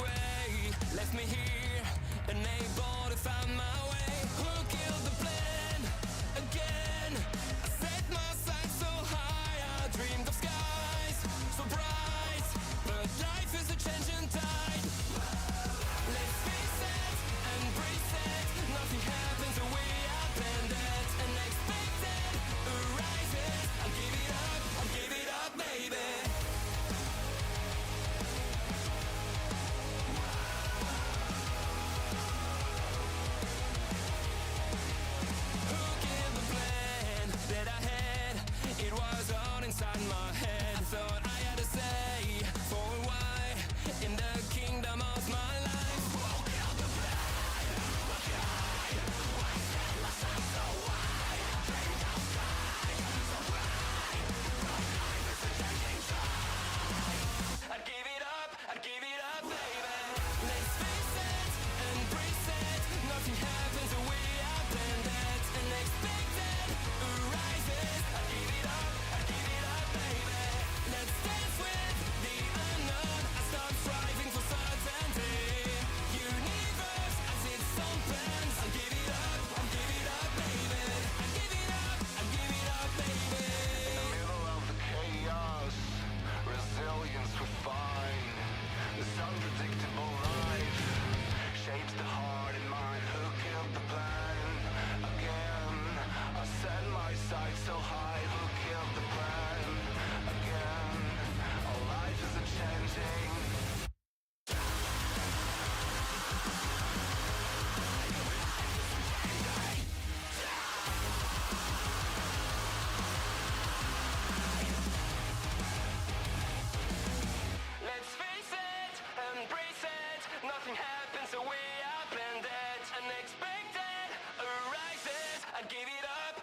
away, left me here, unable to find my way. Who killed the plan? Again, I set my sights so high, I dreamed of skies so bright, but life is a changing tide. Let's face it, embrace it, nothing happens the way I planned it. Unexpected arises, I'll give it up, baby. That I had, it was all inside my head. I thought I had to say for why in the kingdom of my life. I'd give it up, baby. Let's face it, embrace it, nothing happens the way I planned it. Unexpected arises, I'd give it up, baby. Let's dance with the unknown, I stop striving for certainty. Universe as its own plans, I'll give it up, baby. I'll give it up, baby. In the middle of the chaos, resilience we find. This unpredictable life shapes the heart and mind. Who killed the plan? Again, I set my sights so high. Who killed the plan? Again, our life is a changing. Let's face it, embrace it, nothing happens the way I planned it. Unexpected arises, I'd give it up,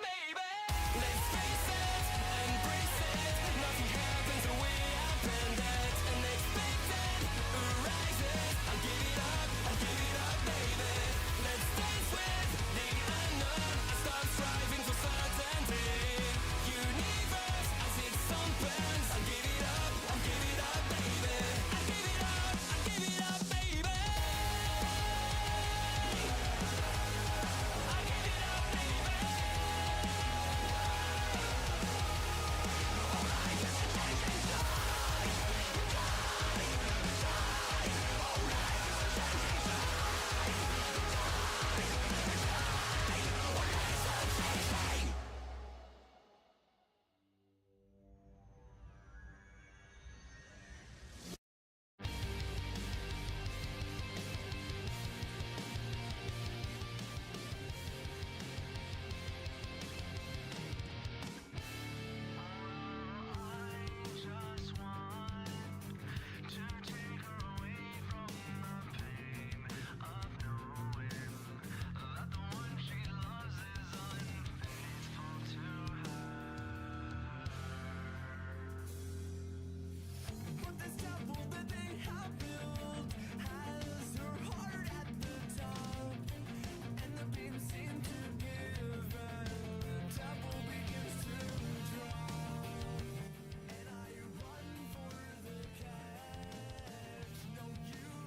baby. Let's face it, embrace it, nothing happens the way I planned it. Unexpected arises, I'll give it up, baby. Let's dance with the unknown, I stop striving for certainty. Universe has its own plans, I'll give it up, baby. I'll give it up, baby. I'll give it up, baby.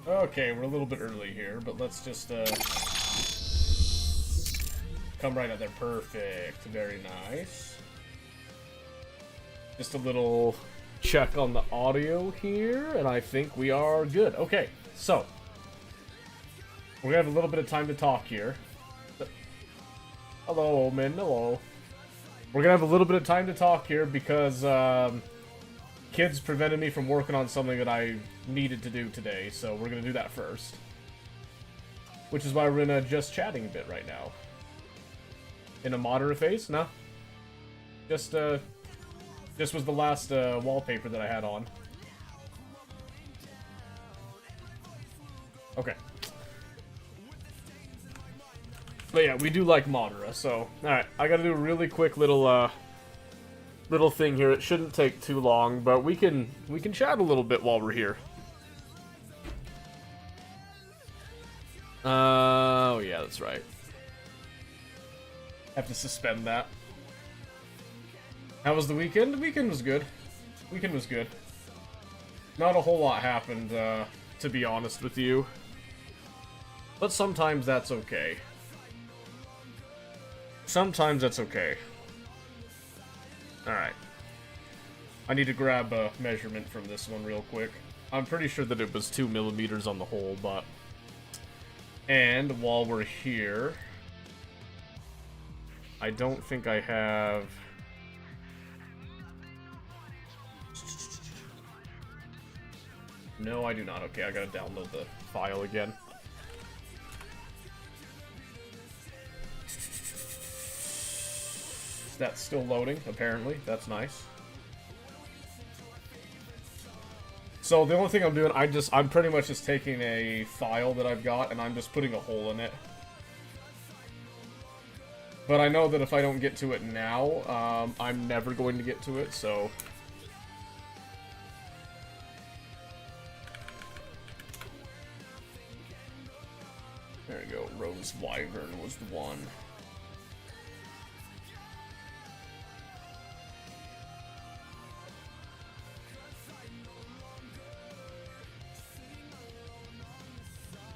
Okay, we're a little bit early here, but let's just come right out there. Perfect. Very nice. Just a little check on the audio here, and I think we are good. Okay, so we're gonna have a little bit of time to talk here. Hello, Omen. Hello. We're gonna have a little bit of time to talk here because kids prevented me from working on something that I needed to do today, so we're gonna do that first. Which is why we're gonna just chatting a bit right now. In a moderate phase? No. Just was the last wallpaper that I had on. Okay. But yeah, we do like Madara, so... Alright, I gotta do a really quick little thing here. It shouldn't take too long, but we can chat a little bit while we're here. Oh yeah, that's right. Have to suspend that. How was the weekend? The weekend was good. Weekend was good. Not a whole lot happened to be honest with you. But sometimes that's okay. Sometimes that's okay. Alright. I need to grab a measurement from this one real quick. I'm pretty sure that it was 2 millimeters on the hole, but... And while we're here... I don't think I have... No, I do not. Okay, I gotta download the file again. That's still loading, apparently. That's nice. So the only thing I'm doing, I'm pretty much just taking a file that I've got and I'm just putting a hole in it. But I know that if I don't get to it now, I'm never going to get to it, so... There we go, Rose Wyvern was the one.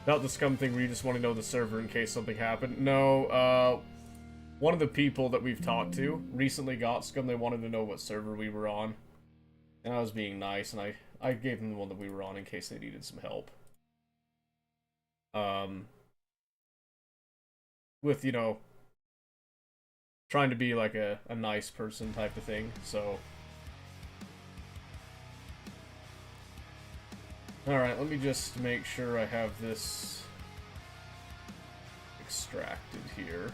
Not the scum thing where you just want to know the server in case something happened. No, one of the people that we've talked to recently got scum. They wanted to know what server we were on. And I was being nice, and I gave them the one that we were on in case they needed some help. With, you know, trying to be like a nice person type of thing, so... Alright, let me just make sure I have this extracted here.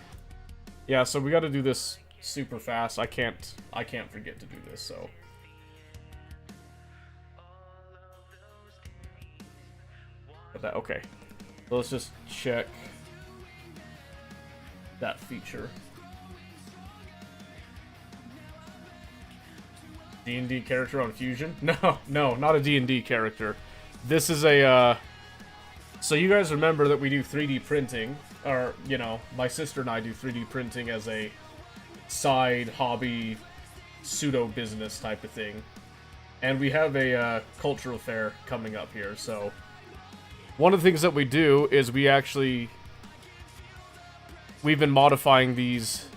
Yeah, so we gotta do this super fast. I can't forget to do this, so... Okay. So let's just check that feature. D&D character on Fusion? No, not a D&D character. This is a, so you guys remember that we do 3D printing, or, you know, my sister and I do 3D printing as a side hobby, pseudo-business type of thing. And we have a, cultural fair coming up here, so... One of the things that we do is we've been modifying these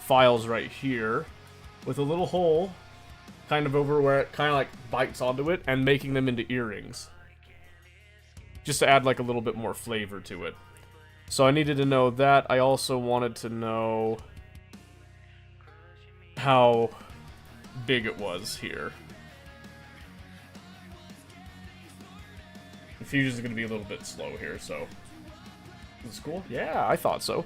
files right here with a little hole kind of over where it kind of like bites onto it and making them into earrings. Just to add like a little bit more flavor to it. So I needed to know that. I also wanted to know how big it was here. The fusion is going to be a little bit slow here, so... Is this cool? Yeah, I thought so.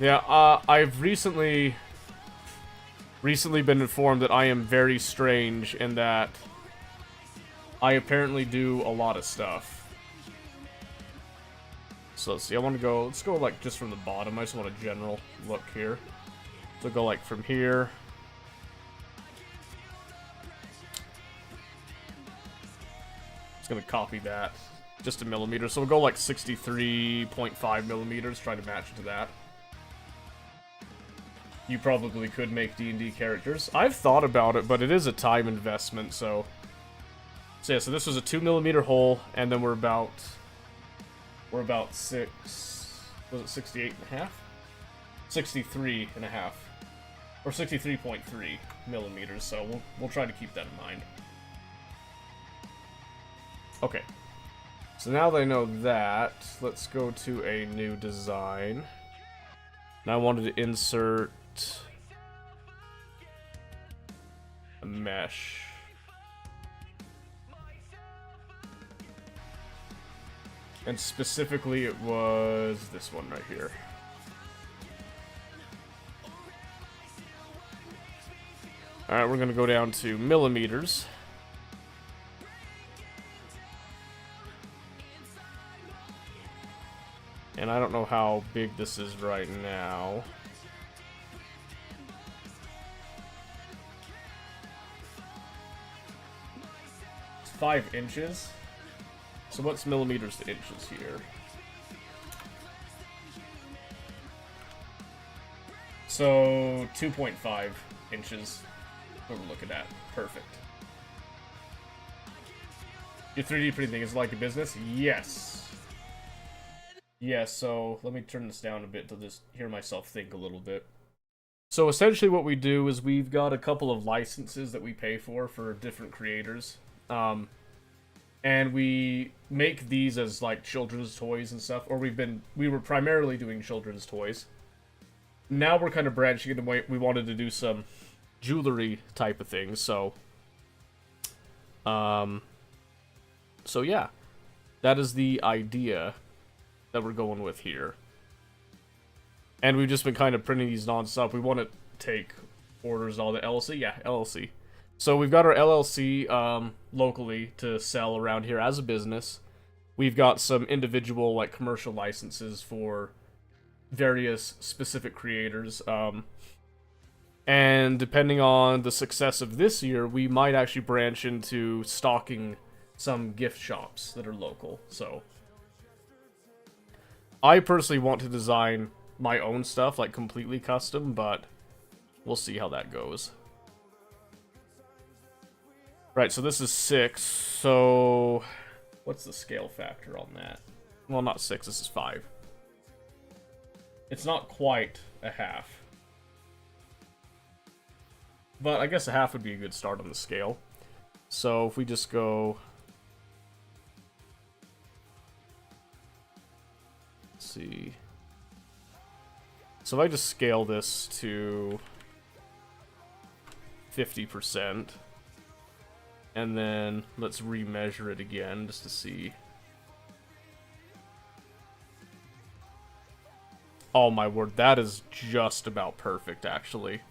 Yeah, I've recently been informed that I am very strange in that I apparently do a lot of stuff. So let's see, let's go like just from the bottom. I just want a general look here. So go like from here. Just gonna copy that just a millimeter. So we'll go like 63.5 millimeters, try to match it to that. You probably could make D&D characters. I've thought about it, but it is a time investment, so... So yeah, so this was a 2 millimeter hole, and then we're about 68 and a half? 63 and a half. Or 63.3 millimeters, so we'll try to keep that in mind. Okay. So now that I know that, let's go to a new design. Now I wanted to insert a mesh. And specifically it was this one right here. Alright, we're gonna go down to millimeters. And I don't know how big this is right now. It's 5 inches. So what's millimeters to inches here? So 2.5 inches. What we're looking at. Perfect. Your 3D printing thing is like a business? Yes. Yes, so let me turn this down a bit to just hear myself think a little bit. So essentially what we do is we've got a couple of licenses that we pay for different creators. And we make these as like children's toys and stuff, or we were primarily doing children's toys. Now we're kind of branching into we wanted to do some jewelry type of things, so yeah, that is the idea that we're going with here. And we've just been kind of printing these non-stop. We want to take orders, all the LLC, yeah, LLC. So we've got our LLC locally to sell around here as a business. We've got some individual like commercial licenses for various specific creators. And depending on the success of this year, we might actually branch into stocking some gift shops that are local. So I personally want to design my own stuff, like completely custom, but we'll see how that goes. Right, so this is 6, so what's the scale factor on that? Well, not 6, this is 5. It's not quite a half. But I guess a half would be a good start on the scale. So if we just go... Let's see. So if I just scale this to 50%, and then let's remeasure it again just to see. Oh my word, that is just about perfect, actually.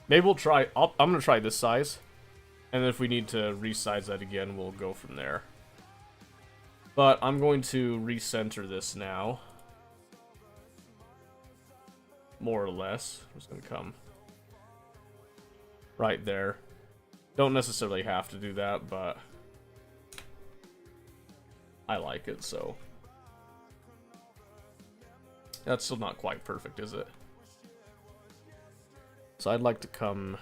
Maybe we'll try, I'm gonna try this size, and then if we need to resize that again, we'll go from there. But I'm going to recenter this now. More or less. I'm just gonna come right there. Don't necessarily have to do that, but I like it, so. That's still not quite perfect, is it? So I'd like to come...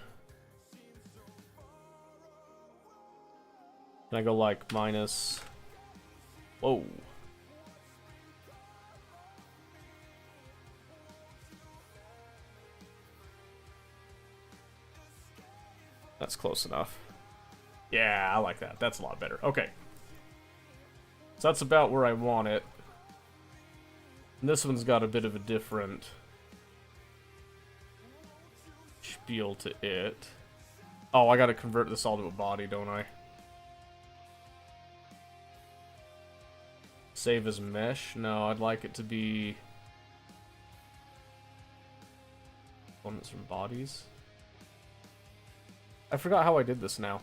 Can I go like minus... Whoa. That's close enough. Yeah, I like that. That's a lot better. Okay. So that's about where I want it. And this one's got a bit of a different spiel to it. Oh, I gotta convert this all to a body, don't I? Save as mesh? No, I'd like it to be... Components from bodies? I forgot how I did this now.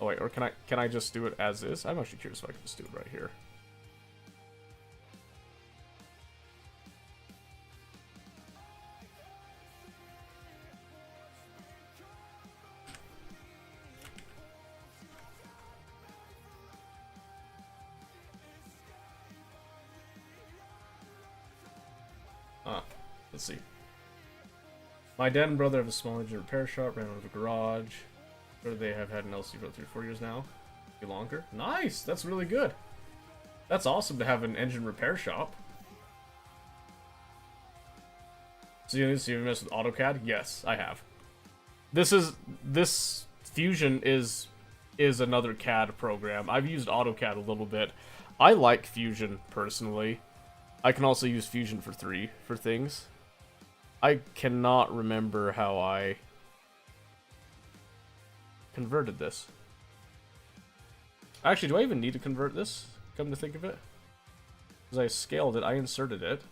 Oh wait, or can I just do it as is? I'm actually curious if I can just do it right here. Let's see. My dad and brother have a small engine repair shop, ran out of a garage. Or they have had an LC for 3 or 4 years now. Maybe longer. Nice! That's really good. That's awesome to have an engine repair shop. So you mess with AutoCAD? Yes, I have. This Fusion is another CAD program. I've used AutoCAD a little bit. I like Fusion personally. I can also use Fusion for 3 for things. I cannot remember how I converted this. Actually, do I even need to convert this? Come to think of it. Because I scaled it, I inserted it.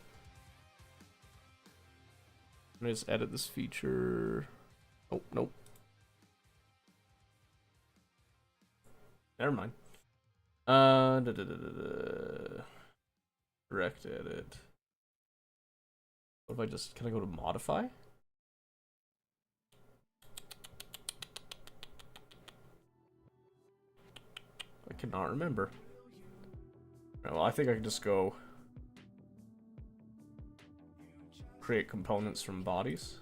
Let me just edit this feature. Oh, nope. Never mind. Direct edit. What if I just, can I go to modify? I cannot remember. Well, I think I can just go create components from bodies.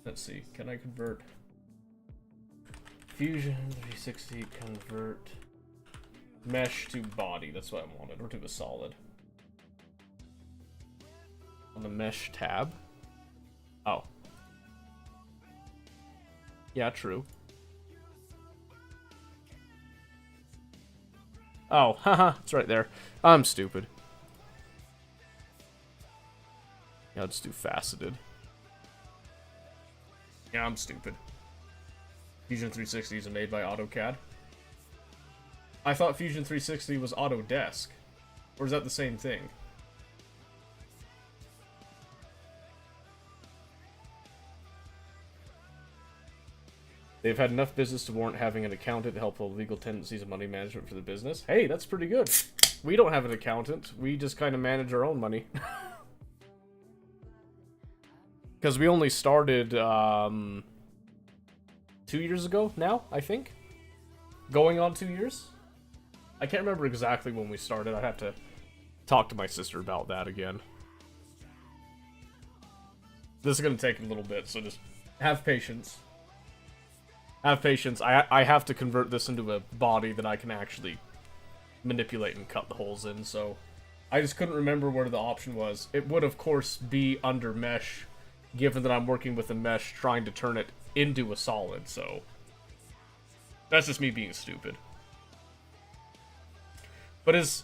Let's see, can I convert? Fusion 360, convert mesh to body. That's what I wanted, or to a solid. On the mesh tab. Oh. Yeah, true. Oh, haha, it's right there. I'm stupid. Yeah, I'll just do faceted. Yeah, I'm stupid. Fusion 360 is made by AutoCAD. I thought Fusion 360 was Autodesk. Or is that the same thing? They've had enough business to warrant having an accountant to help with legal tendencies and money management for the business. Hey, that's pretty good. We don't have an accountant. We just kind of manage our own money. Because we only started 2 years ago now, I think. Going on 2 years? I can't remember exactly when we started. I'd have to talk to my sister about that again. This is going to take a little bit, so just have patience. Have patience. I have to convert this into a body that I can actually manipulate and cut the holes in, so I just couldn't remember where the option was. It would, of course, be under mesh, given that I'm working with a mesh trying to turn it into a solid, so that's just me being stupid. But is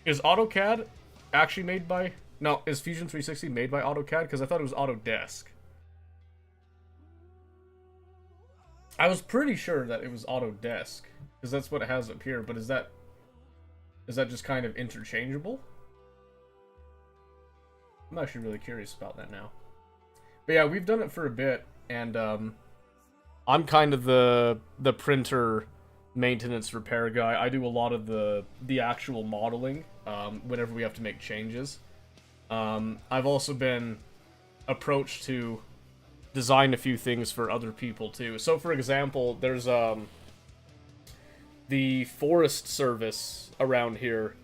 AutoCAD actually made by... No, is Fusion 360 made by AutoCAD? Because I thought it was Autodesk. I was pretty sure that it was Autodesk, because that's what it has up here, but is that just kind of interchangeable? I'm actually really curious about that now. But yeah, we've done it for a bit, and I'm kind of the printer maintenance repair guy. I do a lot of the actual modeling whenever we have to make changes. I've also been approached to design a few things for other people too. So for example, there's the Forest Service around here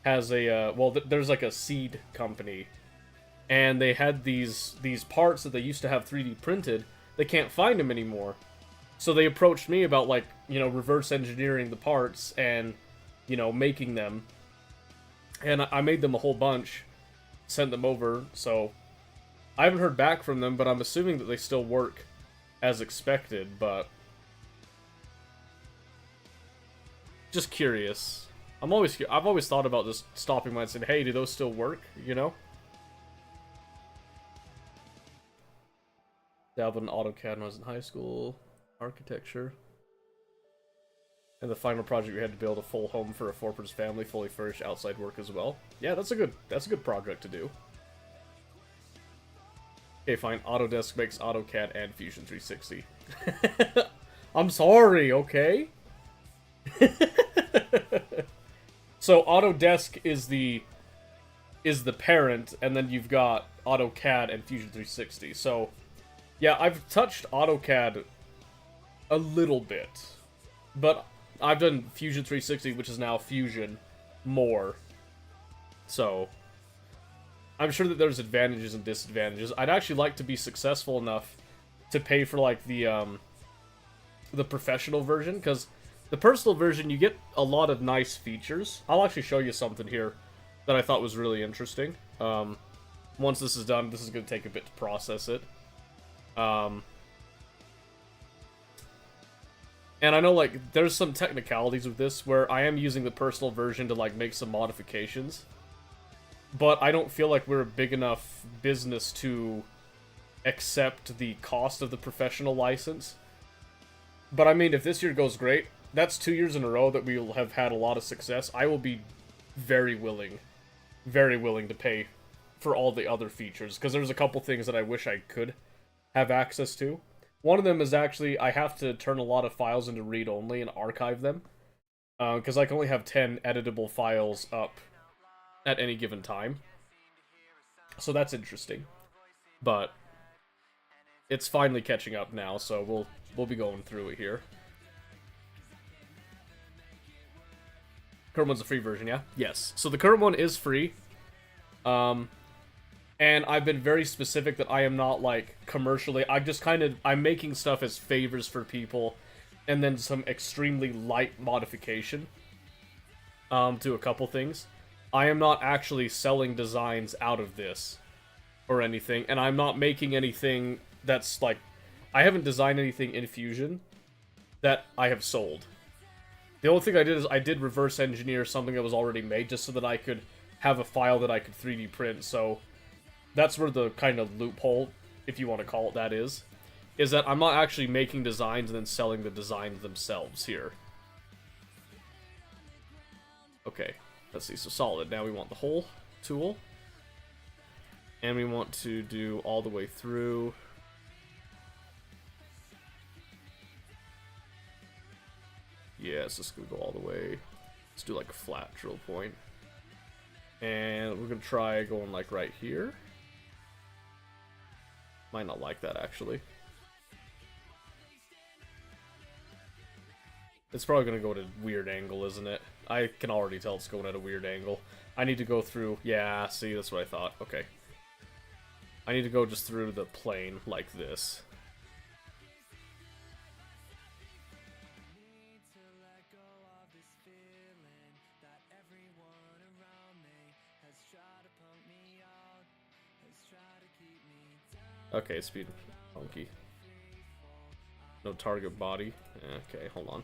has a there's like a seed company, and they had these parts that they used to have 3D printed. They can't find them anymore, so they approached me about, like, you know, reverse engineering the parts and, you know, making them, and I made them a whole bunch, sent them over. So I haven't heard back from them, but I'm assuming that they still work as expected, but just curious. I've always thought about just stopping by and saying, hey, do those still work, you know? Dabbled in AutoCAD when I was in high school, architecture. And the final project, we had to build a full home for a 4-person family, fully furnished, outside work as well. Yeah, that's a good project to do. Okay, fine. Autodesk makes AutoCAD and Fusion 360. I'm sorry, okay? So Autodesk is the parent, and then you've got AutoCAD and Fusion 360. So yeah, I've touched AutoCAD a little bit, but I've done Fusion 360, which is now Fusion, more. So I'm sure that there's advantages and disadvantages. I'd actually like to be successful enough to pay for, like, the professional version, because the personal version, you get a lot of nice features. I'll actually show you something here that I thought was really interesting. Once this is done, this is going to take a bit to process it. And I know, like, there's some technicalities with this where I am using the personal version to, like, make some modifications. But I don't feel like we're a big enough business to accept the cost of the professional license. But I mean, if this year goes great, that's 2 years in a row that we'll have had a lot of success. I will be very willing to pay for all the other features, because there's a couple things that I wish I could have access to. One of them is actually, I have to turn a lot of files into read-only and archive them, because I can only have 10 editable files up at any given time. So that's interesting. But it's finally catching up now, so we'll be going through it here. Current one's a free version, yeah? Yes. So the current one is free. And And I've been very specific that I am not, like, commercially... I'm making stuff as favors for people, and then some extremely light modification to a couple things. I am not actually selling designs out of this or anything, and I'm not making anything that's, like... I haven't designed anything in Fusion that I have sold. The only thing I did is I did reverse engineer something that was already made just so that I could have a file that I could 3D print, so... That's where the kind of loophole, if you want to call it that, is that I'm not actually making designs and then selling the designs themselves here. Okay, let's see, so solid. Now we want the whole tool. And we want to do all the way through. Yeah, it's just going to go all the way. Let's do like a flat drill point. And we're going to try going like right here. Might not like that, actually. It's probably going to go at a weird angle, isn't it? I can already tell it's going at a weird angle. I need to go through... Yeah, see, that's what I thought. Okay. I need to go just through the plane like this. Okay, speed funky. No target body. Okay, hold on.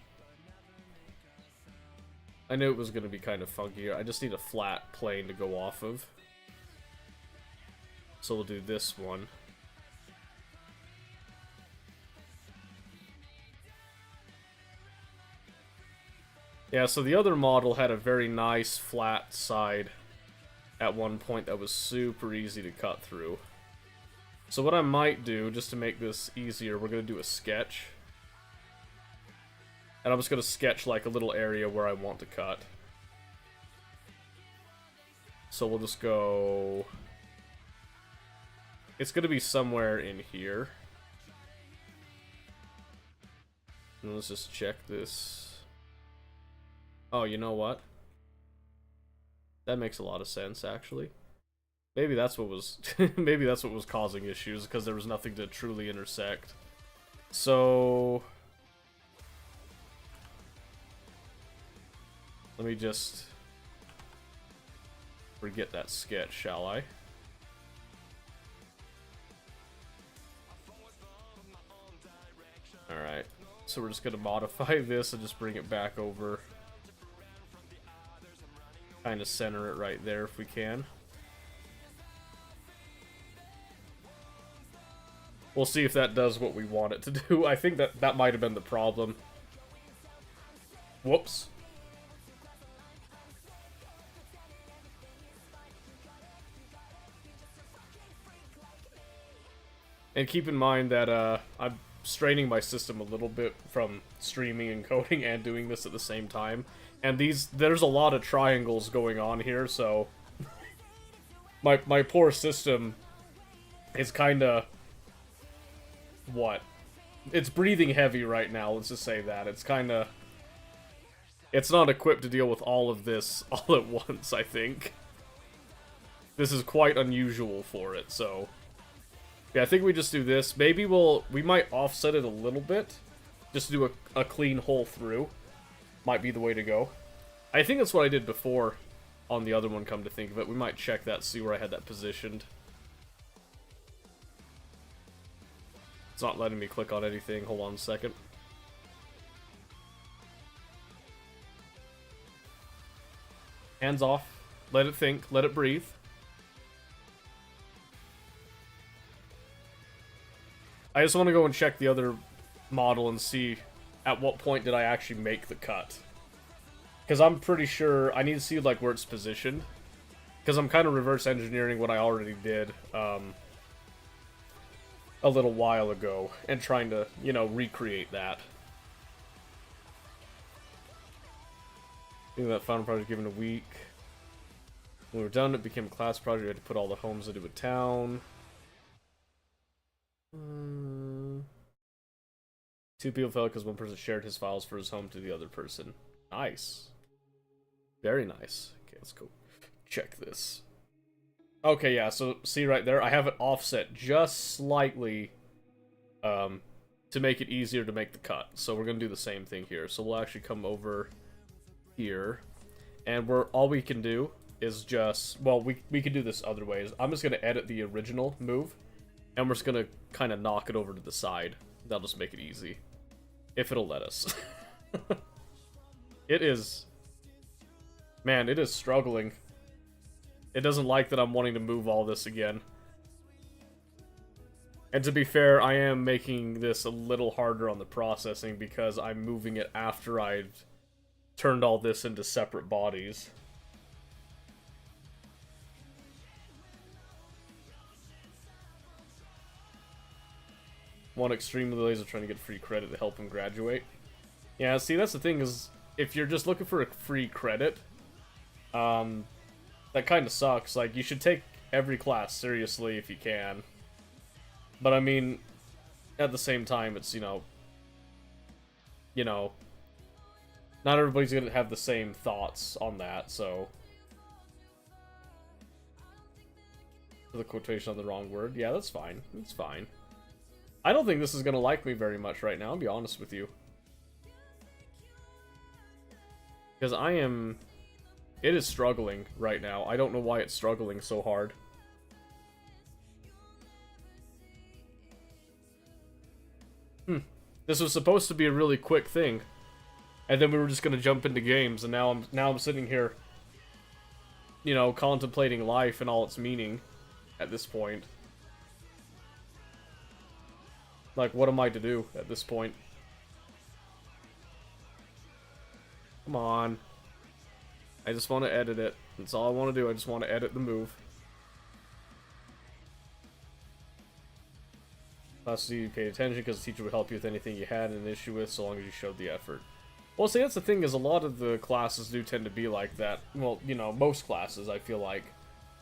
I knew it was going to be kind of funky. I just need a flat plane to go off of. So we'll do this one. Yeah, so the other model had a very nice flat side at one point that was super easy to cut through. So what I might do, just to make this easier, we're going to do a sketch. And I'm just going to sketch like a little area where I want to cut. So we'll just go... It's going to be somewhere in here. And let's just check this. Oh, you know what? That makes a lot of sense, actually. Maybe that's what was maybe that's what was causing issues, because there was nothing to truly intersect. So let me just forget that sketch, shall I? Alright, so we're just gonna modify this and just bring it back over. Kind of center it right there if we can. We'll see if that does what we want it to do. I think that might have been the problem. Whoops. And keep in mind that I'm straining my system a little bit from streaming and coding and doing this at the same time. And there's a lot of triangles going on here, so my poor system is kinda... What? It's breathing heavy right now, let's just say that. It's kinda... It's not equipped to deal with all of this all at once, I think. This is quite unusual for it, so... Yeah, I think we just do this. Maybe we might offset it a little bit. Just do a clean hole through. Might be the way to go. I think that's what I did before on the other one, come to think of it. We might check that, see where I had that positioned. It's not letting me click on anything. Hold on a second. Hands off. Let it think. Let it breathe. I just want to go and check the other model and see at what point did I actually make the cut. Because I'm pretty sure I need to see like where it's positioned. Because I'm kind of reverse engineering what I already did a little while ago and trying to, you know, recreate that. I think that final project given a week. When we were done, it became a class project. We had to put all the homes into a town. Two people fell because one person shared his files for his home to the other person. Nice. Very nice. Okay, let's go check this. Okay, yeah, so see right there, I have it offset just slightly to make it easier to make the cut. So we're going to do the same thing here. So we'll actually come over here, and all we can do is just, well, we can do this other ways. I'm just going to edit the original move, and we're just going to kind of knock it over to the side. That'll just make it easy. If it'll let us. It is... Man, it is struggling. It doesn't like that I'm wanting to move all this again. And to be fair, I am making this a little harder on the processing because I'm moving it after I've turned all this into separate bodies. One extremely lazy trying to get free credit to help him graduate. Yeah, see, that's the thing is, if you're just looking for a free credit, that kind of sucks. Like, you should take every class seriously if you can. But I mean, at the same time, it's, you know, not everybody's gonna have the same thoughts on that, so. The quotation on the wrong word. Yeah, that's fine. It's fine. I don't think this is gonna like me very much right now, I'll be honest with you. Because it is struggling right now. I don't know why it's struggling so hard. This was supposed to be a really quick thing. And then we were just gonna jump into games, and now I'm sitting here, you know, contemplating life and all its meaning at this point. Like, what am I to do at this point? Come on. I just want to edit it. That's all I want to do. I just want to edit the move. Class you paid attention because the teacher would help you with anything you had an issue with so long as you showed the effort. Well, see, that's the thing is a lot of the classes do tend to be like that. Well, you know, most classes, I feel like.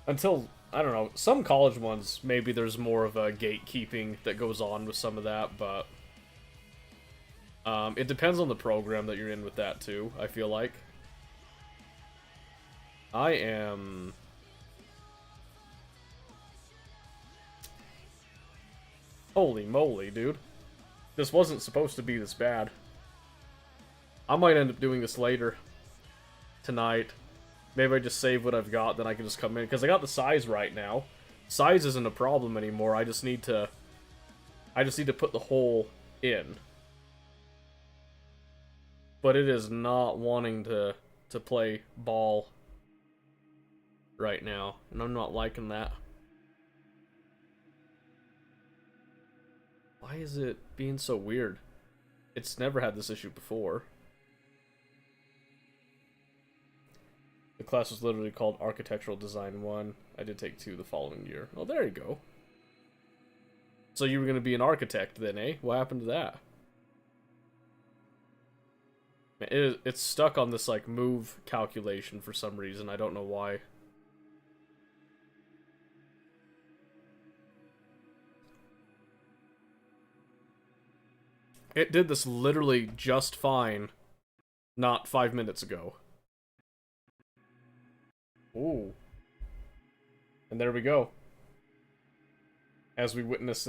Until, I don't know, some college ones, maybe there's more of a gatekeeping that goes on with some of that, but... it depends on the program that you're in with that, too, I feel like. I am... Holy moly, dude. This wasn't supposed to be this bad. I might end up doing this later. Tonight. Maybe I just save what I've got, then I can just come in. Because I got the size right now. Size isn't a problem anymore, I just need to put the hole in. But it is not wanting to play ball right now. And I'm not liking that. Why is it being so weird? It's never had this issue before. The class was literally called Architectural Design 1. I did take 2 the following year. Oh, there you go. So you were going to be an architect then, eh? What happened to that? It's stuck on this, like, move calculation for some reason. I don't know why. It did this literally just fine not 5 minutes ago. Ooh. And there we go. As we witness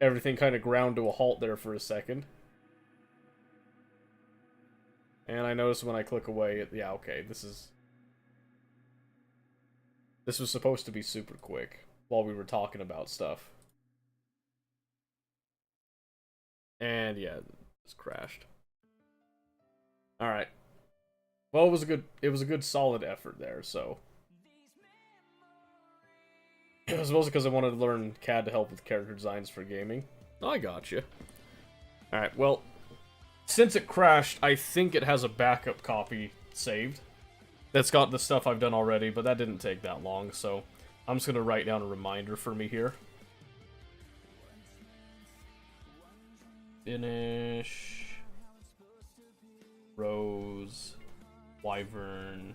everything kind of ground to a halt there for a second. And I notice when I click away, yeah, okay, this was supposed to be super quick while we were talking about stuff. And yeah, it's crashed. Alright. Well, it was a good solid effort there, so. I suppose because I wanted to learn CAD to help with character designs for gaming. I got you. Alright, well, since it crashed, I think it has a backup copy saved. That's got the stuff I've done already, but that didn't take that long, so I'm just going to write down a reminder for me here. Finish. Rose. Wyvern.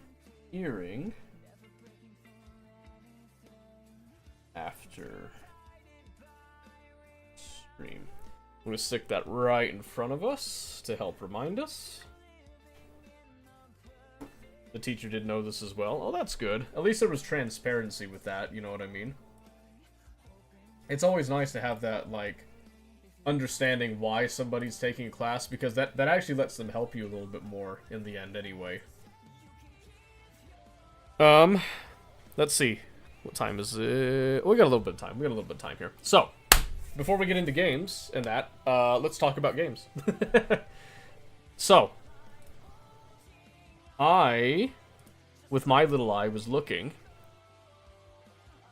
Earring. After stream. I'm going to stick that right in front of us to help remind us. The teacher did know this as well. Oh, that's good. At least there was transparency with that, you know what I mean? It's always nice to have that, like, understanding why somebody's taking a class, because that actually lets them help you a little bit more in the end anyway. Let's see. What time is it? We got a little bit of time. We got a little bit of time here. So, before we get into games and that, let's talk about games. So, with my little eye, was looking,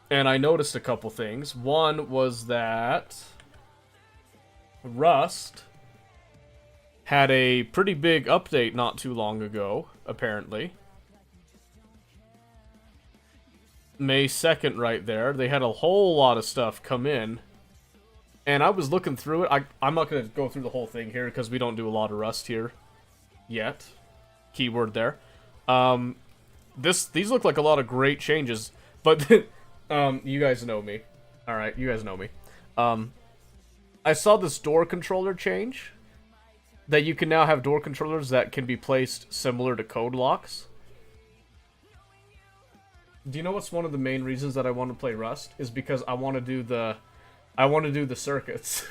and I noticed a couple things. One was that Rust had a pretty big update not too long ago, apparently. May 2nd right there. They had a whole lot of stuff come in. And I was looking through it. I'm not going to go through the whole thing here because we don't do a lot of Rust here yet. Keyword there. These look like a lot of great changes. But, you guys know me. Alright, you guys know me. I saw this door controller change. That you can now have door controllers that can be placed similar to code locks. Do you know what's one of the main reasons that I want to play Rust? Is because I want to do the circuits.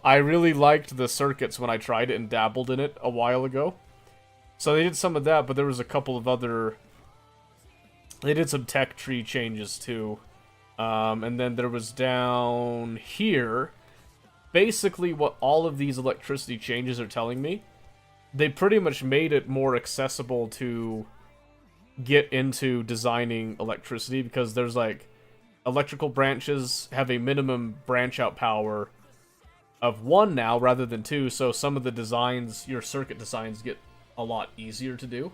I really liked the circuits when I tried it and dabbled in it a while ago. So they did some of that, but there was a couple of other... They did some tech tree changes too. And then there was down here... Basically what all of these electricity changes are telling me, they pretty much made it more accessible to get into designing electricity, because there's like electrical branches have a minimum branch out power of 1 now rather than 2, so some of the designs, your circuit designs, get a lot easier to do.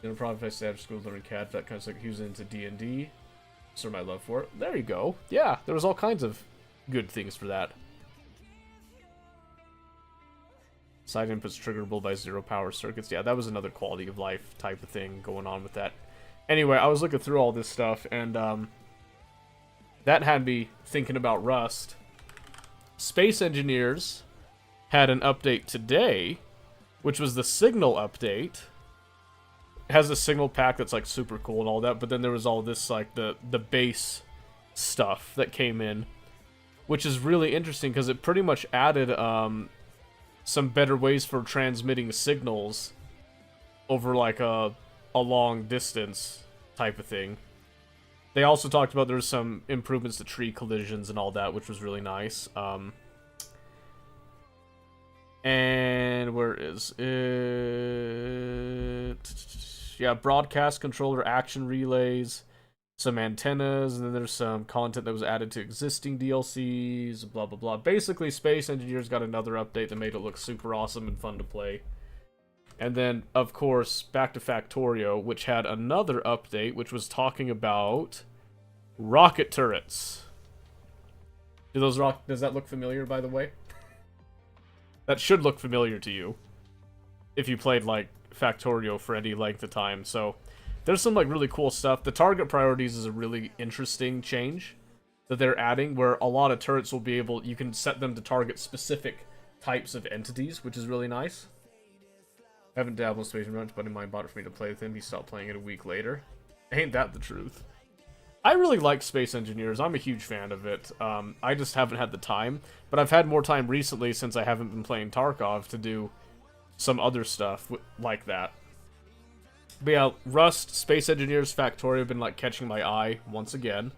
You know, probably if I stay after school learning CAD, that kind of stuff, he was into D&D. So my love for it. There you go. Yeah, there was all kinds of good things for that. Side inputs triggerable by 0 power circuits. Yeah, that was another quality of life type of thing going on with that. Anyway, I was looking through all this stuff, and that had me thinking about Rust. Space Engineers had an update today, which was the Signal update. It has a signal pack that's like super cool and all that, but then there was all this like the base stuff that came in, which is really interesting because it pretty much added some better ways for transmitting signals over like a long distance type of thing. They also talked about there's some improvements to tree collisions and all that, which was really nice. And where is it? Yeah, broadcast controller action relays, some antennas, and then there's some content that was added to existing DLCs, blah, blah, blah. Basically, Space Engineers got another update that made it look super awesome and fun to play. And then, of course, back to Factorio, which had another update, which was talking about rocket turrets. Does that look familiar, by the way? That should look familiar to you if you played, like, Factorio for any length of time. So, there's some, like, really cool stuff. The target priorities is a really interesting change that they're adding, where a lot of turrets will be able... You can set them to target specific types of entities, which is really nice. I haven't dabbled in Space Invaders, but in mind bought it for me to play with him. He stopped playing it a week later. Ain't that the truth? I really like Space Engineers. I'm a huge fan of it. I just haven't had the time. But I've had more time recently since I haven't been playing Tarkov to do some other stuff like that. But yeah, Rust, Space Engineers, Factorio have been like catching my eye once again.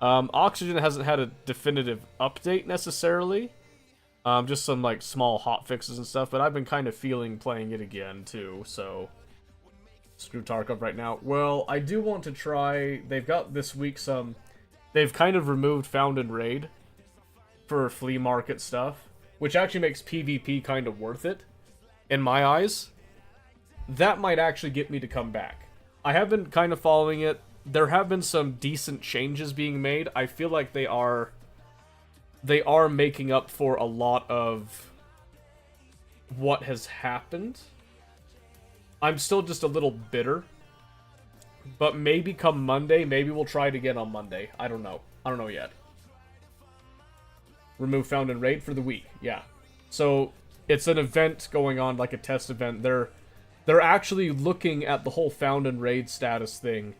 Oxygen hasn't had a definitive update necessarily. Just some like small hot fixes and stuff, but I've been kind of feeling playing it again too, so screw Tarkov right now. Well, I do want to try, they've got this week some, they've kind of removed Found and Raid for flea market stuff, which actually makes PvP kind of worth it, in my eyes. That might actually get me to come back. I have been kind of following it. There have been some decent changes being made. I feel like they are making up for a lot of what has happened. I'm still just a little bitter. But maybe come Monday, maybe we'll try it again on Monday. I don't know. I don't know yet. Remove Found and Raid for the week. Yeah. So, it's an event going on, like a test event. They're actually looking at the whole found and raid status thing,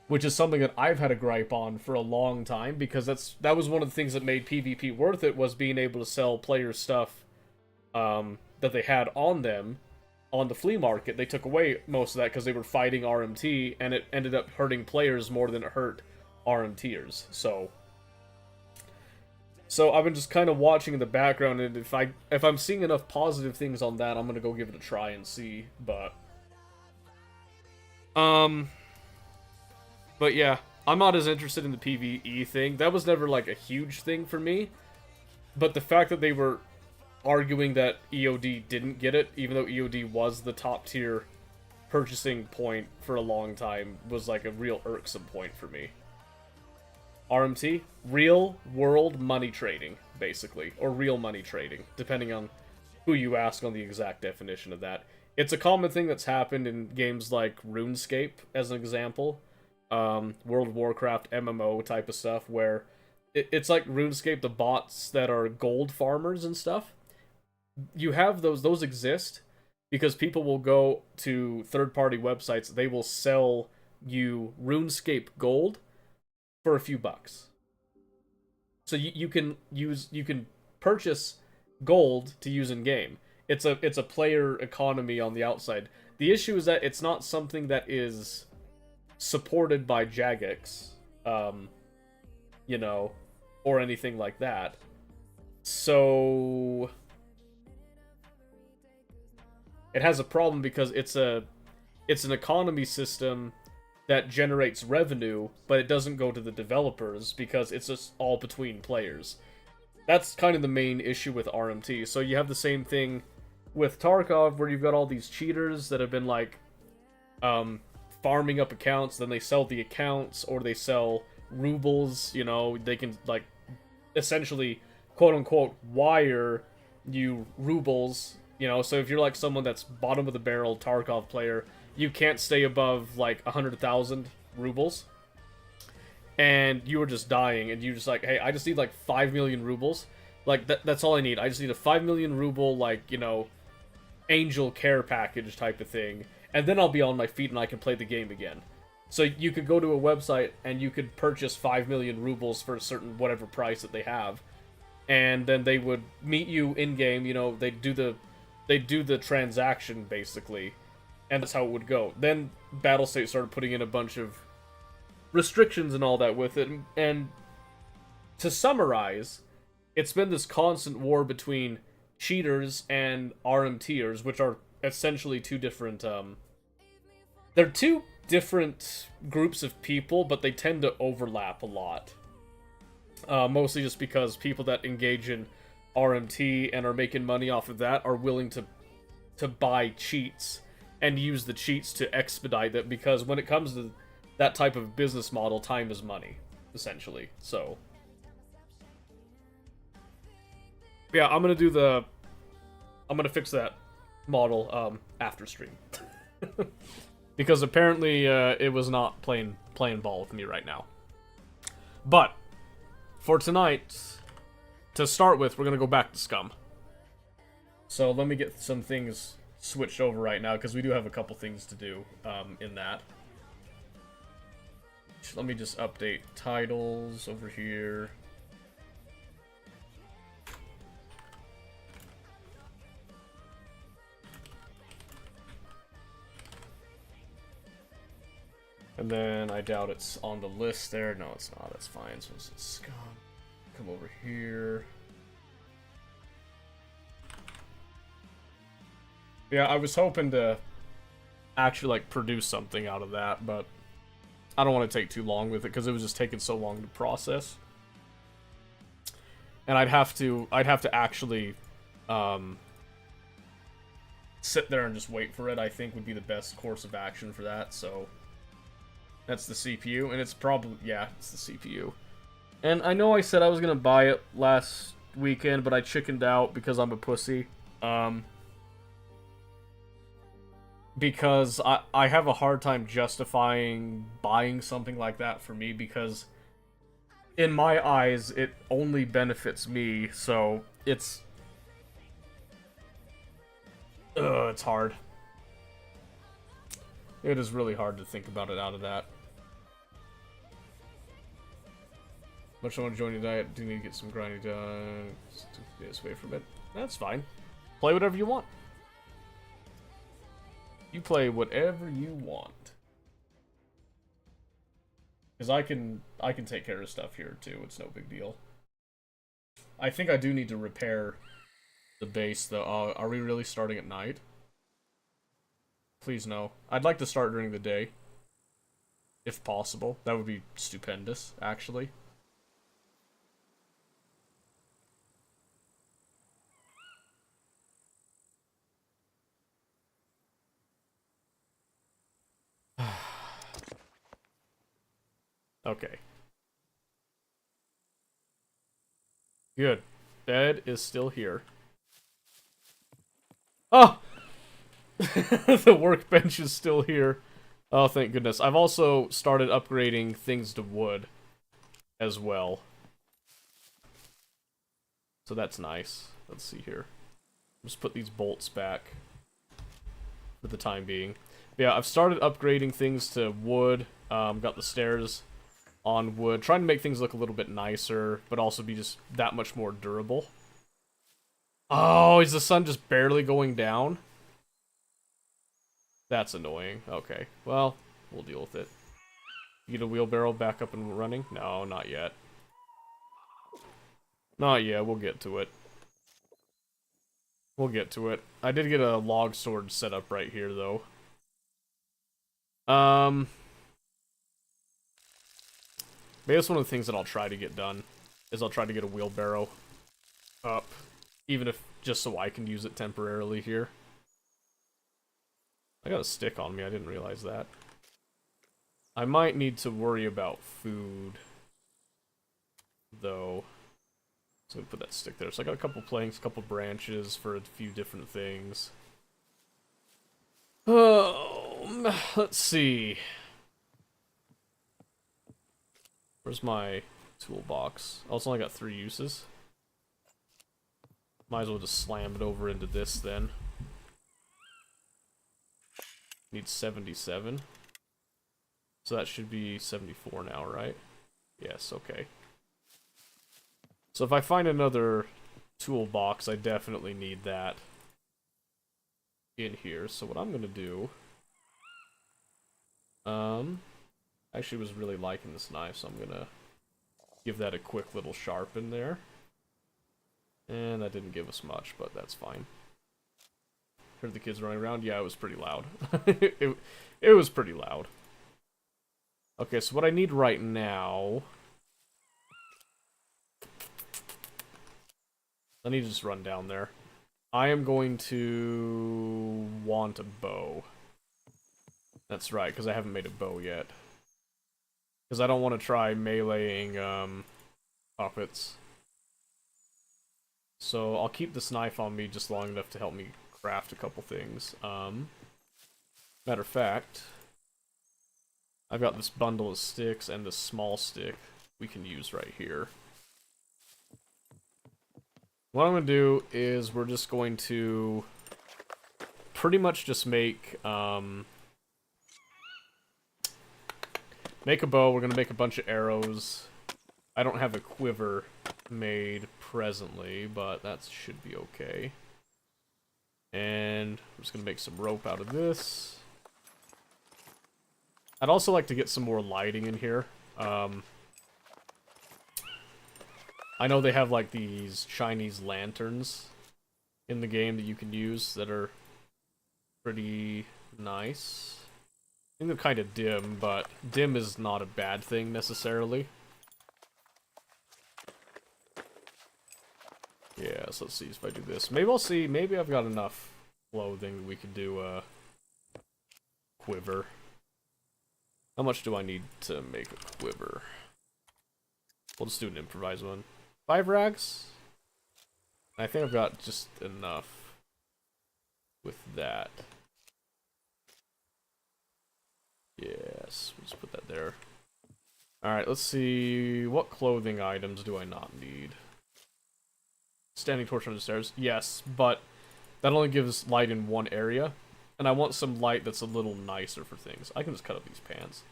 which is something that I've had a gripe on for a long time, because that was one of the things that made PvP worth it, was being able to sell players stuff that they had on them on the flea market. They took away most of that because they were fighting RMT, and it ended up hurting players more than it hurt RMTers. So I've been just kind of watching in the background, and if I'm seeing enough positive things on that, I'm gonna go give it a try and see. But yeah, I'm not as interested in the PvE thing. That was never like a huge thing for me. But the fact that they were arguing that EOD didn't get it, even though EOD was the top tier purchasing point for a long time, was like a real irksome point for me. RMT? Real world money trading, basically. Or real money trading, depending on who you ask on the exact definition of that. It's a common thing that's happened in games like RuneScape, as an example. World of Warcraft, MMO type of stuff, where it's like RuneScape, the bots that are gold farmers and stuff. You have those exist because people will go to third-party websites, they will sell you RuneScape gold for a few bucks. So you can purchase gold to use in game. It's a player economy on the outside. The issue is that it's not something that is supported by Jagex, you know, or anything like that. So it has a problem because it's an economy system that generates revenue, but it doesn't go to the developers because it's just all between players. That's kind of the main issue with RMT. So you have the same thing with Tarkov, where you've got all these cheaters that have been like farming up accounts, then they sell the accounts, or they sell rubles. You know, they can like essentially quote unquote wire you rubles. You know, so if you're like someone that's bottom of the barrel Tarkov player, you can't stay above like 100,000 rubles, and you were just dying, and you just like, hey, I just need like 5 million rubles. Like that's all I need. I just need a 5 million ruble, like, you know, angel care package type of thing, and then I'll be on my feet and I can play the game again. So you could go to a website and you could purchase 5 million rubles for a certain whatever price that they have, and then they would meet you in game. You know, they do the transaction basically, and that's how it would go. Then Battlestate started putting in a bunch of restrictions and all that with it, and to summarize, it's been this constant war between cheaters and RMTers, which are essentially two different, they're two different groups of people, but they tend to overlap a lot. Mostly just because people that engage in RMT and are making money off of that are willing to buy cheats and use the cheats to expedite it, because when it comes to that type of business model, time is money, essentially. So yeah, I'm gonna fix that model after stream. Because apparently it was not playing ball with me right now. But for tonight, to start with, we're gonna go back to Scum. So let me get some things switched over right now, because we do have a couple things to do in that. Let me just update titles over here. And then I doubt it's on the list there. No, it's not. That's fine. So it's Scum. Come over here. Yeah, I was hoping to actually like produce something out of that, but I don't want to take too long with it because it was just taking so long to process. And I'd have to actually sit there and just wait for it, I think would be the best course of action for that. So that's the CPU, and it's probably, yeah, it's the CPU. And I know I said I was gonna buy it last weekend, but I chickened out because I'm a pussy. Because I have a hard time justifying buying something like that for me, because in my eyes it only benefits me. So Ugh, it's hard. It is really hard to think about it out of that. Much I want to join your diet. Do need to get some grinding done. Stay away from it. That's fine. Play whatever you want. You play whatever you want. Because I can take care of stuff here too. It's no big deal. I think I do need to repair the base though. Are we really starting at night? Please no. I'd like to start during the day. If possible. That would be stupendous, actually. Okay. Good. Bed is still here. Oh! The workbench is still here. Oh, thank goodness. I've also started upgrading things to wood as well. So that's nice. Let's see here. Just put these bolts back for the time being. But yeah, I've started upgrading things to wood. Got the stairs on wood. Trying to make things look a little bit nicer, but also be just that much more durable. Oh, is the sun just barely going down? That's annoying. Okay, well, we'll deal with it. Get a wheelbarrow back up and running? No, not yet. Not yet, we'll get to it. We'll get to it. I did get a log sword set up right here, though. Maybe that's one of the things that I'll try to get done, is I'll try to get a wheelbarrow up, even if just so I can use it temporarily here. I got a stick on me, I didn't realize that. I might need to worry about food, though. So I'm gonna put that stick there. So I got a couple planks, a couple branches for a few different things. Let's see. Where's my toolbox? Oh, it's only got 3 uses. Might as well just slam it over into this then. Need 77. So that should be 74 now, right? Yes, okay. So if I find another toolbox, I definitely need that in here. So what I'm gonna do... actually was really liking this knife, so I'm gonna give that a quick little sharpen there. And that didn't give us much, but that's fine. Heard the kids running around? Yeah, it was pretty loud. it was pretty loud. Okay, so what I need right now... I need to just run down there. I am going to want a bow. That's right, because I haven't made a bow yet. Because I don't want to try meleeing puppets. So I'll keep this knife on me just long enough to help me craft a couple things. Matter of fact, I've got this bundle of sticks and this small stick we can use right here. What I'm going to do is we're just going to pretty much just make a bow. We're going to make a bunch of arrows. I don't have a quiver made presently, but that should be okay. And I'm just going to make some rope out of this. I'd also like to get some more lighting in here. I know they have like these Chinese lanterns in the game that you can use that are pretty nice. I think they're kind of dim, but dim is not a bad thing necessarily. Yeah, so let's see if I do this. Maybe I'll see, maybe I've got enough clothing that we can do a quiver. How much do I need to make a quiver? We'll just do an improvised one. 5 rags? I think I've got just enough with that. Yes, we'll just put that there. Alright, let's see. What clothing items do I not need? Standing torch on the stairs? Yes, but That only gives light in one area. And I want some light that's a little nicer for things. I can just cut up these pants.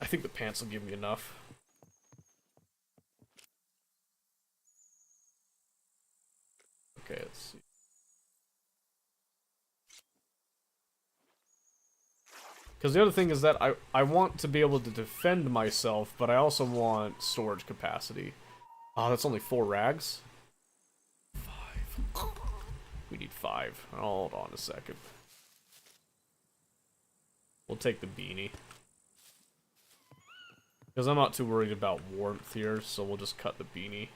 I think the pants will give me enough. Okay, let's see. Because the other thing is that I want to be able to defend myself, but I also want storage capacity. Oh, that's only 4 rags? 5. We need 5. Hold on a second. We'll take the beanie. Because I'm not too worried about warmth here, so we'll just cut the beanie.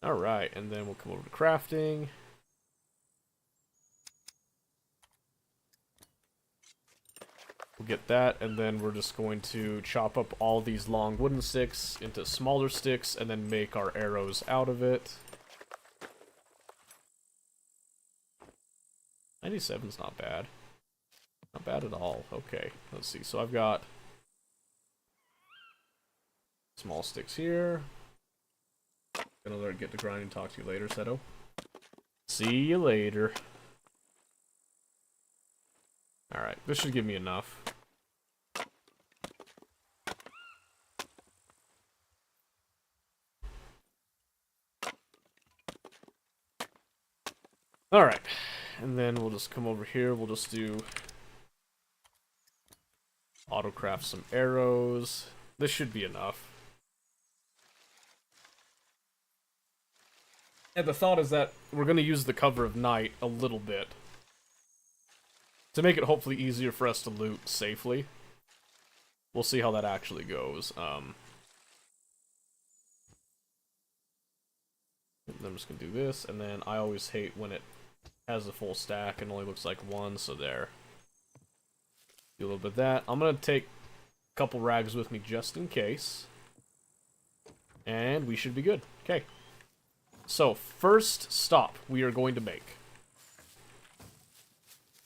Alright, and then we'll come over to crafting. We'll get that, and then we're just going to chop up all these long wooden sticks into smaller sticks, and then make our arrows out of it. 97's not bad. Not bad at all. Okay, let's see. So I've got small sticks here. Gonna get to grind and talk to you later, Seto. See you later. Alright, this should give me enough. Alright, and then we'll just come over here, we'll just do auto-craft some arrows. This should be enough. And the thought is that we're going to use the cover of night a little bit to make it hopefully easier for us to loot safely. We'll see how that actually goes. I'm just going to do this, and then I always hate when it has a full stack and only looks like one, so there. Do a little bit of that. I'm going to take a couple rags with me just in case. And we should be good. Okay. So, first stop we are going to make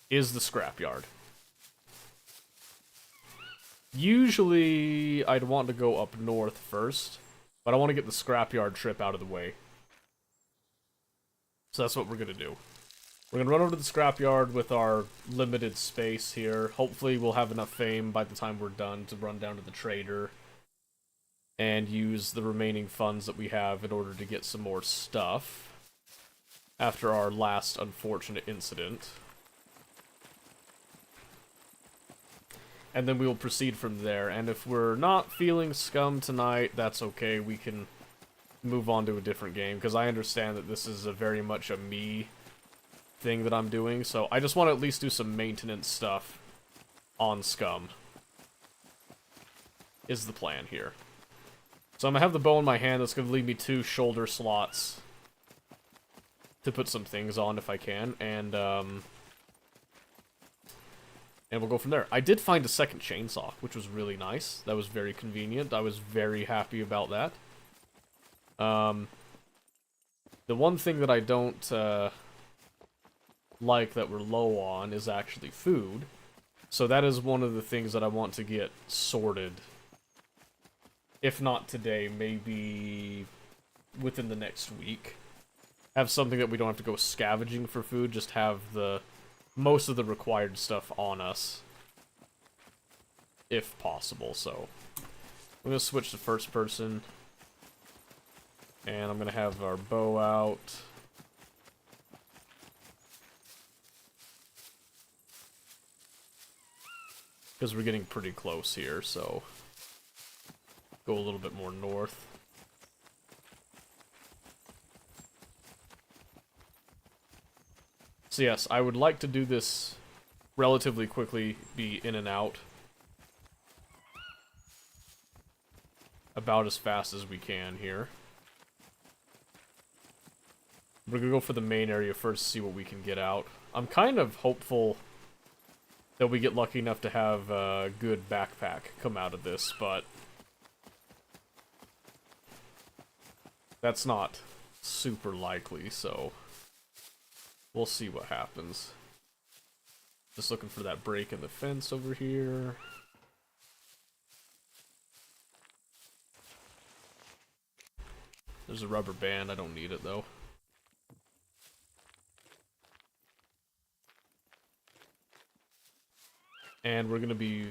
is the scrapyard. Usually, I'd want to go up north first, but I want to get the scrapyard trip out of the way. So that's what we're going to do. We're going to run over to the scrapyard with our limited space here. Hopefully, we'll have enough fame by the time we're done to run down to the trader and use the remaining funds that we have in order to get some more stuff after our last unfortunate incident. And then we will proceed from there. And if we're not feeling scum tonight, that's okay. We can move on to a different game, because I understand that this is a very much a me thing that I'm doing. So I just want to at least do some maintenance stuff on scum, is the plan here. So I'm going to have the bow in my hand. That's going to leave me 2 shoulder slots to put some things on if I can. And we'll go from there. I did find a second chainsaw, which was really nice. That was very convenient. I was very happy about that. The one thing that I don't like that we're low on is actually food. So that is one of the things that I want to get sorted. If not today, maybe within the next week. Have something that we don't have to go scavenging for food, just have the most of the required stuff on us. If possible, so. I'm gonna switch to first person. And I'm gonna have our bow out. Because we're getting pretty close here, so go a little bit more north. So yes, I would like to do this relatively quickly, be in and out about as fast as we can here. We're gonna go for the main area first to see what we can get out. I'm kind of hopeful that we get lucky enough to have a good backpack come out of this, but that's not super likely, so we'll see what happens. Just looking for that break in the fence over here. There's a rubber band. I don't need it, though. And we're gonna be...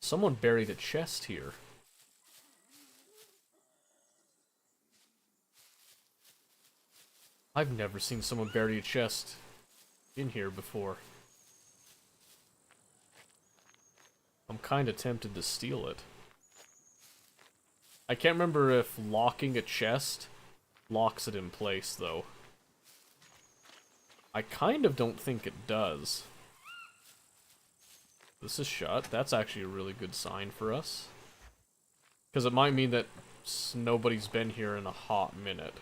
Someone buried a chest here. I've never seen someone bury a chest in here before. I'm kinda tempted to steal it. I can't remember if locking a chest locks it in place, though. I kind of don't think it does. This is shut. That's actually a really good sign for us. Because it might mean that nobody's been here in a hot minute.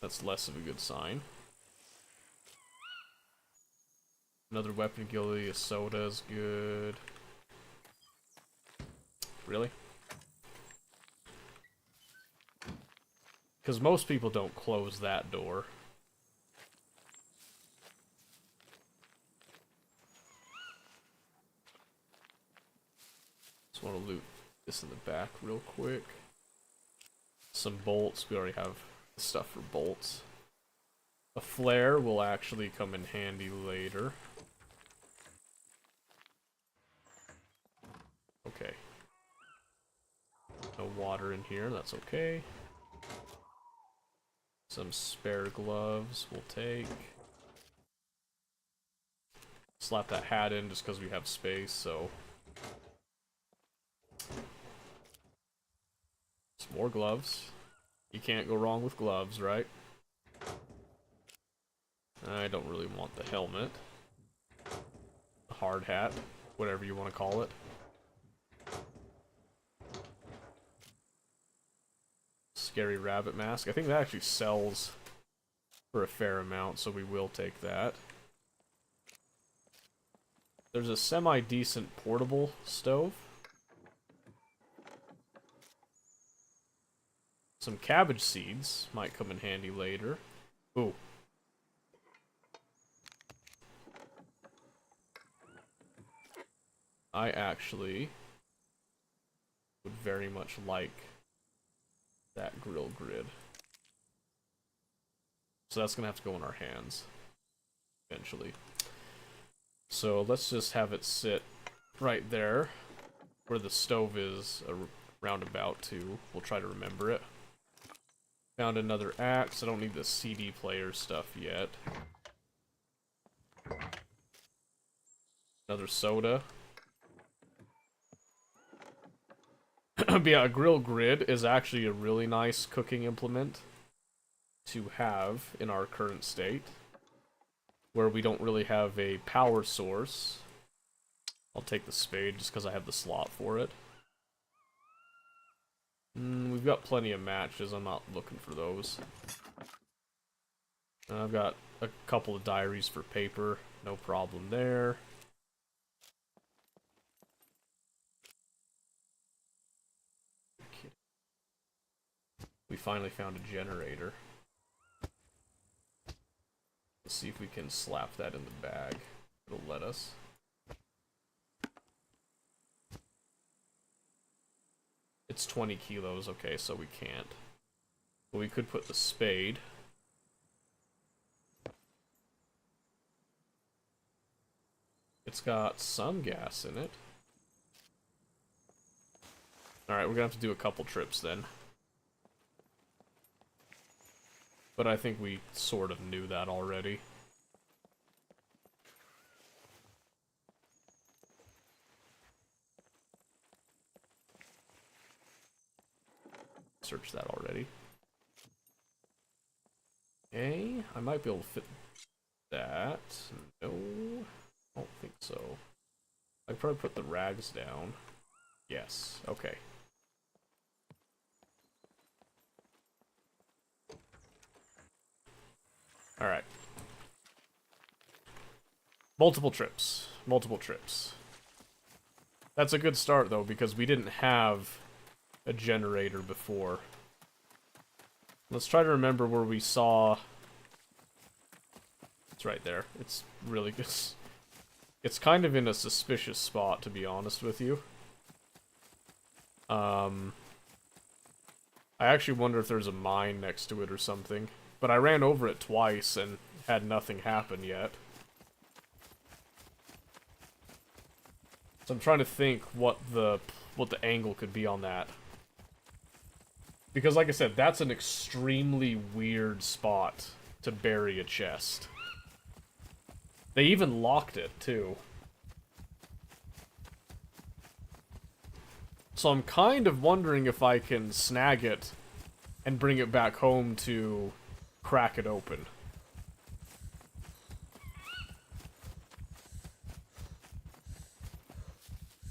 That's less of a good sign. Another weapon gilly, a soda is good. Really? Because most people don't close that door. Just want to loot this in the back real quick. Some bolts. We already have stuff for bolts. A flare will actually come in handy later. Okay. No water in here, that's okay. Some spare gloves we'll take. Slap that hat in just because we have space, so... Some more gloves. You can't go wrong with gloves, right? I don't really want the helmet. The hard hat, whatever you want to call it. Scary rabbit mask. I think that actually sells for a fair amount, so we will take that. There's a semi-decent portable stove. Some cabbage seeds might come in handy later. Ooh. I actually would very much like that grill grid. So that's gonna have to go in our hands eventually. So let's just have it sit right there where the stove is roundabout to. We'll try to remember it. Found another axe. I don't need the CD player stuff yet. Another soda. But yeah, a grill grid is actually a really nice cooking implement to have in our current state, where we don't really have a power source. I'll take the spade just because I have the slot for it. We've got plenty of matches, I'm not looking for those. And I've got a couple of diaries for paper, no problem there. We finally found a generator. Let's see if we can slap that in the bag. It'll let us. It's 20 kilos, okay, so we can't. But we could put the spade. It's got some gas in it. Alright, we're gonna have to do a couple trips then. But I think we sort of knew that already. Search that already. Okay, I might be able to fit that. No, I don't think so. I'd probably put the rags down. Yes, okay. Alright. Multiple trips. Multiple trips. That's a good start, though, because we didn't have a generator before. Let's try to remember where we saw... It's right there. It's really good. It's kind of in a suspicious spot, to be honest with you. I actually wonder if there's a mine next to it or something. But I ran over it twice and had nothing happen yet. So I'm trying to think what the angle could be on that. Because like I said, that's an extremely weird spot to bury a chest. They even locked it, too. So I'm kind of wondering if I can snag it and bring it back home to crack it open.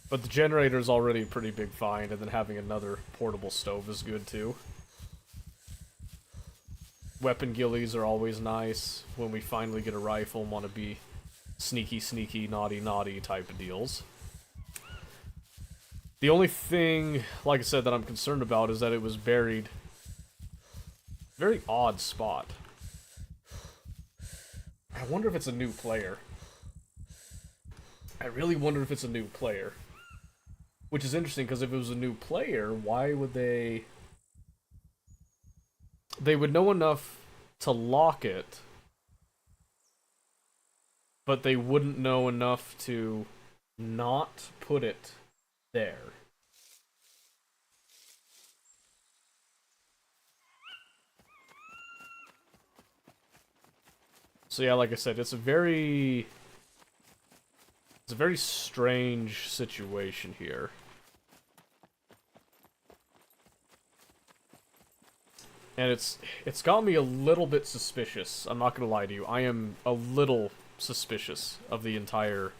But the generator's already a pretty big find, and then having another portable stove is good too. Weapon ghillies are always nice when we finally get a rifle and want to be sneaky, sneaky, naughty, naughty type of deals. The only thing, like I said, that I'm concerned about is that it was buried. Very odd spot. I wonder if it's a new player. I really wonder if it's a new player. Which is interesting, because if it was a new player, why would they... They would know enough to lock it, but they wouldn't know enough to not put it there. So yeah, like I said, it's a very strange situation here. And it's got me a little bit suspicious. I'm not gonna lie to you. I am a little suspicious of the entire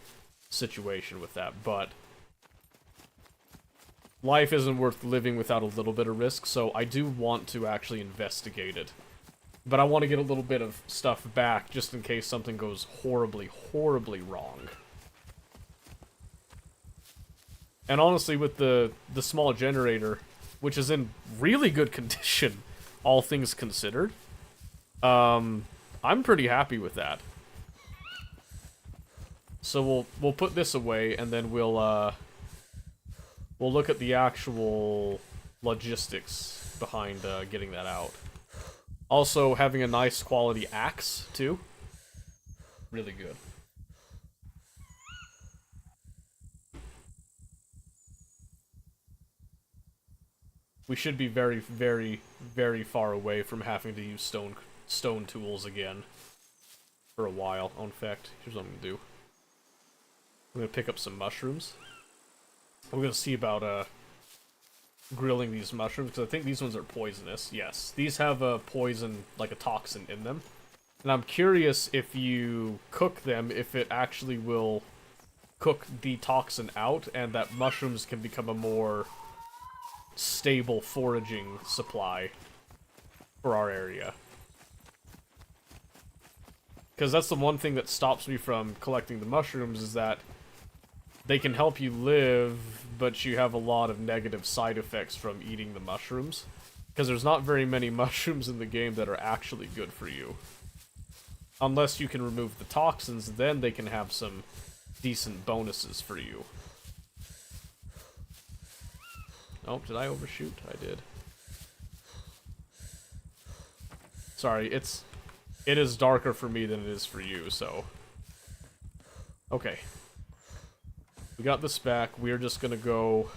situation with that, but life isn't worth living without a little bit of risk, so I do want to actually investigate it. But I want to get a little bit of stuff back just in case something goes horribly, horribly wrong. And honestly, with the small generator, which is in really good condition, all things considered, I'm pretty happy with that. So we'll put this away, and then we'll look at the actual logistics behind getting that out. Also, having a nice quality axe too, really good. We should be very, very, very far away from having to use stone tools again for a while. In fact, here's what I'm gonna do. I'm gonna pick up some mushrooms. I'm gonna see about grilling these mushrooms, because I think these ones are poisonous. Yes, these have a poison, like a toxin in them. And I'm curious if you cook them, if it actually will cook the toxin out, and that mushrooms can become a more stable foraging supply for our area. Because that's the one thing that stops me from collecting the mushrooms, is that they can help you live, but you have a lot of negative side effects from eating the mushrooms. Because there's not very many mushrooms in the game that are actually good for you. Unless you can remove the toxins, then they can have some decent bonuses for you. Oh, did I overshoot? I did. Sorry, it is darker for me than it is for you, so... Okay. We got this back. We're just gonna go...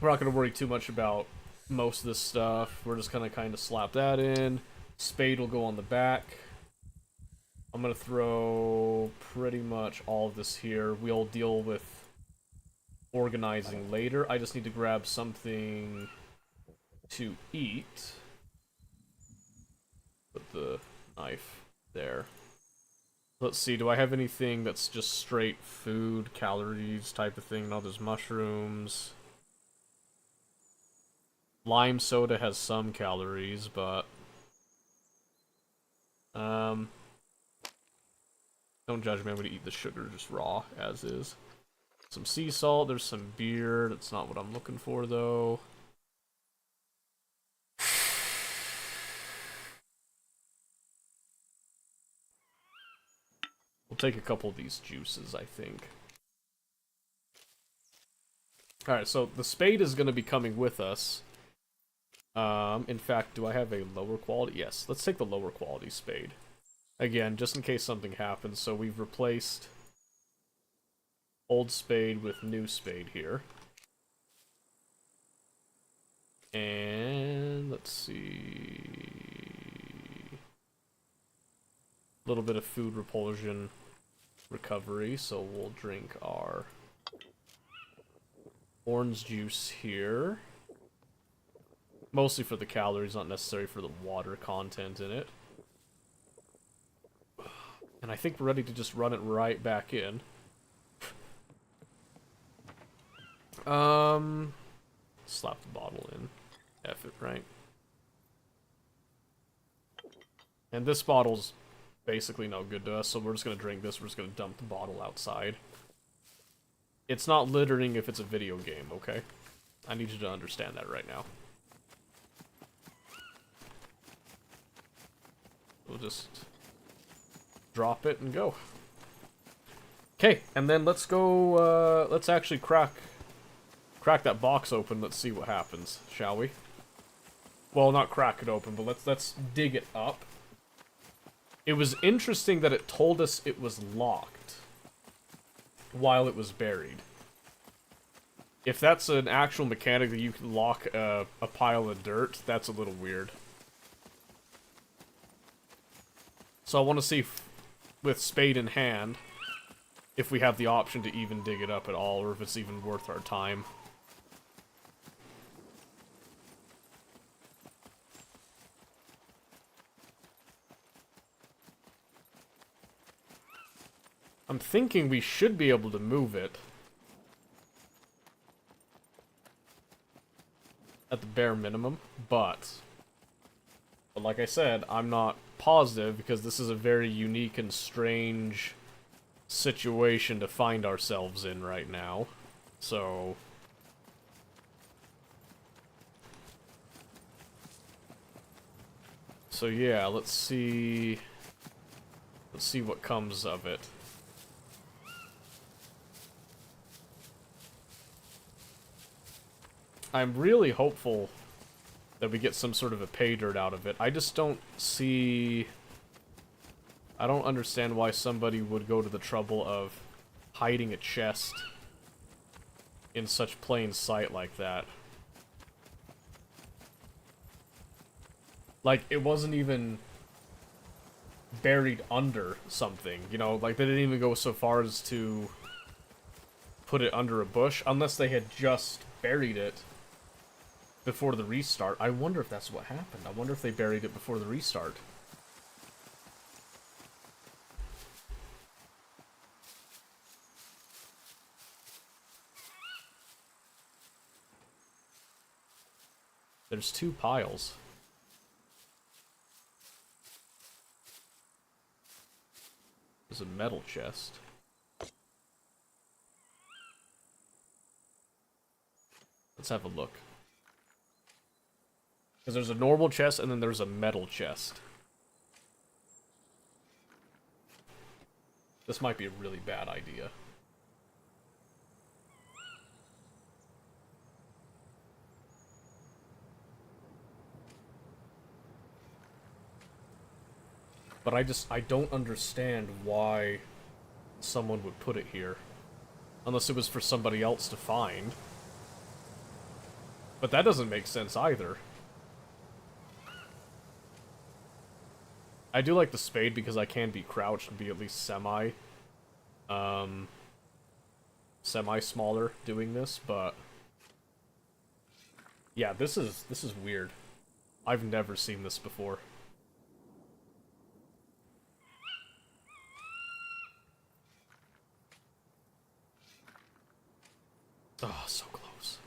We're not gonna worry too much about most of this stuff. We're just gonna kind of slap that in. Spade will go on the back. I'm gonna throw pretty much all of this here. We'll deal with organizing later. I just need to grab something to eat. Put the knife there. Let's see, do I have anything that's just straight food, calories type of thing? No, there's mushrooms. Lime soda has some calories, but... Don't judge me, I'm gonna eat the sugar just raw, as is. Some sea salt, there's some beer. That's not what I'm looking for, though. We'll take a couple of these juices, I think. Alright, so the spade is going to be coming with us. In fact, do I have a lower quality? Yes, let's take the lower quality spade. Again, just in case something happens. So we've replaced old spade with new spade here. And let's see. A little bit of food repulsion recovery, so we'll drink our orange juice here. Mostly for the calories, not necessarily for the water content in it. And I think we're ready to just run it right back in. Slap the bottle in. F it, right? And this bottle's basically no good to us, so we're just gonna drink this, we're just gonna dump the bottle outside. It's not littering if it's a video game, okay? I need you to understand that right now. We'll just drop it and go. Okay, and then let's go, let's actually crack that box open, let's see what happens, shall we? Well, not crack it open, but let's dig it up. It was interesting that it told us it was locked while it was buried. If that's an actual mechanic that you can lock a pile of dirt, that's a little weird. So I want to see if, with spade in hand, if we have the option to even dig it up at all, or if it's even worth our time. I'm thinking we should be able to move it. At the bare minimum, but like I said, I'm not positive because this is a very unique and strange situation to find ourselves in right now. So yeah, let's see what comes of it. I'm really hopeful that we get some sort of a pay dirt out of it. I just don't see... I don't understand why somebody would go to the trouble of hiding a chest in such plain sight like that. Like, it wasn't even buried under something, you know? Like, they didn't even go so far as to put it under a bush, unless they had just buried it before the restart. I wonder if that's what happened. I wonder if they buried it before the restart. There's two piles. There's a metal chest. Let's have a look. Because there's a normal chest, and then there's a metal chest. This might be a really bad idea. But I don't understand why someone would put it here. Unless it was for somebody else to find. But that doesn't make sense either. I do like the spade because I can be crouched and be at least semi-smaller doing this, but yeah, this is weird. I've never seen this before. Oh, so close.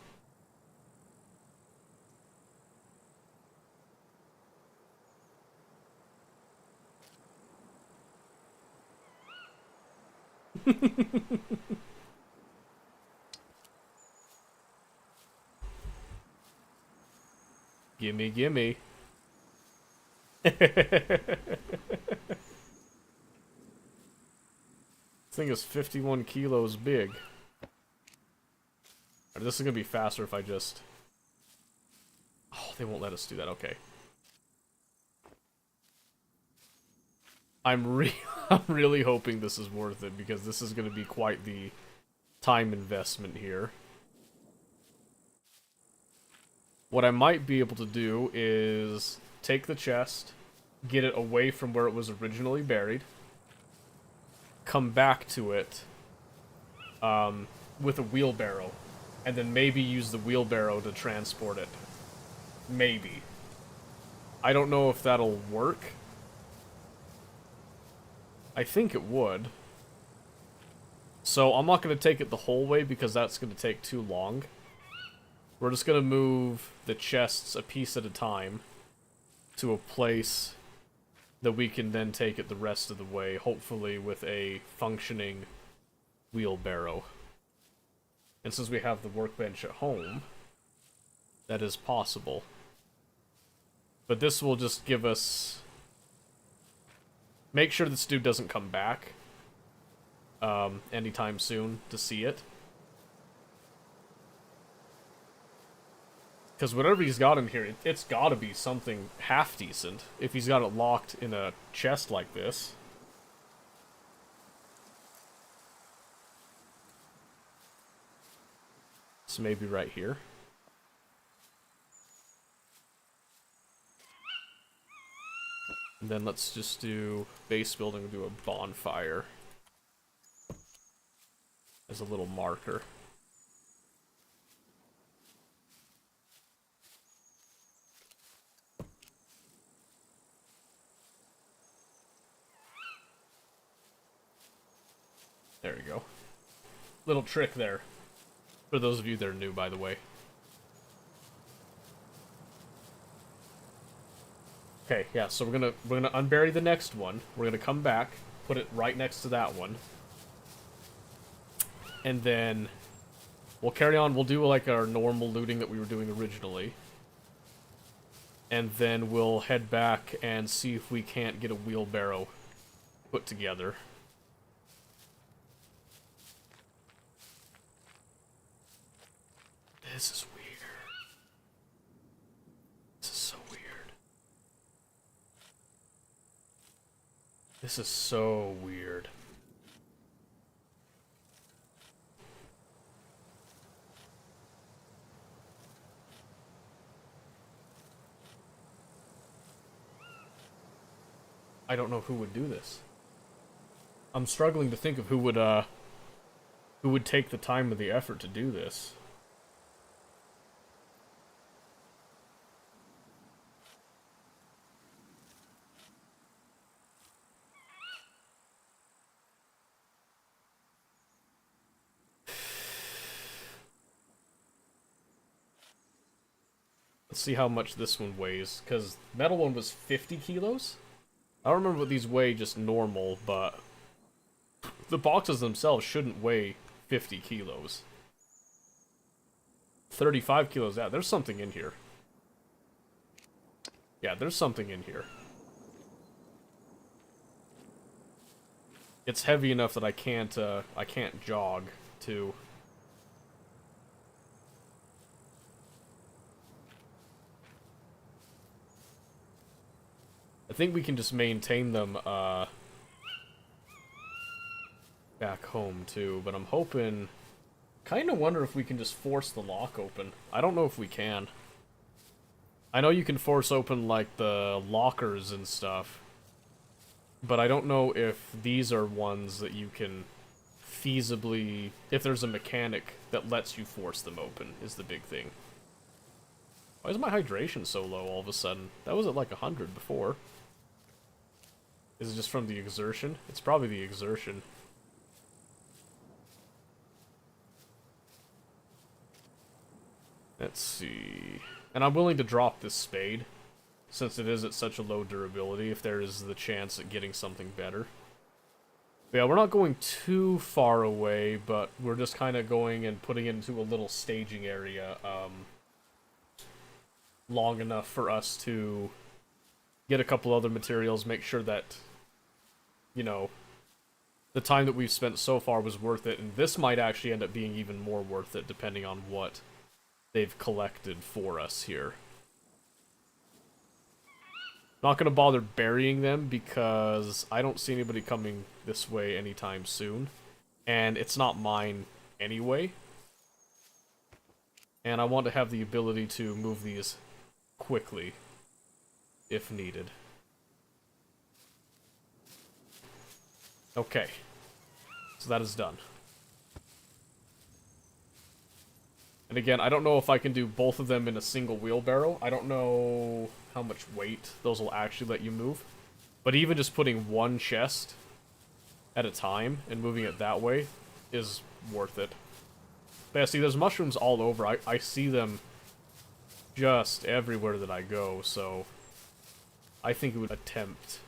Gimme, gimme. thing is 51 kilos big. Alright, this is gonna be faster if I just... Oh, they won't let us do that, okay. I'm really hoping this is worth it, because this is gonna be quite the time investment here. What I might be able to do is take the chest, get it away from where it was originally buried, come back to it with a wheelbarrow, and then maybe use the wheelbarrow to transport it. Maybe. I don't know if that'll work. I think it would. So I'm not going to take it the whole way because that's going to take too long. We're just going to move the chests a piece at a time to a place that we can then take it the rest of the way, hopefully with a functioning wheelbarrow. And since we have the workbench at home, that is possible. But this will just give us... Make sure this dude doesn't come back anytime soon to see it. Because whatever he's got in here, it's got to be something half decent if he's got it locked in a chest like this. So maybe right here. And then let's just do base building and do a bonfire as a little marker. There you go. Little trick there. For those of you that are new, by the way. Okay, yeah, so we're gonna unbury the next one. We're gonna come back, put it right next to that one. And then we'll carry on, we'll do like our normal looting that we were doing originally. And then we'll head back and see if we can't get a wheelbarrow put together. This is weird. This is so weird. This is so weird. I don't know who would do this. I'm struggling to think of who would take the time or the effort to do this. Let's see how much this one weighs, because metal one was 50 kilos? I don't remember what these weigh just normal, but the boxes themselves shouldn't weigh 50 kilos. 35 kilos, yeah, there's something in here. Yeah, there's something in here. It's heavy enough that I can't jog, too. I think we can just maintain them, back home, too, but I'm hoping... Kinda wonder if we can just force the lock open. I don't know if we can. I know you can force open, like, the lockers and stuff, but I don't know if these are ones that you can feasibly... If there's a mechanic that lets you force them open, is the big thing. Why is my hydration so low all of a sudden? That was at, like, 100 before. Is it just from the exertion? It's probably the exertion. Let's see. And I'm willing to drop this spade, since it is at such a low durability, if there is the chance at getting something better. But yeah, we're not going too far away, but we're just kind of going and putting it into a little staging area, long enough for us to get a couple other materials, make sure that, you know, the time that we've spent so far was worth it, and this might actually end up being even more worth it depending on what they've collected for us here. Not gonna bother burying them because I don't see anybody coming this way anytime soon. And it's not mine anyway. And I want to have the ability to move these quickly, if needed. Okay. So that is done. And again, I don't know if I can do both of them in a single wheelbarrow. I don't know how much weight those will actually let you move. But even just putting one chest at a time and moving it that way is worth it. But yeah, see, there's mushrooms all over. I see them just everywhere that I go, so I think it would attempt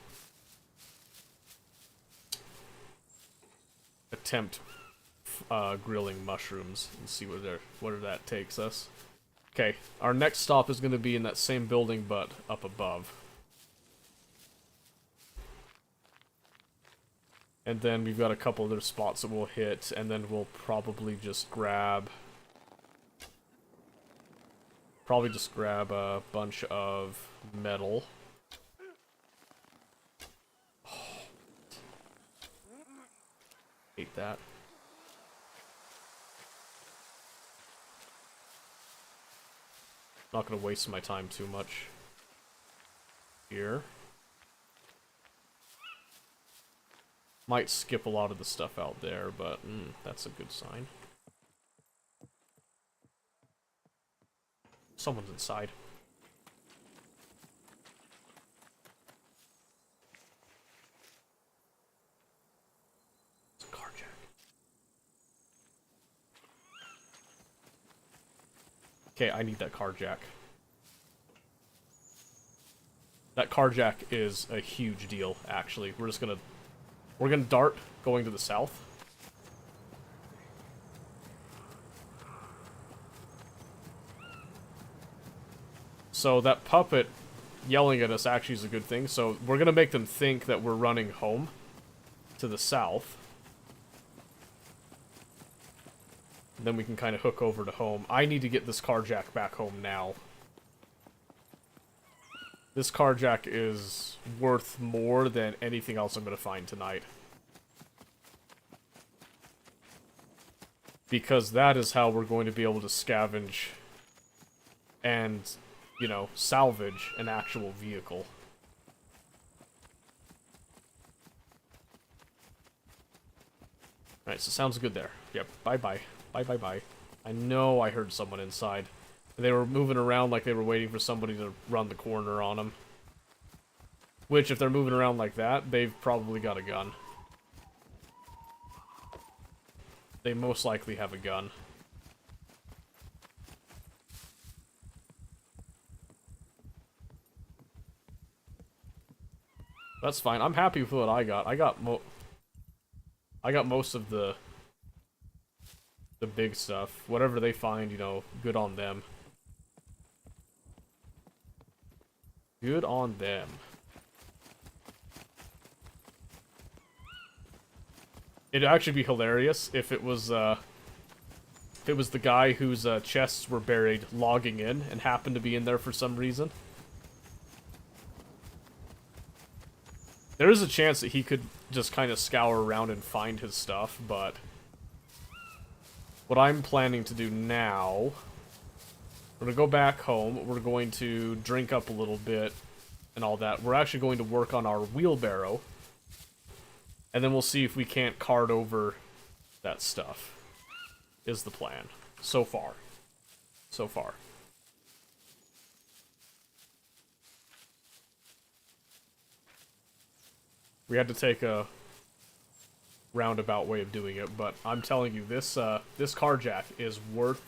grilling mushrooms and see where that takes us. Okay, our next stop is going to be in that same building, but up above. And then we've got a couple other spots that we'll hit, and then we'll probably just grab a bunch of metal. Oh. Hate that. Not gonna waste my time too much here. Might skip a lot of the stuff out there, but that's a good sign. Someone's inside. It's a carjack. Okay, I need that carjack. That carjack is a huge deal, actually. We're gonna dart going to the south. So that puppet yelling at us actually is a good thing. So we're gonna make them think that we're running home to the south. And then we can kind of hook over to home. I need to get this carjack back home now. This carjack is worth more than anything else I'm going to find tonight. Because that is how we're going to be able to scavenge and, you know, salvage an actual vehicle. Alright, so sounds good there. Yep, bye-bye. Bye-bye-bye. I know I heard someone inside. They were moving around like they were waiting for somebody to run the corner on them. Which, if they're moving around like that, they've probably got a gun. They most likely have a gun. That's fine. I'm happy with what I got. I got most of the big stuff. Whatever they find, you know, good on them. Good on them. It'd actually be hilarious if it was the guy whose chests were buried logging in and happened to be in there for some reason. There is a chance that he could just kind of scour around and find his stuff, but what I'm planning to do now, we're going to go back home, we're going to drink up a little bit and all that. We're actually going to work on our wheelbarrow, and then we'll see if we can't cart over that stuff, is the plan. So far. So far. We had to take a roundabout way of doing it, but I'm telling you, this carjack is worth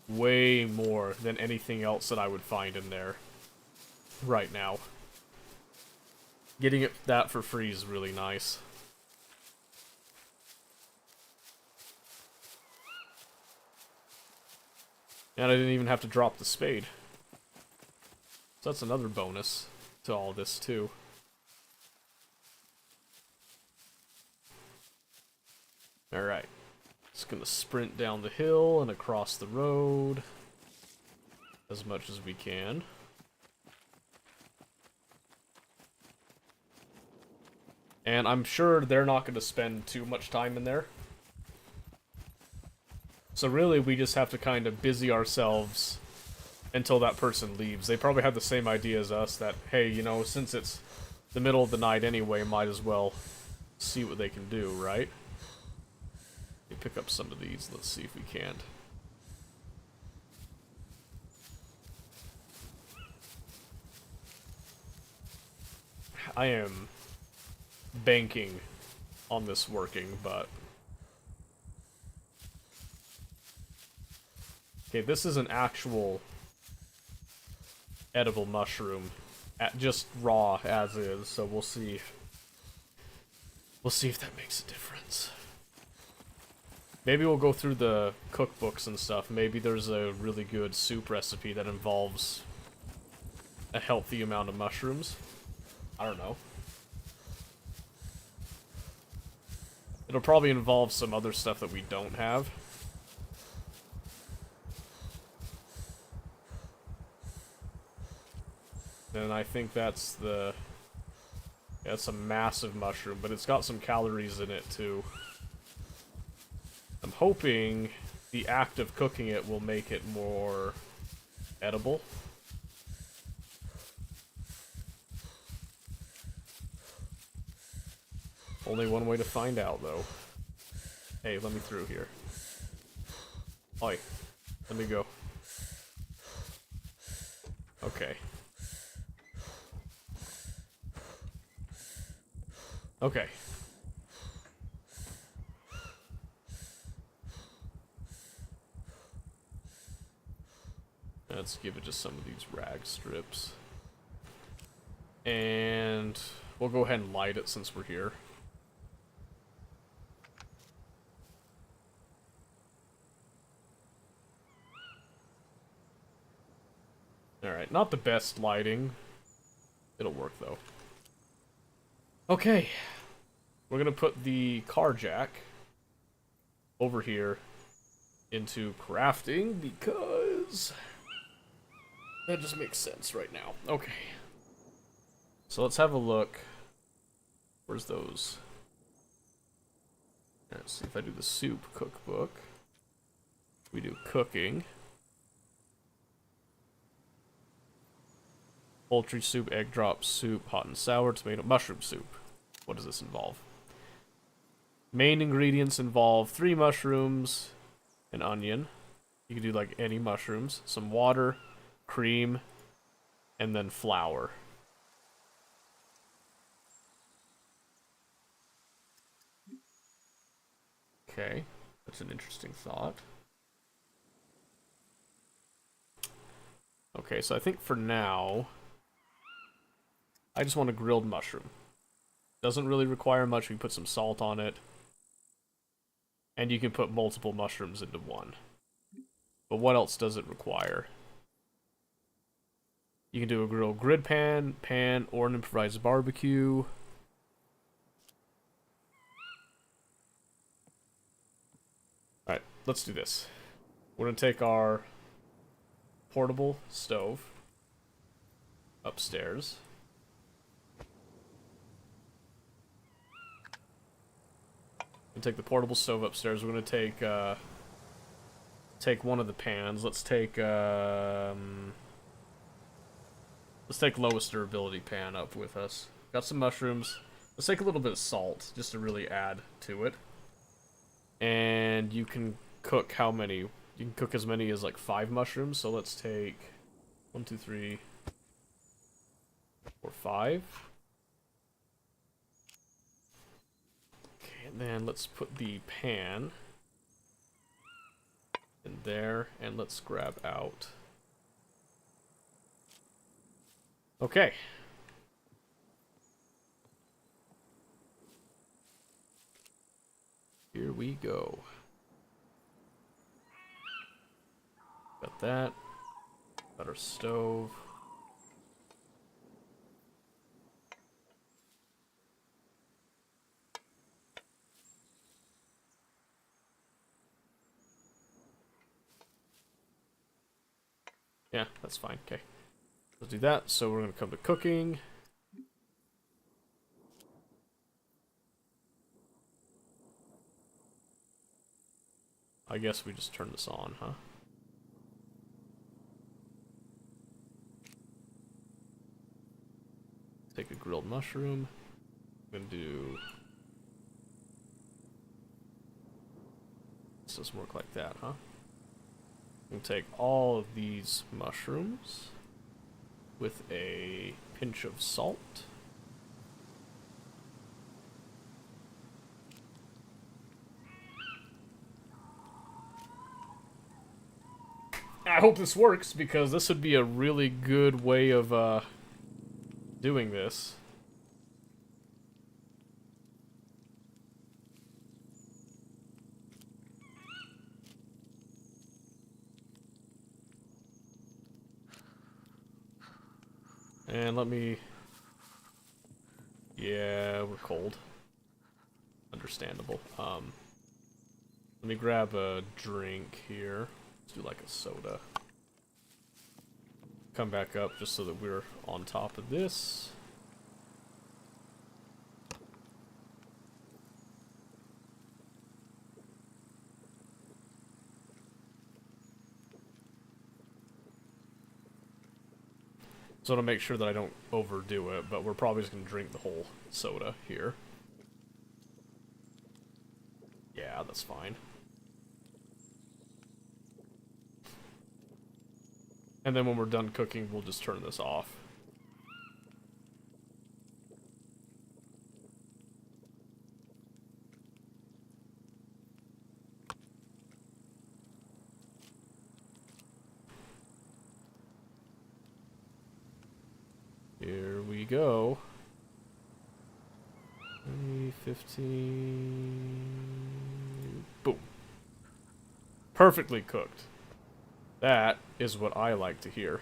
way more than anything else that I would find in there right now. Getting that for free is really nice. And I didn't even have to drop the spade. So that's another bonus to all this, too. gonna sprint down the hill and across the road as much as we can. And I'm sure they're not going to spend too much time in there. So really, we just have to kind of busy ourselves until that person leaves. They probably have the same idea as us that, hey, you know, since it's the middle of the night anyway, might as well see what they can do, right? Let me pick up some of these. Let's see if we can't. I am banking on this working, but... Okay, this is an actual edible mushroom, just raw as is, so we'll see. We'll see if that makes a difference. Maybe we'll go through the cookbooks and stuff. Maybe there's a really good soup recipe that involves a healthy amount of mushrooms. I don't know. It'll probably involve some other stuff that we don't have. And I think that's the... Yeah, it's a massive mushroom, but it's got some calories in it too. I'm hoping the act of cooking it will make it more edible. Only one way to find out, though. Hey, let me through here. Oi, let me go. Okay. Okay. Let's give it just some of these rag strips. And we'll go ahead and light it since we're here. Alright, not the best lighting. It'll work, though. Okay. We're gonna put the car jack over here into crafting, because that just makes sense right now. Okay. So let's have a look. Where's those? Let's see if I do the soup cookbook. We do cooking. Poultry soup, egg drop soup, hot and sour, tomato, mushroom soup. What does this involve? Main ingredients involve 3 mushrooms, an onion. You can do like any mushrooms, some water, cream, and then flour. Okay, that's an interesting thought. Okay, so I think for now, I just want a grilled mushroom. Doesn't really require much. We put some salt on it. And you can put multiple mushrooms into one. But what else does it require? You can do a grilled grid pan, or an improvised barbecue. Alright, let's do this. We're going to take our portable stove upstairs. And take the portable stove upstairs. We're gonna take one of the pans. Let's take lowest durability pan up with us. Got some mushrooms. Let's take a little bit of salt just to really add to it. And you can cook how many? You can cook as many as like 5 mushrooms. So let's take 1, 2, 3, 4, 5. And then let's put the pan in there, and let's grab out. Okay. Here we go. Got that. Got our stove. Yeah, that's fine. Okay. Let's do that. So we're going to come to cooking. I guess we just turn this on, huh? Take a grilled mushroom. I'm going to do... This doesn't work like that, huh? I'm going to take all of these mushrooms with a pinch of salt. I hope this works, because this would be a really good way of doing this. And let me... Yeah, we're cold. Understandable. Let me grab a drink here. Let's do like a soda. Come back up just so that we're on top of this. So to make sure that I don't overdo it, but we're probably just going to drink the whole soda here. Yeah, that's fine. And then when we're done cooking, we'll just turn this off. Here we go. 15... Boom. Perfectly cooked. That is what I like to hear.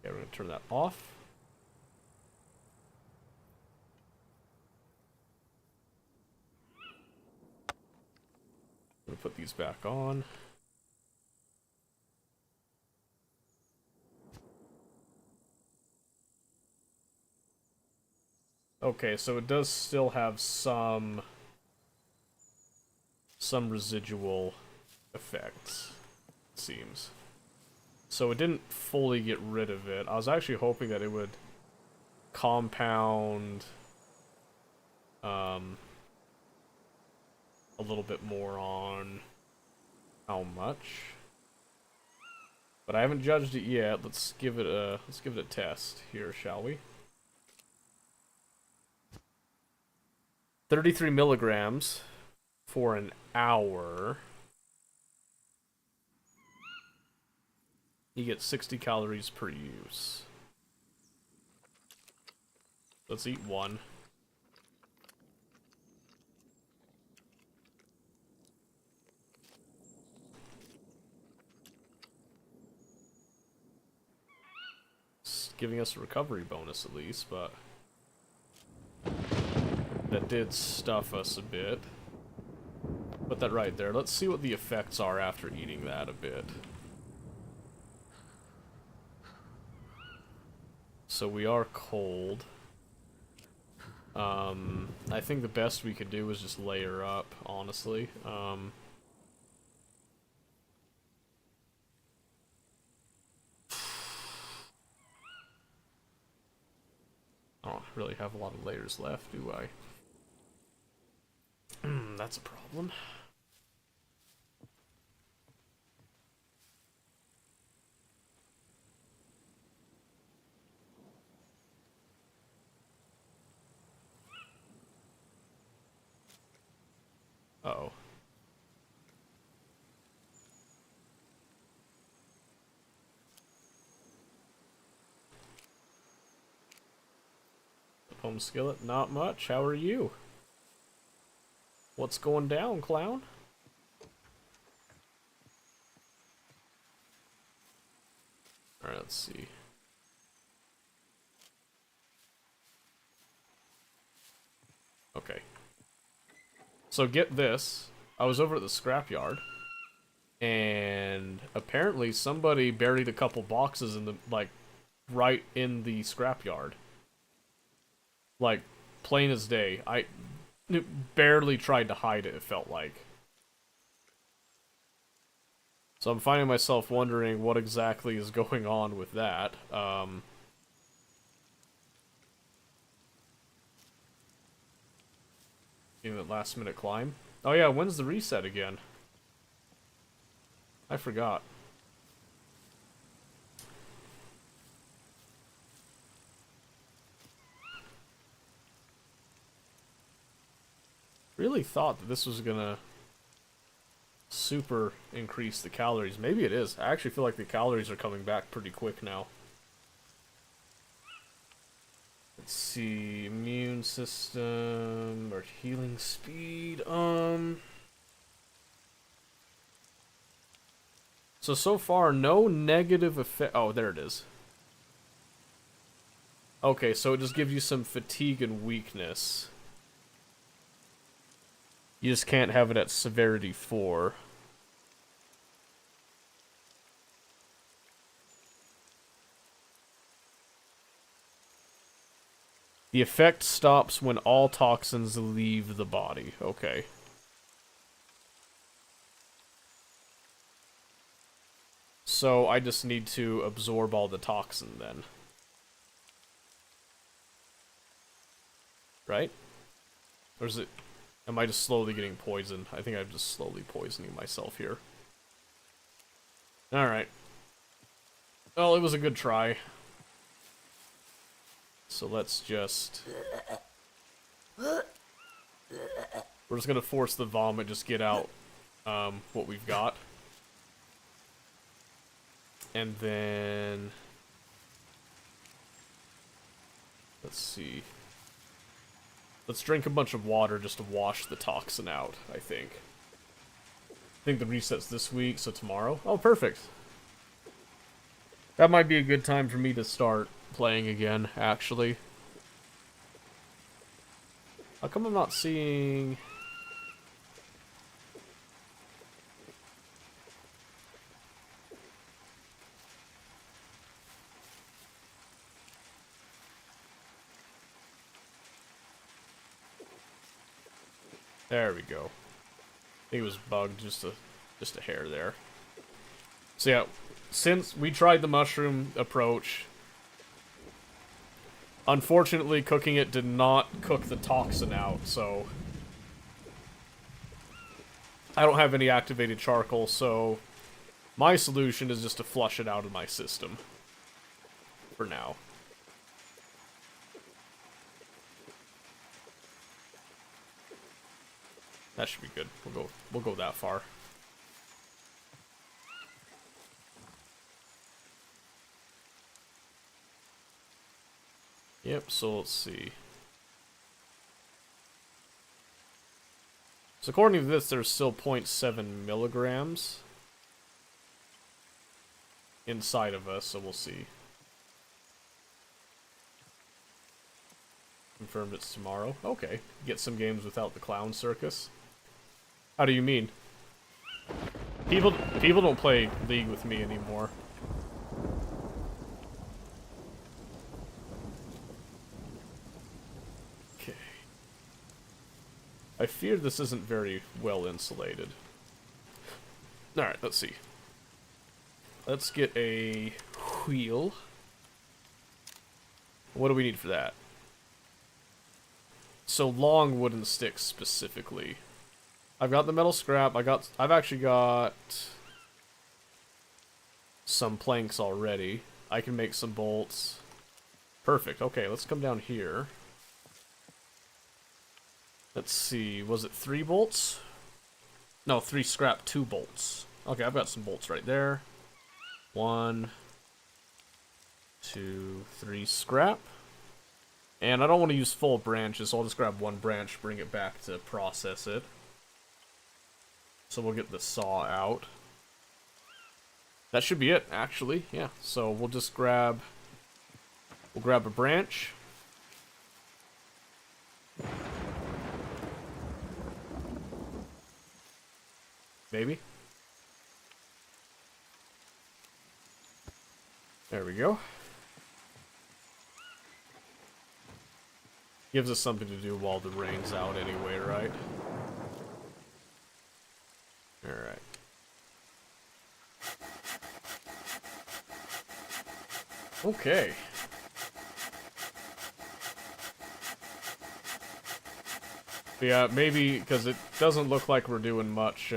Okay, we're going to turn that off. I'm going to put these back on. Okay, so it does still have some residual effects, it seems. So it didn't fully get rid of it. I was actually hoping that it would compound a little bit more on how much. But I haven't judged it yet. Let's give it a test here, shall we? 33 milligrams for an hour. You get 60 calories per use. Let's eat one. It's giving us a recovery bonus at least, but that did stuff us a bit. Put that right there. Let's see what the effects are after eating that a bit. So we are cold. I think the best we could do is just layer up, honestly. I don't really have a lot of layers left, do I? That's a problem. Uh-oh. Home skillet, not much. How are you? What's going down, clown? Alright, let's see. Okay. So get this. I was over at the scrapyard, And apparently somebody buried a couple boxes in the, like, right in the scrapyard. Like, plain as day. I barely tried to hide it, it felt like. So I'm finding myself wondering what exactly is going on with that. In the last minute climb. Oh yeah, when's the reset again? I forgot. Really thought that this was gonna super increase the calories. Maybe it is. I actually feel like the calories are coming back pretty quick now. Let's see, immune system or healing speed. So far, no negative effect. Oh, there it is. Okay, so it just gives you some fatigue and weakness. You just can't have it at severity 4. The effect stops when all toxins leave the body. Okay. So I just need to absorb all the toxin then. Right? Or is it... Am I just slowly getting poisoned? I think I'm just slowly poisoning myself here. Alright. Well, it was a good try. So let's just... We're just gonna force the vomit, just get out what we've got. And then... Let's see. Let's drink a bunch of water just to wash the toxin out, I think. I think the reset's this week, so tomorrow. Oh, perfect. That might be a good time for me to start playing again, actually. How come I'm not seeing... There we go. I think it was bugged, just a hair there. So yeah, since we tried the mushroom approach, unfortunately cooking it did not cook the toxin out, so I don't have any activated charcoal, so my solution is just to flush it out of my system. For now. That should be good. We'll go that far. Yep, so let's see. So according to this, there's still 0.7 milligrams inside of us, so we'll see. Confirmed it's tomorrow. Okay. Get some games without the clown circus. How do you mean? People don't play League with me anymore. Okay. I fear this isn't very well insulated. Alright, let's see. Let's get a wheel. What do we need for that? So long wooden sticks specifically. I've got the metal scrap. I've actually got some planks already. I can make some bolts. Perfect. Okay, let's come down here. Let's see. Was it 3 bolts? No, 3 scrap, 2 bolts. Okay, I've got some bolts right there. 1, 2, 3 scrap. And I don't want to use full branches, so I'll just grab 1 branch, bring it back to process it. So we'll get the saw out. That should be it, actually. Yeah, so we'll just grab... We'll grab a branch. Maybe. There we go. Gives us something to do while the rain's out anyway, right? Alright. Okay. Yeah, maybe, because it doesn't look like we're doing much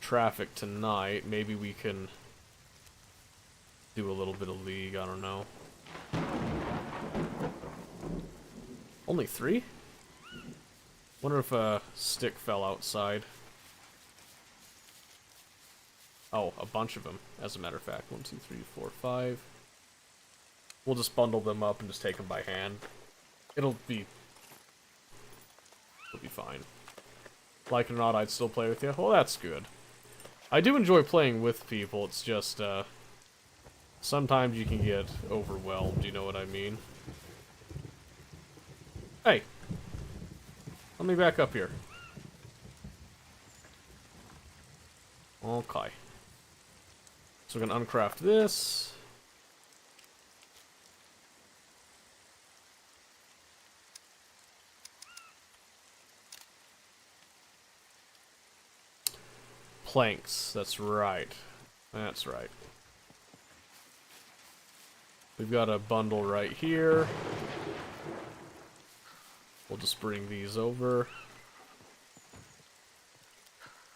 traffic tonight, maybe we can do a little bit of League, I don't know. Only 3? Wonder if a stick fell outside. Oh, a bunch of them, as a matter of fact. 1, 2, 3, 4, 5. We'll just bundle them up and just take them by hand. It'll be fine. Like it or not, I'd still play with you. Well, that's good. I do enjoy playing with people, it's just, sometimes you can get overwhelmed, you know what I mean? Hey! Let me back up here. Okay. So we're gonna uncraft this. Planks, that's right. That's right. We've got a bundle right here. We'll just bring these over.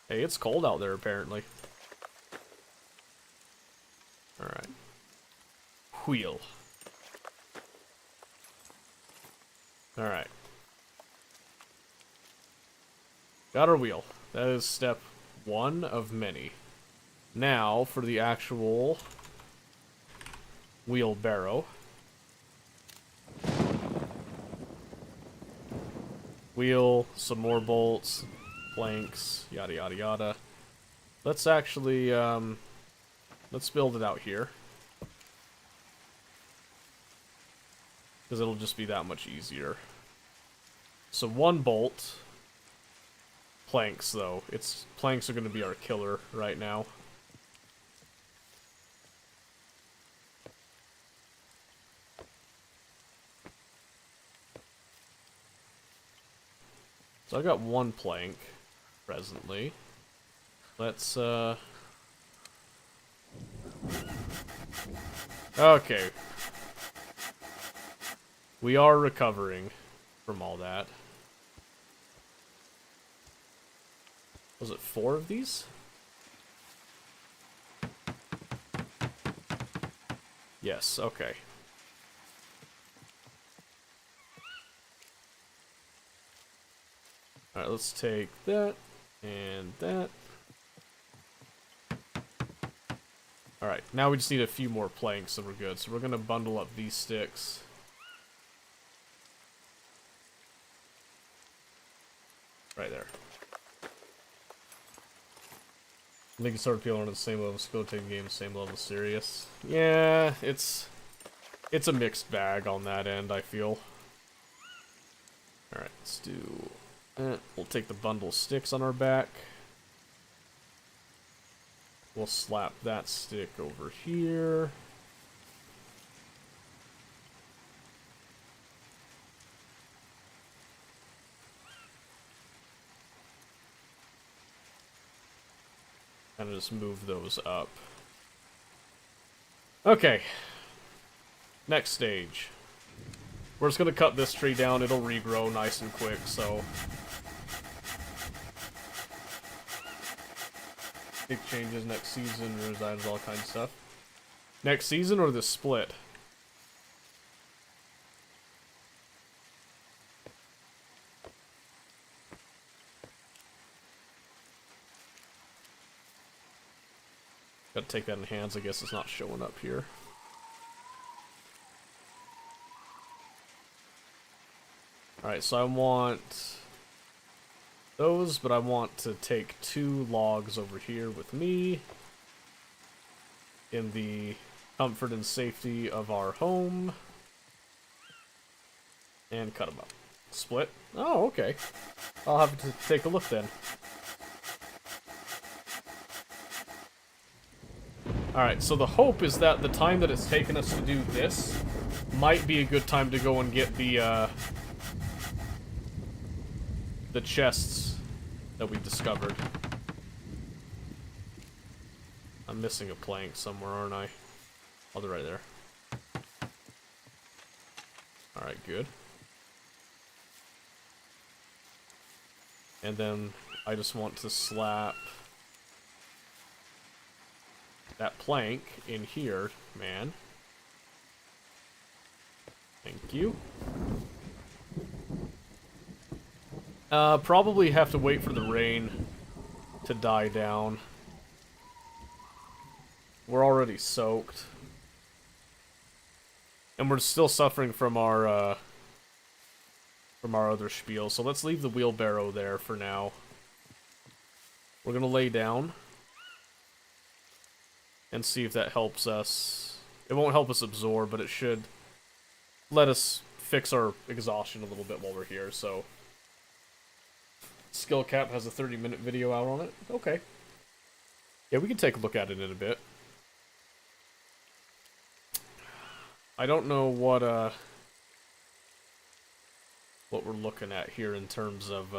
Hey, it's cold out there apparently. Alright. Wheel. Alright. Got our wheel. That is step 1 of many. Now, for the actual wheelbarrow. Wheel, some more bolts, planks, yada yada yada. Let's actually, let's build it out here. Because it'll just be that much easier. So 1 bolt. Planks, though. Planks are going to be our killer right now. So I got 1 plank presently. Let's okay. We are recovering from all that. Was it 4 of these? Yes, okay. Alright, let's take that and that. Alright, now we just need a few more planks and we're good. So we're gonna bundle up these sticks. Right there. Making sort of people on the same level, skill taking game, same level serious. Yeah, it's a mixed bag on that end, I feel. Alright, let's do that. We'll take the bundle of sticks on our back. We'll slap that stick over here. And just move those up. Okay. Next stage. We're just gonna cut this tree down, it'll regrow nice and quick, so. Big changes next season, resigns, all kinds of stuff. Next season or the split? Gotta take that in hands, I guess it's not showing up here. Alright, so I want those, but I want to take 2 logs over here with me in the comfort and safety of our home and cut them up. Split? Oh, okay. I'll have to take a look then. Alright, so the hope is that the time that it's taken us to do this might be a good time to go and get the chests that we discovered. I'm missing a plank somewhere, aren't I? Oh, they're right there. Alright, good. And then I just want to slap that plank in here, man. Thank you. Probably have to wait for the rain to die down. We're already soaked. And we're still suffering from our other spiel, so let's leave the wheelbarrow there for now. We're gonna lay down and see if that helps us. It won't help us absorb, but it should let us fix our exhaustion a little bit while we're here, so... Skill cap has a 30-minute video out on it. Okay. Yeah, we can take a look at it in a bit. I don't know what we're looking at here in terms of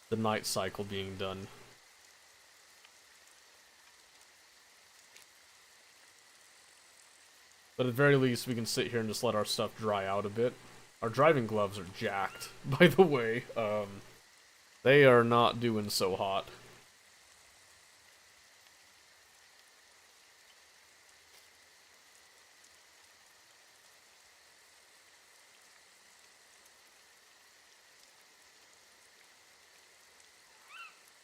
the night cycle being done. But at the very least, we can sit here and just let our stuff dry out a bit. Our driving gloves are jacked, by the way. They are not doing so hot.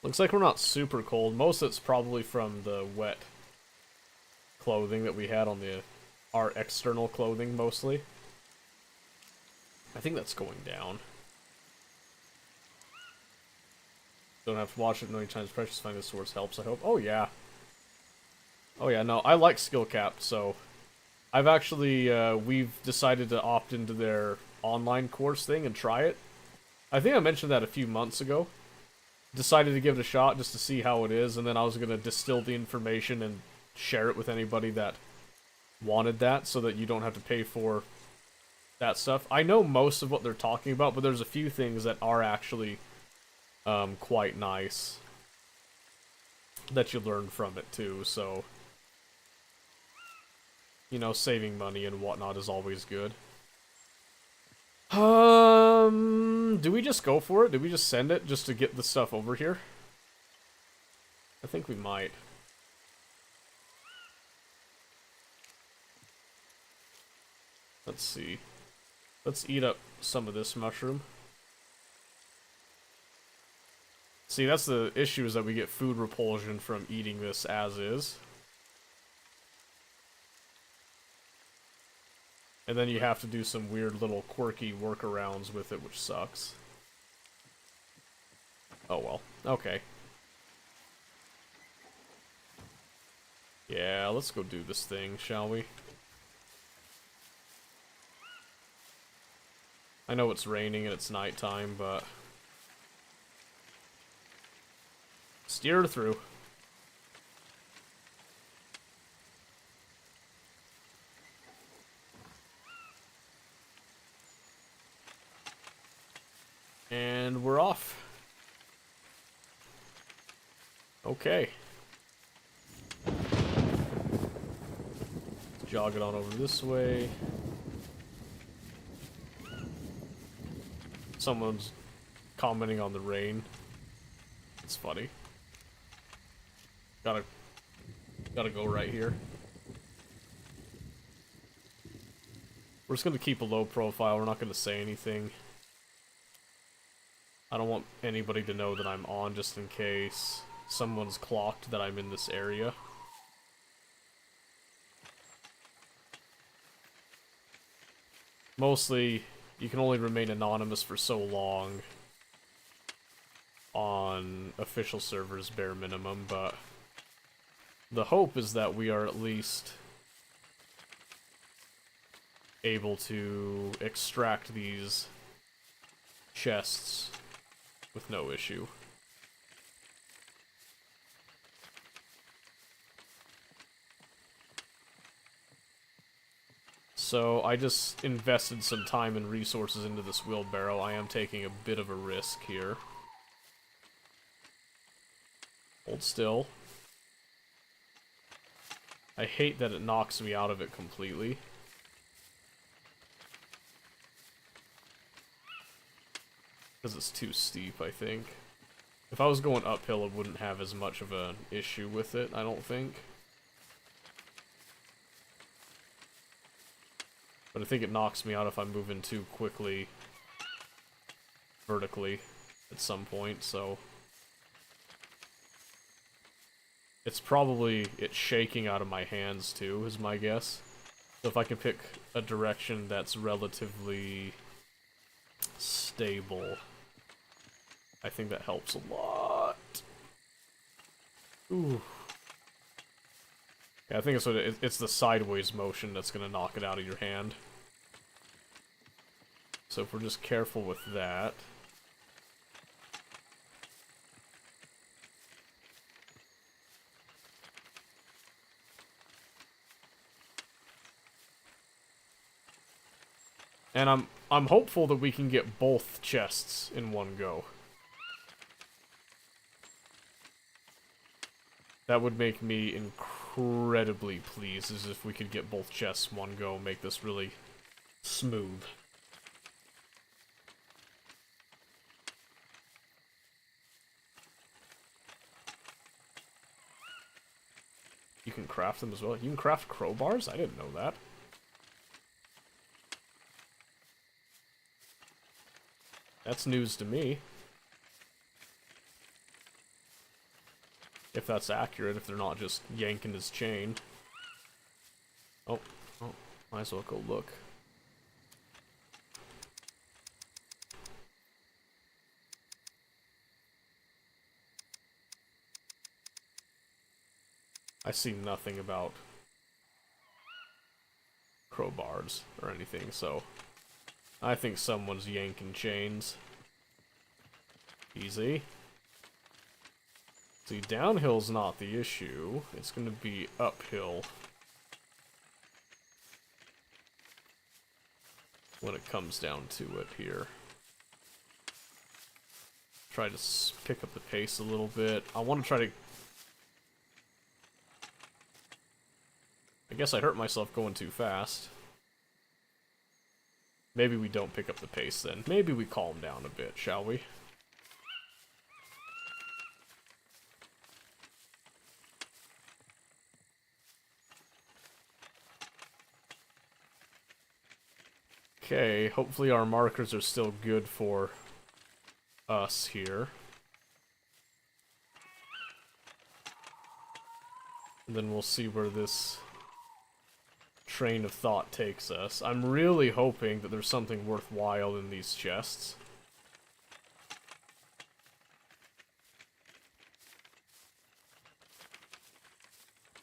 Looks like we're not super cold. Most of it's probably from the wet clothing that we had on our external clothing, mostly. I think that's going down. Don't have to watch it many times. Precious finding the source helps, I hope. Oh, yeah. Oh, yeah, no, I like skill cap, so... I've actually, we've decided to opt into their online course thing and try it. I think I mentioned that a few months ago. Decided to give it a shot just to see how it is, and then I was going to distill the information and share it with anybody that wanted that, so that you don't have to pay for that stuff. I know most of what they're talking about, but there's a few things that are actually quite nice that you learn from it too, so you know, saving money and whatnot is always good. Do we just go for it? Do we just send it just to get the stuff over here? I think we might. Let's see. Let's eat up some of this mushroom. See, that's the issue, is that we get food repulsion from eating this as is. And then you have to do some weird little quirky workarounds with it, which sucks. Oh well. Okay. Yeah, let's go do this thing, shall we? I know it's raining and it's nighttime, but... steer through. And we're off. Okay. Jog it on over this way. Someone's commenting on the rain. It's funny. Gotta go right here. We're just gonna keep a low profile. We're not gonna say anything. I don't want anybody to know that I'm on, just in case someone's clocked that I'm in this area. Mostly, you can only remain anonymous for so long on official servers, bare minimum, but the hope is that we are at least able to extract these chests with no issue. So I just invested some time and resources into this wheelbarrow. I am taking a bit of a risk here. Hold still. I hate that it knocks me out of it completely. Because it's too steep, I think. If I was going uphill, I wouldn't have as much of an issue with it, I don't think. But I think it knocks me out if I'm moving too quickly vertically at some point, so... It's probably it's shaking out of my hands too, is my guess. So if I can pick a direction that's relatively stable, I think that helps a lot. Ooh. Yeah, I think it's what it's the sideways motion that's gonna knock it out of your hand. So if we're just careful with that. And I'm hopeful that we can get both chests in one go. That would make me incredibly pleased, as if we could get both chests in one go, make this really smooth. You can craft them as well. You can craft crowbars? I didn't know that. That's news to me. If that's accurate, if they're not just yanking his chain. Oh, might as well go look. I see nothing about crowbars or anything, so I think someone's yanking chains. Easy. See, downhill's not the issue. It's gonna be uphill when it comes down to it here. Try to pick up the pace a little bit. I want to try to... I guess I hurt myself going too fast. Maybe we don't pick up the pace then. Maybe we calm down a bit, shall we? Okay, hopefully our markers are still good for us here. And then we'll see where this train of thought takes us. I'm really hoping that there's something worthwhile in these chests.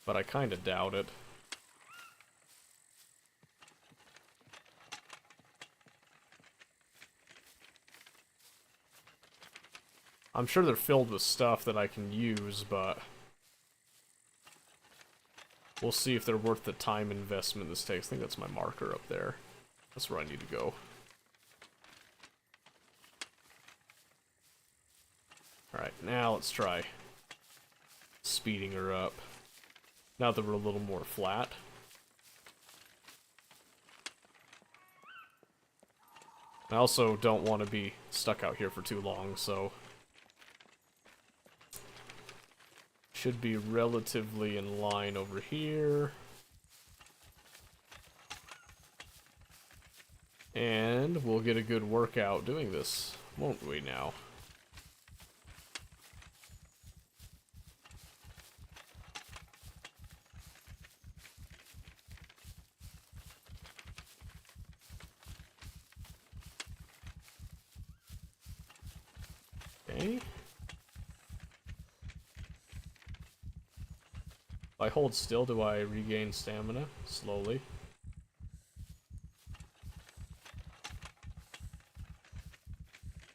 But I kinda doubt it. I'm sure they're filled with stuff that I can use, but we'll see if they're worth the time investment this takes. I think that's my marker up there. That's where I need to go. Alright, now let's try speeding her up. Now that we're a little more flat. I also don't want to be stuck out here for too long, so should be relatively in line over here. And we'll get a good workout doing this, won't we now? Okay. If I hold still, do I regain stamina? Slowly.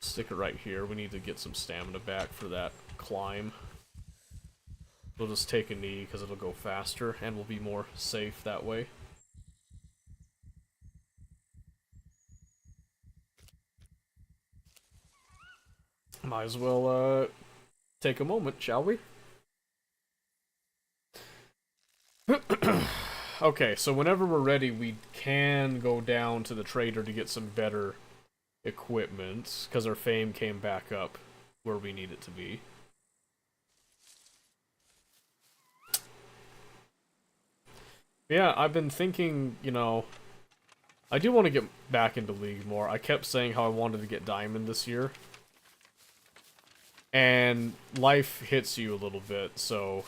Stick it right here. We need to get some stamina back for that climb. We'll just take a knee because it'll go faster and we'll be more safe that way. Might as well take a moment, shall we? Okay, so whenever we're ready, we can go down to the trader to get some better equipment, because our fame came back up where we need it to be. Yeah, I've been thinking, you know, I do want to get back into League more. I kept saying how I wanted to get Diamond this year. And life hits you a little bit, so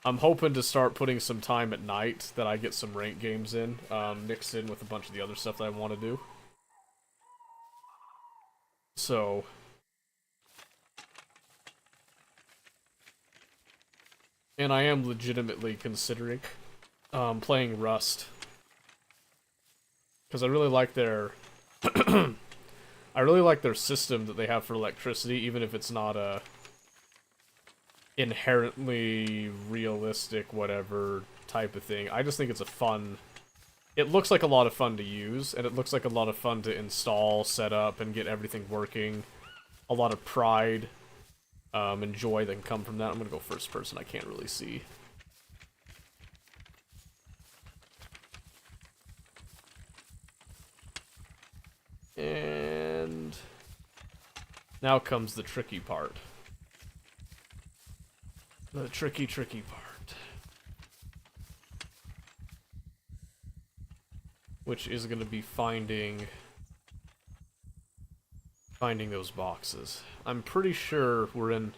I'm hoping to start putting some time at night that I get some ranked games in, mixed in with a bunch of the other stuff that I want to do. So and I am legitimately considering playing Rust, because I really like their I really like their system that they have for electricity, even if it's not a inherently realistic whatever type of thing. I just think it's a fun... It looks like a lot of fun to use, and it looks like a lot of fun to install, set up, and get everything working. A lot of pride and joy that can come from that. I'm gonna go first person, I can't really see. And now comes the tricky part. The tricky part. Which is going to be finding those boxes. I'm pretty sure we're in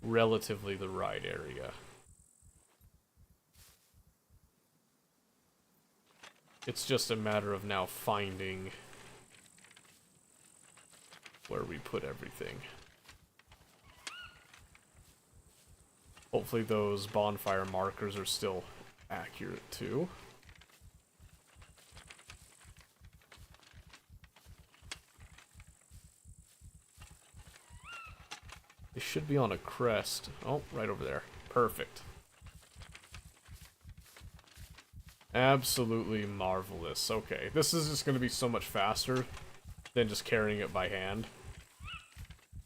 relatively the right area. It's just a matter of now finding where we put everything. Hopefully those bonfire markers are still accurate too. They should be on a crest. Oh, right over there. Perfect. Absolutely marvelous. Okay, this is just going to be so much faster than just carrying it by hand.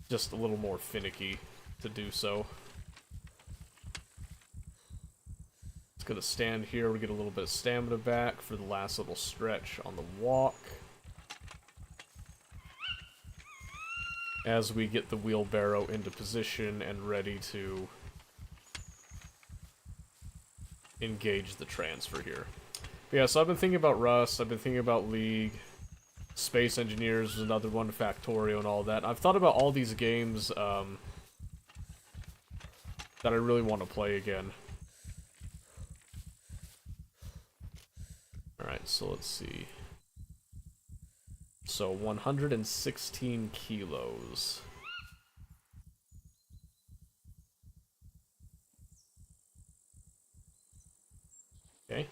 Just a little more finicky to do so. It's going to stand here. We get a little bit of stamina back for the last little stretch on the walk. As we get the wheelbarrow into position and ready to engage the transfer here. But yeah, so I've been thinking about Rust, I've been thinking about League, Space Engineers was another one, Factorio and all that. I've thought about all these games that I really want to play again. Alright, so let's see. So 116 kilos. Okay.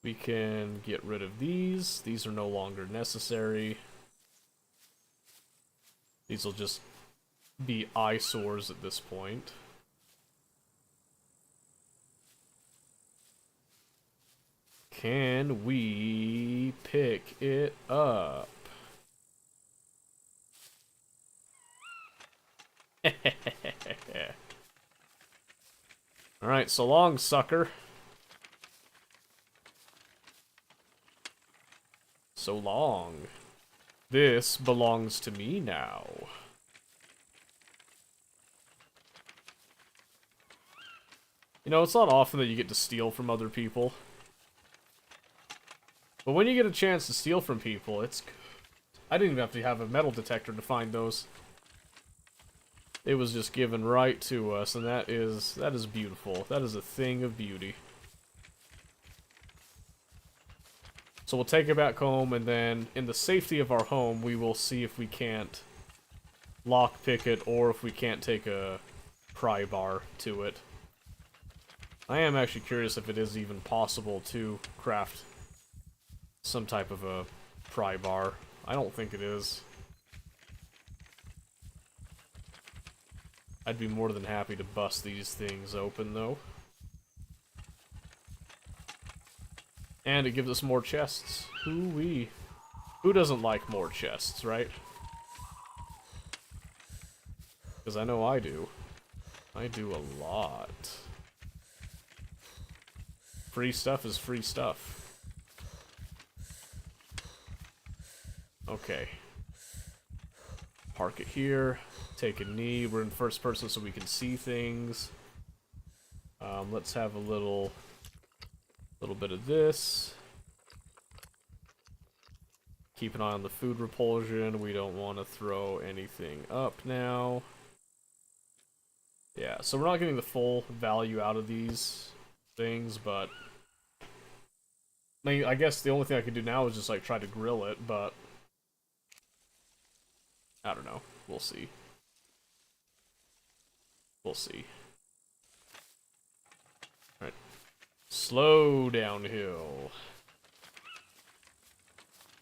We can get rid of these. These are no longer necessary. These will just be eyesores at this point. Can we pick it up? Alright, so long, sucker. So long. This belongs to me now. You know, it's not often that you get to steal from other people. But when you get a chance to steal from people, it's good. I didn't even have to have a metal detector to find those. It was just given right to us, and that is beautiful. That is a thing of beauty. So we'll take it back home, and then in the safety of our home, we will see if we can't lockpick it, or if we can't take a pry bar to it. I am actually curious if it is even possible to craft some type of a pry bar. I don't think it is. I'd be more than happy to bust these things open, though. And it gives us more chests. Hoo-wee. Who doesn't like more chests, right? Because I know I do. I do a lot. Free stuff is free stuff. Okay. Park it here. Take a knee. We're in first person so we can see things. Let's have a little bit of this. Keep an eye on the food repulsion. We don't want to throw anything up now. Yeah, so we're not getting the full value out of these things, but I guess the only thing I can do now is just like try to grill it, but I don't know. We'll see. We'll see. Alright. Slow downhill.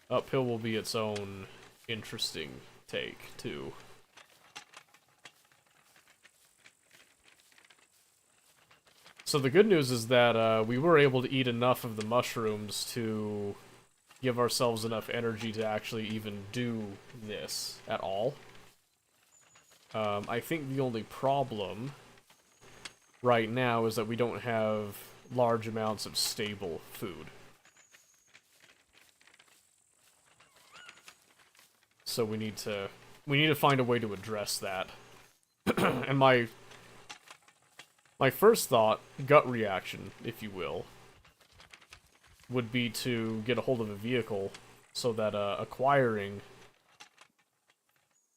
Uphill will be its own interesting take, too. So the good news is that we were able to eat enough of the mushrooms to give ourselves enough energy to actually even do this at all. I think the only problem right now is that we don't have large amounts of stable food. So we need to find a way to address that. And my first thought, gut reaction, if you will, would be to get a hold of a vehicle so that acquiring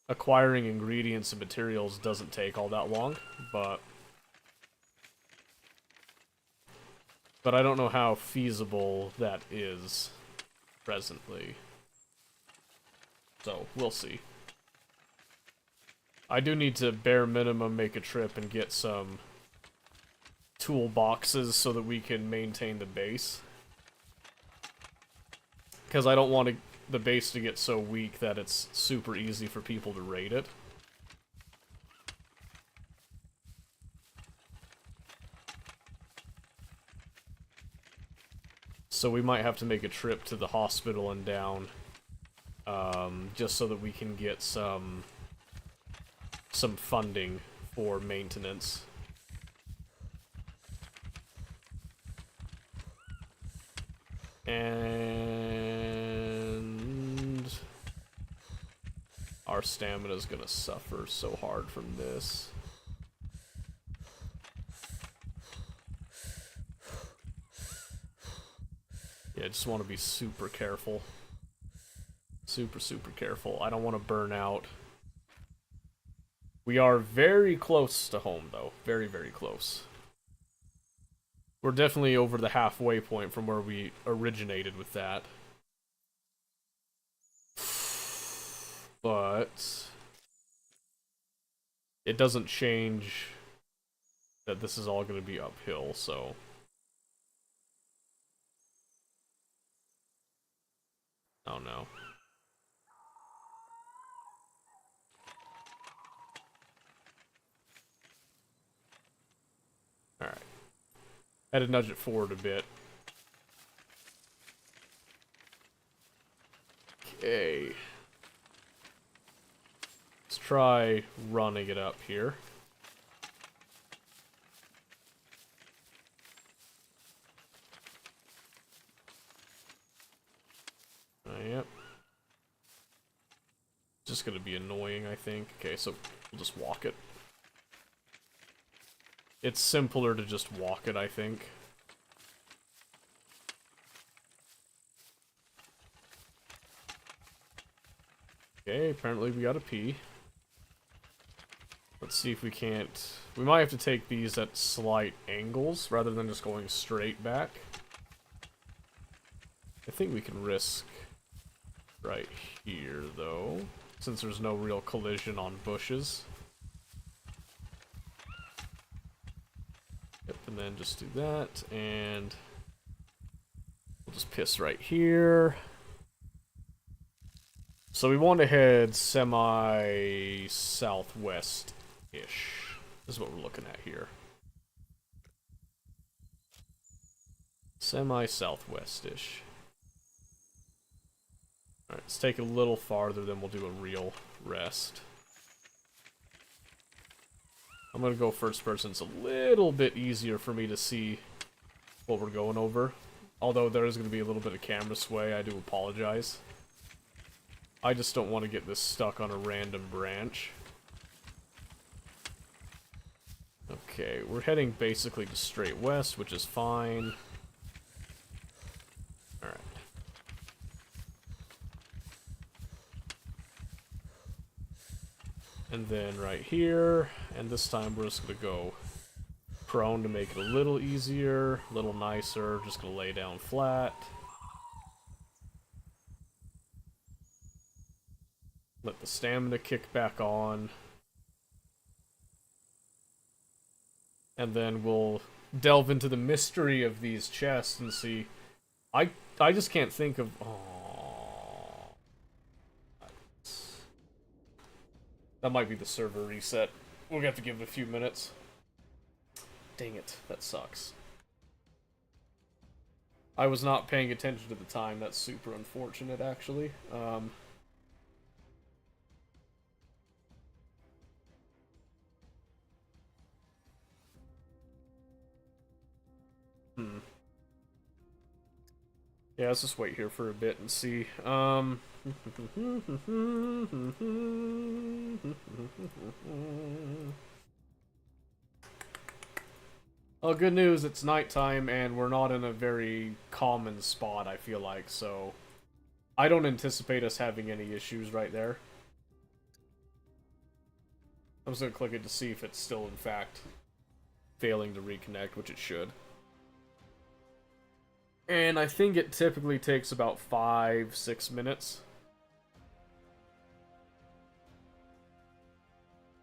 ingredients and materials doesn't take all that long, but I don't know how feasible that is presently. So, we'll see. I do need to bare minimum make a trip and get some toolboxes so that we can maintain the base. Because I don't want the base to get so weak that it's super easy for people to raid it. So we might have to make a trip to the hospital and down, just so that we can get some funding for maintenance. And our stamina is gonna suffer so hard from this. Yeah, I just want to be super careful. Super, super careful. I don't want to burn out. We are very close to home, though. Very, very close. We're definitely over the halfway point from where we originated with that. But it doesn't change that this is all going to be uphill, so... Oh no. Alright. Had to nudge it forward a bit. Okay. Let's try running it up here. Yep. Just gonna be annoying, I think. Okay, so we'll just walk it. It's simpler to just walk it, I think. Okay, apparently we gotta pee. Let's see if we can't... We might have to take these at slight angles, rather than just going straight back. I think we can risk right here, though, since there's no real collision on bushes. Yep, and then just do that, and we'll just piss right here. So we want to head semi-southwest-ish, is what we're looking at here. Semi-southwest-ish. Alright, let's take it a little farther, then we'll do a real rest. I'm gonna go first person. It's a little bit easier for me to see what we're going over. Although there is going to be a little bit of camera sway, I do apologize. I just don't want to get this stuck on a random branch. Okay, we're heading basically to straight west, which is fine. Alright. And then right here, and this time we're just going to go prone to make it a little easier, a little nicer. Just going to lay down flat. Let the stamina kick back on. And then we'll delve into the mystery of these chests and see. I just can't think of. Oh, that might be the server reset. We'll have to give it a few minutes. Dang it, that sucks. I was not paying attention to the time. That's super unfortunate, actually. Yeah, let's just wait here for a bit and see. Well, good news, it's nighttime and we're not in a very common spot, I feel like, so I don't anticipate us having any issues right there. I'm just gonna click it to see if it's still, in fact, failing to reconnect, which it should. And I think it typically takes about 5-6 minutes.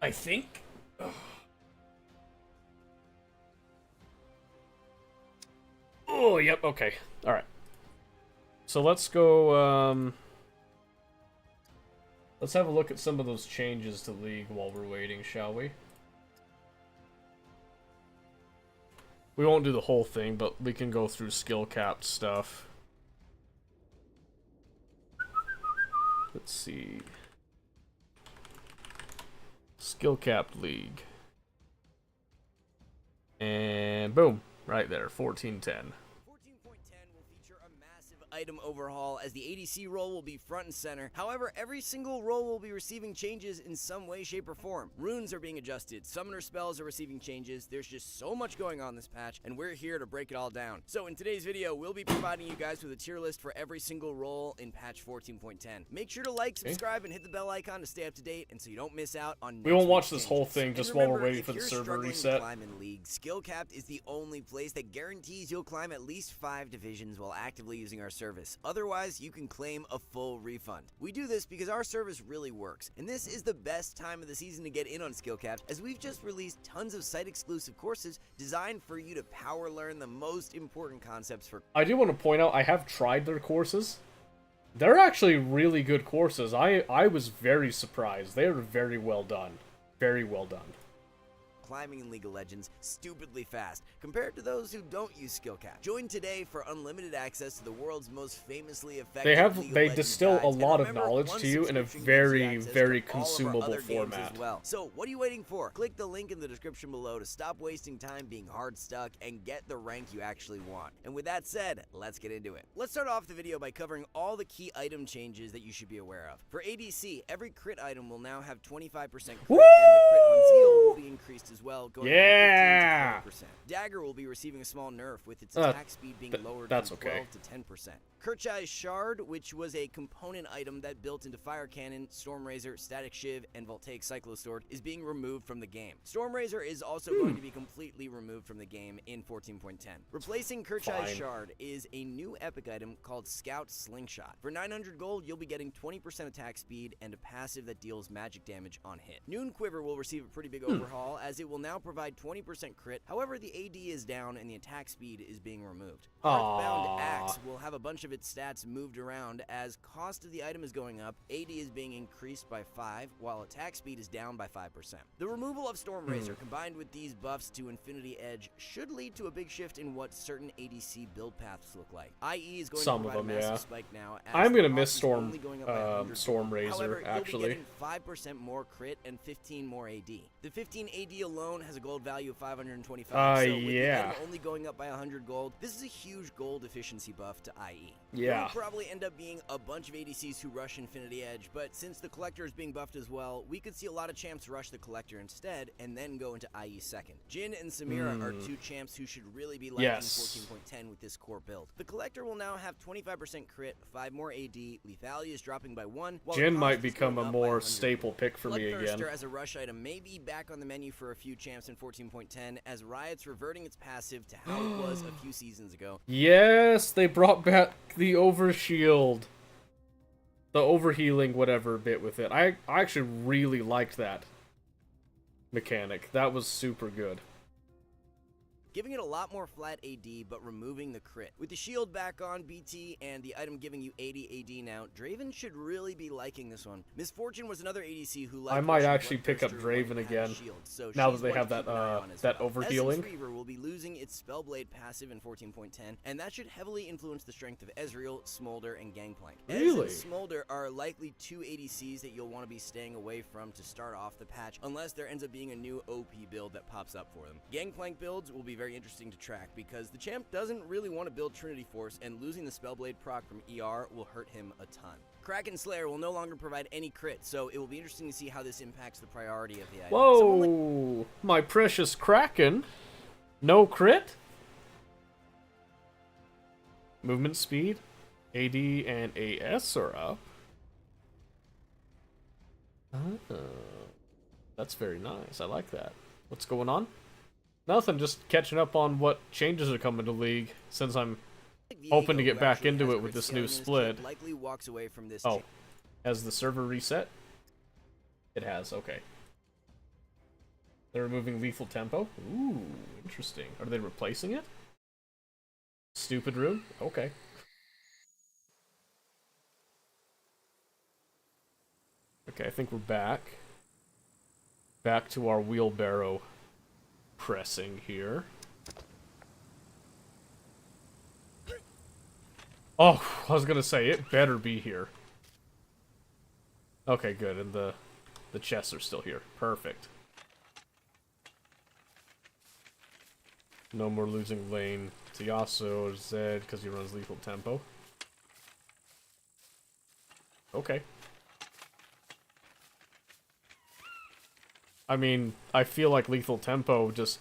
I think? Ugh. Oh, yep, okay. Alright. So let's go, let's have a look at some of those changes to League while we're waiting, shall we? We won't do the whole thing, but we can go through skill capped stuff. Let's see. Skill capped League. And boom, right there, 1410. Item overhaul, as the ADC role will be front and center. However, every single role will be receiving changes in some way, shape, or form. Runes are being adjusted, summoner spells are receiving changes. There's just so much going on this patch, and we're here to break it all down. So in today's video, we'll be providing you guys with a tier list for every single role in patch 14.10. Make sure to like, subscribe, and hit the bell icon to stay up to date, and so you don't miss out on We won't watch this changes. whole thing just while we're waiting for the server reset. Climb in League, Skill Capped is the only place that guarantees you'll climb at least 5 divisions while actively using our service. Otherwise, you can claim a full refund. We do this because our service really works, and this is the best time of the season to get in on Skill Capped, as we've just released tons of site-exclusive courses designed for you to power learn the most important concepts for. I do want to point out, I have tried their courses. They're actually really good courses. I was very surprised. They are very well done. Very well done. Climbing in League of Legends stupidly fast compared to those who don't use skill cap. Join today for unlimited access to the world's most famously effective They distill a lot of knowledge to you in a very consumable format. As well. So what are you waiting for? Click the link in the description below to stop wasting time being hard stuck and get the rank you actually want. And with that said, let's get into it. Let's start off the video by covering all the key item changes that you should be aware of. For ADC, every crit item will now have 25% crit, and the crit on Zeal will be increased as well, going from 15 to 20%. Dagger will be receiving a small nerf, with its attack speed being lowered from 12 to 10%. Kerchai's Shard, which was a component item that built into Fire Cannon, Storm Razor, Static Shiv, and Voltaic Cyclosword, is being removed from the game. Storm Razor is also going to be completely removed from the game in 14.10. Replacing Kerchai's Shard is a new epic item called Scout Slingshot. For 900 gold, you'll be getting 20% attack speed and a passive that deals magic damage on hit. Noon Quiver will receive a pretty big overhaul, as as it will now provide 20% crit. However, the AD is down and the attack speed is being removed. Aww. Hearthbound Axe will have a bunch of its stats moved around as cost of the item is going up, AD is being increased by 5, while attack speed is down by 5%. The removal of Storm Razor combined with these buffs to Infinity Edge should lead to a big shift in what certain ADC build paths look like. IE is going to provide a massive spike now. I'm going gonna miss Storm Razor, However, actually. you'll be getting 5% more crit and 15 more AD. The 15 AD alone has a gold value of 525, so with the item only going up by 100 gold, this is a huge gold efficiency buff to IE. Yeah. There will probably end up being a bunch of ADCs who rush Infinity Edge, but since the Collector is being buffed as well, we could see a lot of champs rush the Collector instead and then go into IE second. Jhin and Samira are two champs who should really be liking 14.10 with this core build. The Collector will now have 25% crit, 5 more AD, lethality is dropping by 1, while Jhin might become a more staple pick for me again. Bloodthirster as a rush item may be back on the menu for a few champs in 14.10 as Riot's reverting its passive to how it was a few seasons ago. Yes, they brought back the overshield. The overhealing whatever bit with it. I actually really liked that mechanic. That was super good. Giving it a lot more flat AD, but removing the crit. With the shield back on BT and the item giving you 80 AD now, Draven should really be liking this one. Misfortune was another ADC who liked. I might actually pick up Draven again now that they have that overhealing. Reaver will be losing its Spellblade passive in 14.10, and that should heavily influence the strength of Ezreal, Smolder, and Gangplank. Really? Ez and Smolder are likely two ADCs that you'll want to be staying away from to start off the patch, unless there ends up being a new OP build that pops up for them. Gangplank builds will be very interesting to track because the champ doesn't really want to build Trinity Force, and losing the Spellblade proc from ER will hurt him a ton. Kraken Slayer will no longer provide any crit, so it will be interesting to see how this impacts the priority of the item. Whoa, my precious Kraken. No crit? Movement speed, AD, and AS are up. That's very nice. I like that. What's going on? Nothing, just catching up on what changes are coming to League, since I'm hoping to get back into it with this new split. Likely walks away from this. Oh, has the server reset? It has, okay. They're removing lethal tempo? Ooh, interesting. Are they replacing it? Stupid rune? Okay. Okay, I think we're back. Back to our wheelbarrow pressing here. Oh, I was gonna say, it better be here. Okay, good, and the chests are still here. Perfect. No more losing lane to Yasuo or Zed because he runs lethal tempo. Okay. I mean, I feel like lethal tempo just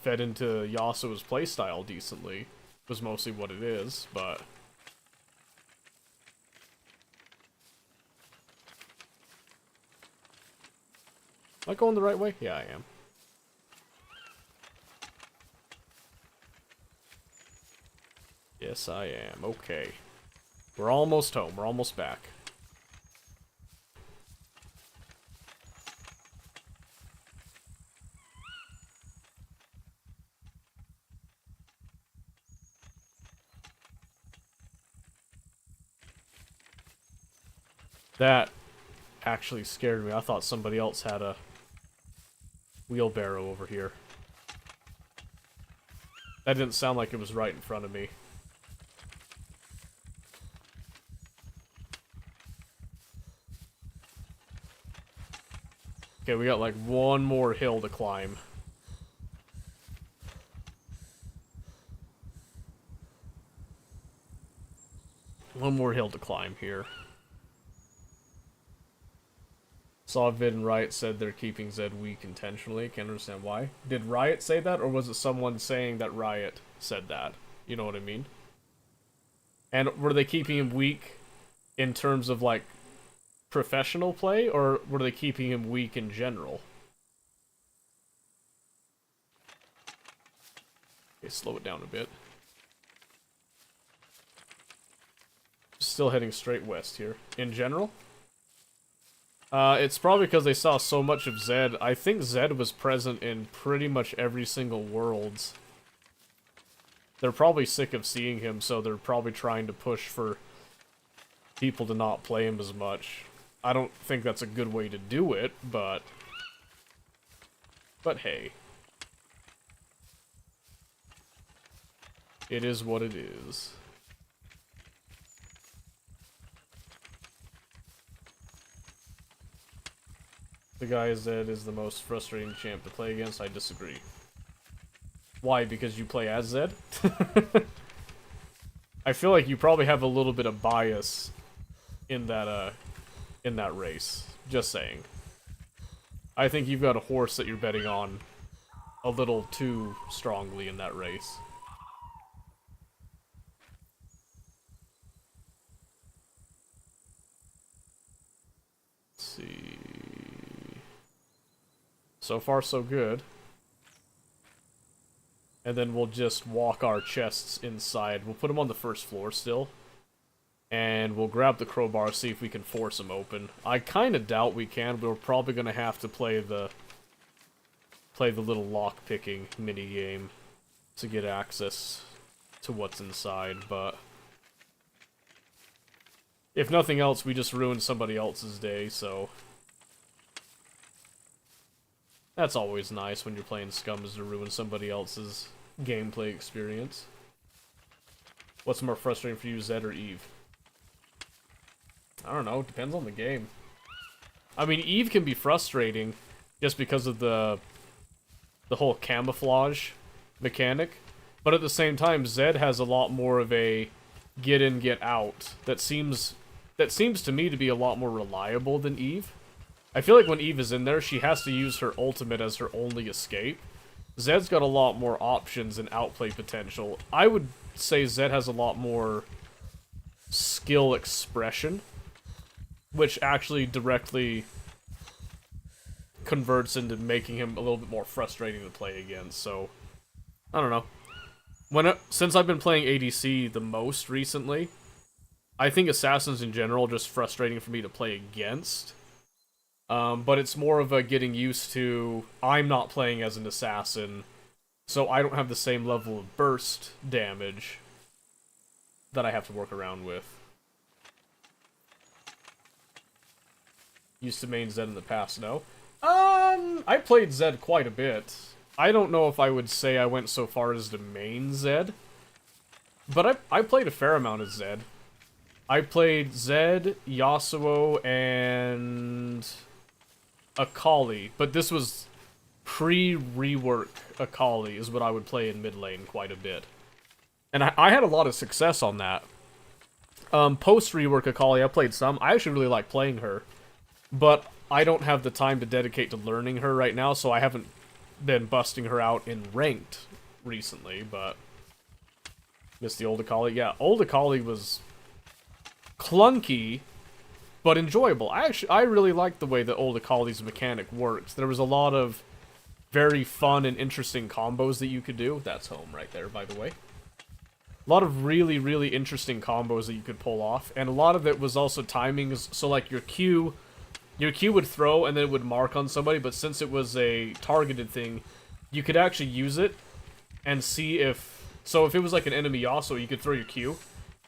fed into Yasuo's playstyle decently. Was mostly what it is, but... Am I going the right way? Yeah, I am. Yes, I am. Okay. We're almost home. We're almost back. That actually scared me. I thought somebody else had a wheelbarrow over here. That didn't sound like it was right in front of me. Okay, we got like one more hill to climb. One more hill to climb here. Saw a vid and Riot said they're keeping Zed weak intentionally. Can't understand why. Did Riot say that, or was it someone saying that Riot said that? You know what I mean? And were they keeping him weak in terms of, like, professional play, or were they keeping him weak in general? Okay, slow it down a bit. Still heading straight west here. In general? It's probably because they saw so much of Zed. I think Zed was present in pretty much every single Worlds. They're probably sick of seeing him, so they're probably trying to push for people to not play him as much. I don't think that's a good way to do it, but hey. It is what it is. The guy Zed is the most frustrating champ to play against. I disagree. Why? Because you play as Zed? I feel like you probably have a little bit of bias in that race. Just saying. I think you've got a horse that you're betting on a little too strongly in that race. Let's see. So far, so good. And then we'll just walk our chests inside. We'll put them on the first floor still. And we'll grab the crowbar, see if we can force them open. I kind of doubt we can. We're probably going to have to play the little lock-picking mini-game to get access to what's inside, but if nothing else, we just ruined somebody else's day, so that's always nice when you're playing Scums to ruin somebody else's gameplay experience. What's more frustrating for you, Zed or Eve? I don't know, depends on the game. I mean, Eve can be frustrating just because of the whole camouflage mechanic, but at the same time, Zed has a lot more of a get in, get out that seems to me to be a lot more reliable than Eve. I feel like when Eve is in there, she has to use her ultimate as her only escape. Zed's got a lot more options and outplay potential. I would say Zed has a lot more skill expression, which actually directly converts into making him a little bit more frustrating to play against, so I don't know. Since I've been playing ADC the most recently, I think Assassins in general are just frustrating for me to play against. But it's more of a getting used to, I'm not playing as an Assassin, so I don't have the same level of burst damage that I have to work around with. Used to main Zed in the past, no? I played Zed quite a bit. I don't know if I would say I went so far as to main Zed, but I played a fair amount of Zed. I played Zed, Yasuo, and Akali, but this was pre-rework Akali is what I would play in mid lane quite a bit. And I had a lot of success on that. Post-rework Akali, I played some. I actually really like playing her, but I don't have the time to dedicate to learning her right now, so I haven't been busting her out in ranked recently, but miss the old Akali. Yeah, old Akali was clunky, but enjoyable. I really liked the way that old Akali's mechanic works. There was a lot of very fun and interesting combos that you could do. That's home right there, by the way. A lot of really, really interesting combos that you could pull off, and a lot of it was also timings, so like your Q would throw and then it would mark on somebody, but since it was a targeted thing, you could actually use it and see if... So if it was like an enemy Yasuo, you could throw your Q,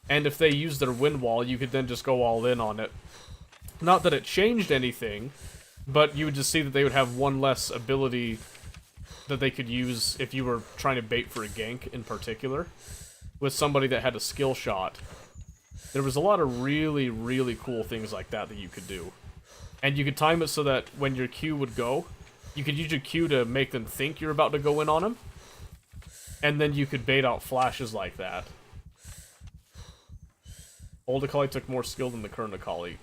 and if they used their wind wall, you could then just go all in on it. Not that it changed anything, but you would just see that they would have one less ability that they could use if you were trying to bait for a gank in particular, with somebody that had a skill shot. There was a lot of really, really cool things like that that you could do. And you could time it so that when your Q would go, you could use your Q to make them think you're about to go in on them. And then you could bait out flashes like that. Old Akali took more skill than the current Akali.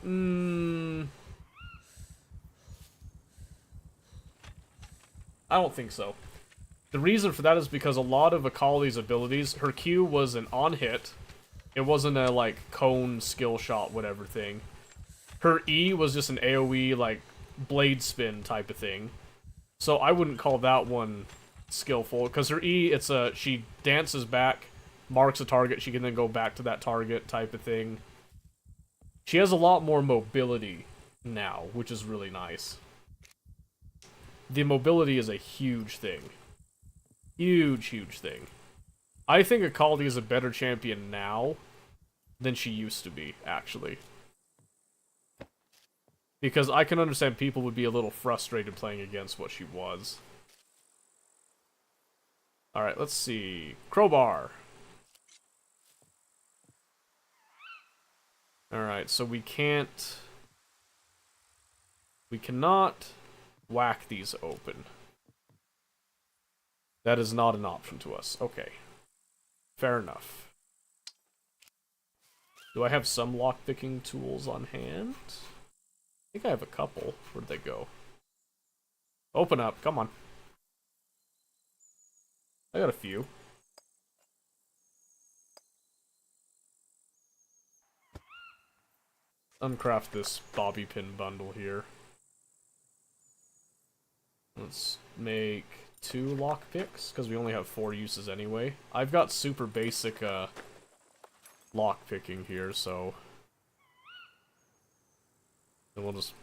I don't think so. The reason for that is because a lot of Akali's abilities, her Q was an on-hit. It wasn't a, like, cone, skill shot, whatever thing. Her E was just an AoE, like, blade spin type of thing. So I wouldn't call that one skillful, because her E, she dances back, marks a target, she can then go back to that target type of thing. She has a lot more mobility now, which is really nice. The mobility is a huge thing. Huge, huge thing. I think Akali is a better champion now than she used to be, actually. Because I can understand people would be a little frustrated playing against what she was. Alright, let's see. Crowbar. Alright, so we can't... We cannot whack these open. That is not an option to us. Okay. Fair enough. Do I have some lockpicking tools on hand? I think I have a couple. Where'd they go? Open up, come on. I got a few. Uncraft this bobby pin bundle here. Let's make 2 lockpicks, because we only have 4 uses anyway. I've got super basic lockpicking here, so... And we'll just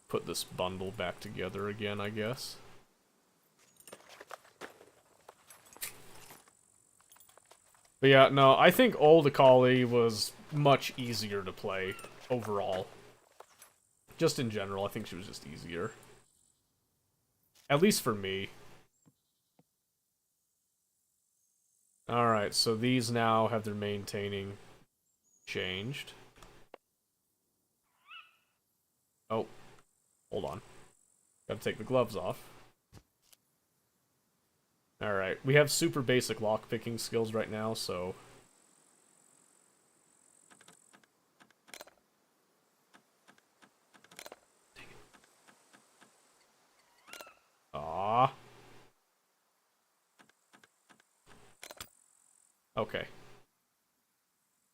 put this bundle back together again, I guess. But yeah, no, I think old Akali was much easier to play, overall. Just in general, I think she was just easier. At least for me. Alright, so these now have their maintaining changed. Oh, hold on. Gotta take the gloves off. Alright, we have super basic lockpicking skills right now, so... Aww. Okay.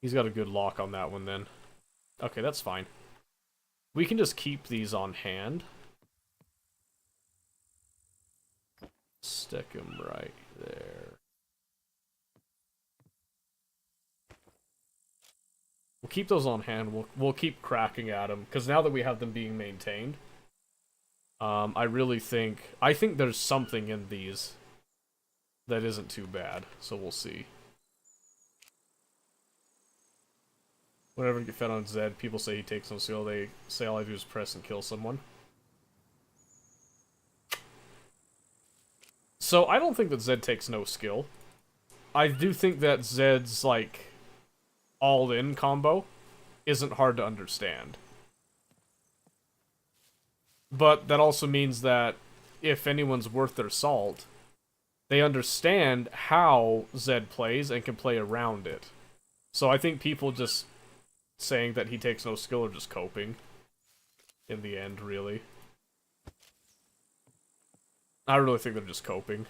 He's got a good lock on that one then. Okay, that's fine. We can just keep these on hand. Stick them right there. We'll keep those on hand. We'll keep cracking at them, because now that we have them being maintained, I really think... I think there's something in these that isn't too bad, so we'll see. Whenever you get fed on Zed, people say he takes no skill. They say all I do is press and kill someone. So, I don't think that Zed takes no skill. I do think that Zed's, like, all-in combo isn't hard to understand. But that also means that if anyone's worth their salt, they understand how Zed plays and can play around it. So I think people just saying that he takes no skill are just coping. In the end, really. I really think they're just coping.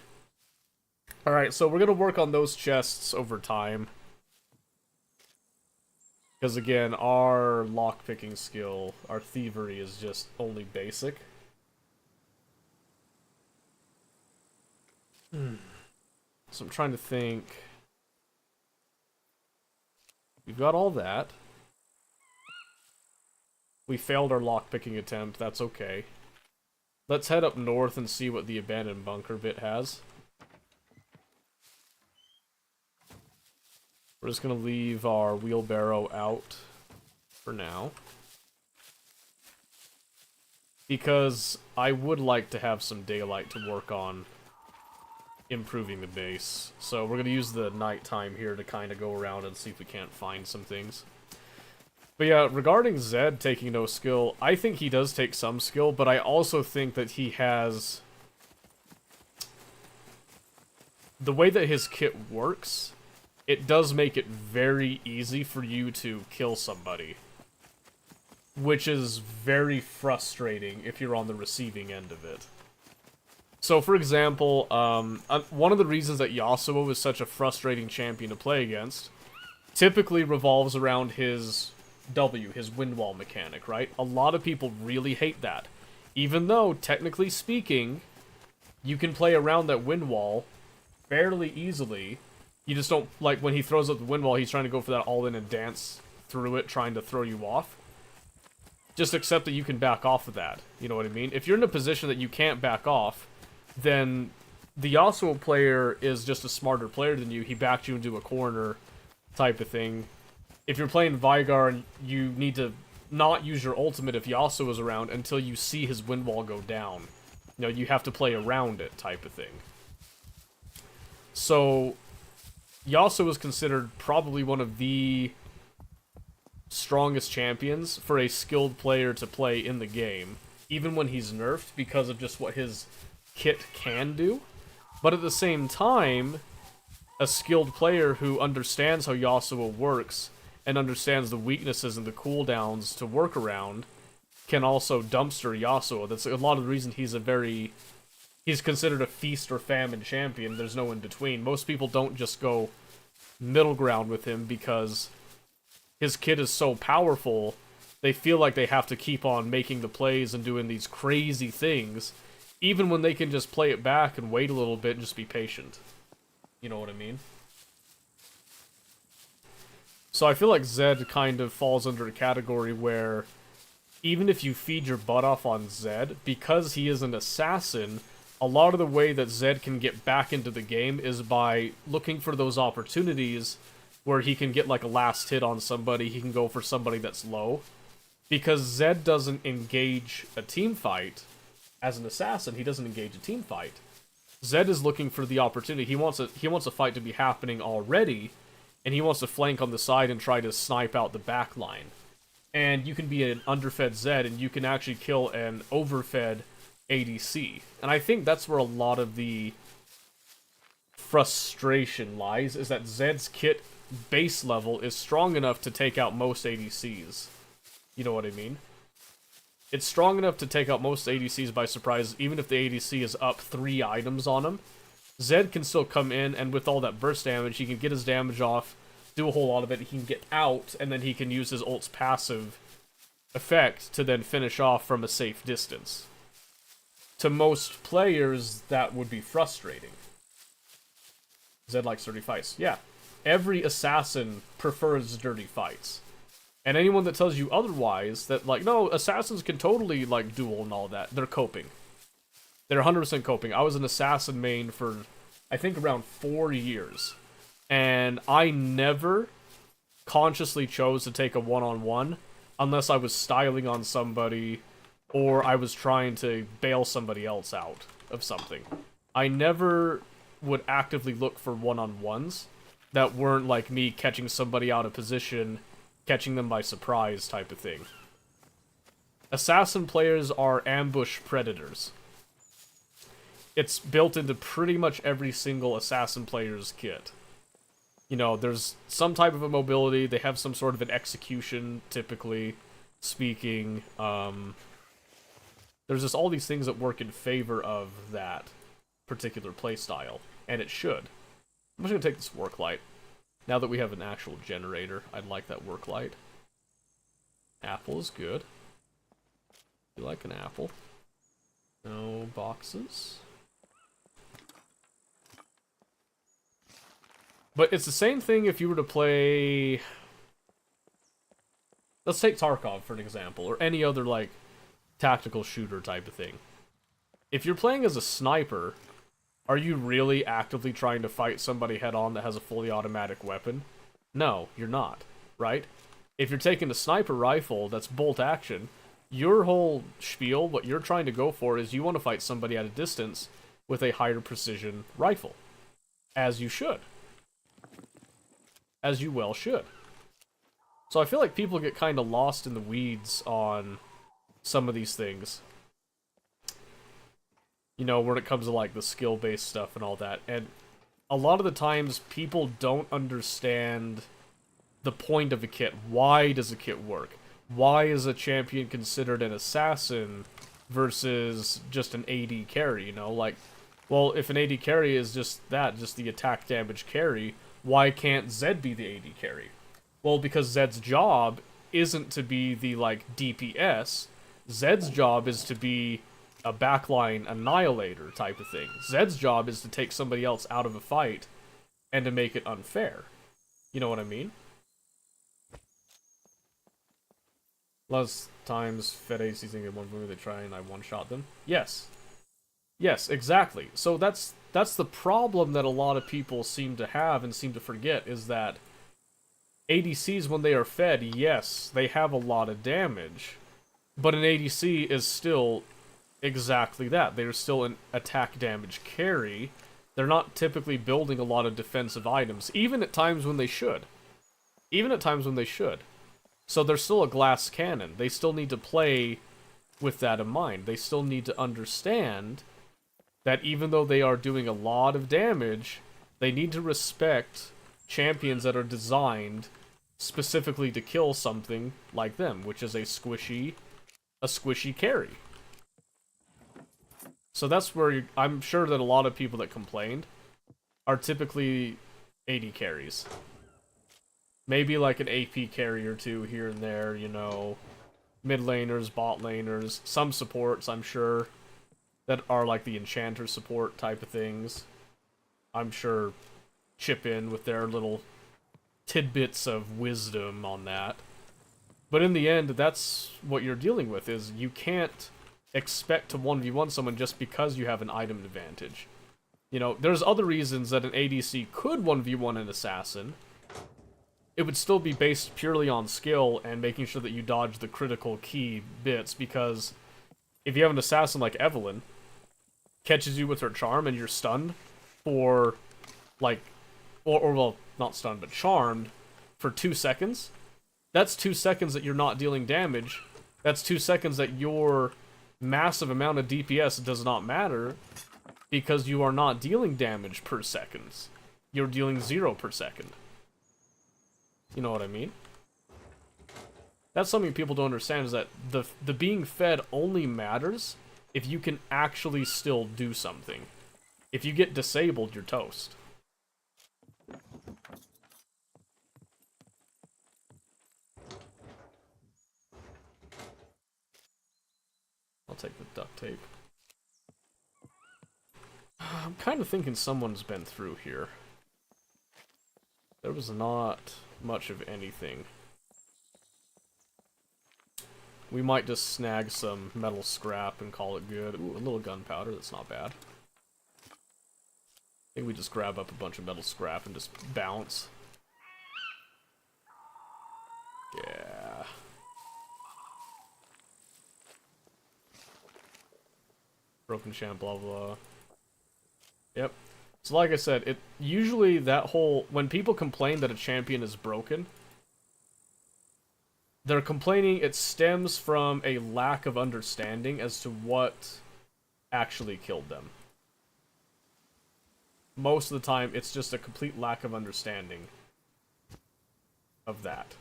Alright, so we're gonna work on those chests over time. Because again, our lockpicking skill, our thievery is just only basic. So I'm trying to think. We've got all that. We failed our lockpicking attempt, that's okay. Let's head up north and see what the abandoned bunker bit has. We're just gonna leave our wheelbarrow out for now. Because I would like to have some daylight to work on improving the base. So we're gonna use the nighttime here to kind of go around and see if we can't find some things. But yeah, regarding Zed taking no skill, I think he does take some skill, but I also think that he has... The way that his kit works, it does make it very easy for you to kill somebody. Which is very frustrating if you're on the receiving end of it. So, for example, one of the reasons that Yasuo is such a frustrating champion to play against typically revolves around his W, his wind wall mechanic, right? A lot of people really hate that. Even though, technically speaking, you can play around that wind wall fairly easily. You just don't, like, when he throws up the wind wall, he's trying to go for that all-in and dance through it, trying to throw you off. just accept that you can back off of that. You know what I mean? If you're in a position that you can't back off, then the Yasuo player is just a smarter player than you. He backed you into a corner type of thing. If you're playing Vigar, and you need to not use your ultimate if Yasuo is around until you see his wind wall go down. You know, you have to play around it type of thing. So, Yasuo is considered probably one of the strongest champions for a skilled player to play in the game, even when he's nerfed, because of just what his kit can do. But at the same time, a skilled player who understands how Yasuo works and understands the weaknesses and the cooldowns to work around can also dumpster Yasuo. That's a lot of the reason he's considered a feast or famine champion. There's no in between. Most people don't just go middle ground with him because his kit is so powerful, they feel like they have to keep on making the plays and doing these crazy things, even when they can just play it back and wait a little bit and just be patient. You know what I mean? So I feel like Zed kind of falls under a category where even if you feed your butt off on Zed, because he is an assassin, a lot of the way that Zed can get back into the game is by looking for those opportunities where he can get like a last hit on somebody, he can go for somebody that's low. Because Zed doesn't engage a team fight, as an assassin, he doesn't engage a team fight. Zed is looking for the opportunity. He wants a fight to be happening already, and he wants to flank on the side and try to snipe out the back line. And you can be an underfed Zed, and you can actually kill an overfed ADC. And I think that's where a lot of the frustration lies, is that Zed's kit base level is strong enough to take out most ADCs. You know what I mean? It's strong enough to take out most ADCs by surprise, even if the ADC is up 3 items on him. Zed can still come in, and with all that burst damage, he can get his damage off, do a whole lot of it, he can get out, and then he can use his ult's passive effect to then finish off from a safe distance. To most players, that would be frustrating. Zed likes dirty fights. Yeah. Every assassin prefers dirty fights. And anyone that tells you otherwise, that like, no, assassins can totally like duel and all that, they're coping. They're 100% coping. I was an assassin main for, I think, around 4 years. And I never consciously chose to take a one-on-one unless I was styling on somebody or I was trying to bail somebody else out of something. I never would actively look for one-on-ones that weren't like me catching somebody out of position, catching them by surprise type of thing. Assassin players are ambush predators. It's built into pretty much every single assassin player's kit. You know, there's some type of a mobility, they have some sort of an execution, typically speaking. There's just all these things that work in favor of that particular playstyle, and it should. I'm just going to take this work light. Now that we have an actual generator, I'd like that work light. Apple is good. You like an apple. No boxes. But it's the same thing if you were to play... Let's take Tarkov for an example, or any other, like, tactical shooter type of thing. If you're playing as a sniper, are you really actively trying to fight somebody head-on that has a fully automatic weapon? No, you're not, right? If you're taking a sniper rifle that's bolt action, your whole spiel, what you're trying to go for is you want to fight somebody at a distance with a higher precision rifle. As you should. As you well should. So I feel like people get kind of lost in the weeds on some of these things. You know, when it comes to like the skill-based stuff and all that. And a lot of the times people don't understand the point of a kit. Why does a kit work? Why is a champion considered an assassin versus just an AD carry, you know? Like, well, if an AD carry is just that, just the attack damage carry, why can't Zed be the AD carry? Well, because Zed's job isn't to be the, like, DPS. Zed's job is to be a backline annihilator type of thing. Zed's job is to take somebody else out of a fight and to make it unfair. You know what I mean? Last times Fed ACs in one movie, they try and I one-shot them. Yes. Yes, exactly. So that's the problem that a lot of people seem to have and seem to forget, is that ADCs, when they are fed, yes, they have a lot of damage. But an ADC is still exactly that. They're still an attack damage carry. They're not typically building a lot of defensive items, even at times when they should. Even at times when they should. So they're still a glass cannon. They still need to play with that in mind. They still need to understand that even though they are doing a lot of damage, they need to respect champions that are designed specifically to kill something like them, which is a squishy carry. So that's where I'm sure that a lot of people that complained are typically AD carries. Maybe like an AP carry or two here and there, you know, mid laners, bot laners, some supports, I'm sure, that are like the enchanter support type of things. I'm sure chip in with their little tidbits of wisdom on that. But in the end, that's what you're dealing with, is you can't expect to 1v1 someone just because you have an item advantage. You know, there's other reasons that an ADC could 1v1 an assassin. It would still be based purely on skill and making sure that you dodge the critical key bits, because if you have an assassin like Evelyn, catches you with her charm and you're stunned for, like, or well, not stunned, but charmed for 2 seconds, that's 2 seconds that you're not dealing damage. That's 2 seconds that your massive amount of DPS does not matter, because you are not dealing damage per second. You're dealing 0 per second. You know what I mean? That's something people don't understand, is that the being fed only matters if you can actually still do something. If you get disabled, you're toast. I'll take the duct tape. I'm kind of thinking someone's been through here. There was not much of anything. We might just snag some metal scrap and call it good. Ooh, a little gunpowder, that's not bad. I think we just grab up a bunch of metal scrap and just bounce. Yeah. Broken champ, blah blah. Yep. So like I said, it usually that whole, when people complain that a champion is broken, they're complaining it stems from a lack of understanding as to what actually killed them. Most of the time, it's just a complete lack of understanding of that.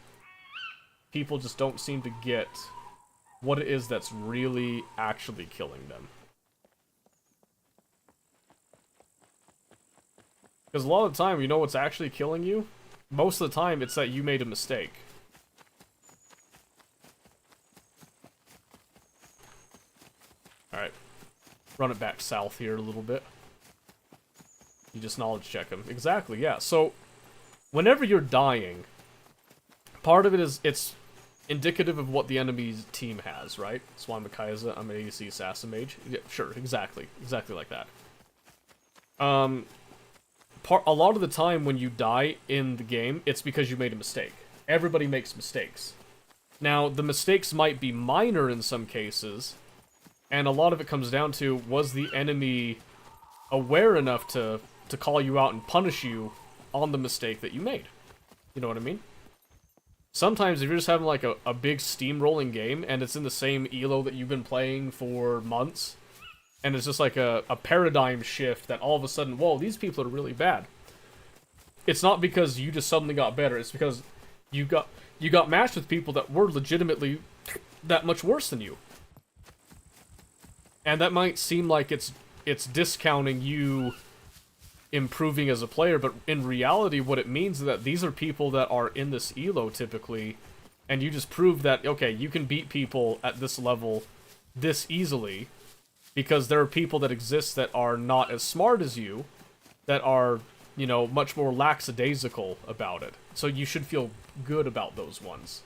People just don't seem to get what it is that's really actually killing them. Because a lot of the time, you know what's actually killing you? Most of the time, it's that you made a mistake. Alright. Run it back south here a little bit. You just knowledge check him. Exactly, yeah. So, whenever you're dying, part of it is, it's indicative of what the enemy's team has, right? So I'm a Kai'Sa, I'm an ADC assassin mage. Yeah, sure, exactly. Exactly like that. A lot of the time when you die in the game, it's because you made a mistake. Everybody makes mistakes. Now, the mistakes might be minor in some cases, and a lot of it comes down to, was the enemy aware enough to call you out and punish you on the mistake that you made? You know what I mean? Sometimes if you're just having like a big steamrolling game, and it's in the same elo that you've been playing for months, and it's just like a paradigm shift that all of a sudden, whoa, these people are really bad. It's not because you just suddenly got better, it's because you got matched with people that were legitimately that much worse than you. And that might seem like it's discounting you improving as a player, but in reality what it means is that these are people that are in this elo typically, and you just prove that, okay, you can beat people at this level this easily, because there are people that exist that are not as smart as you, that are, you know, much more lackadaisical about it. So you should feel good about those ones.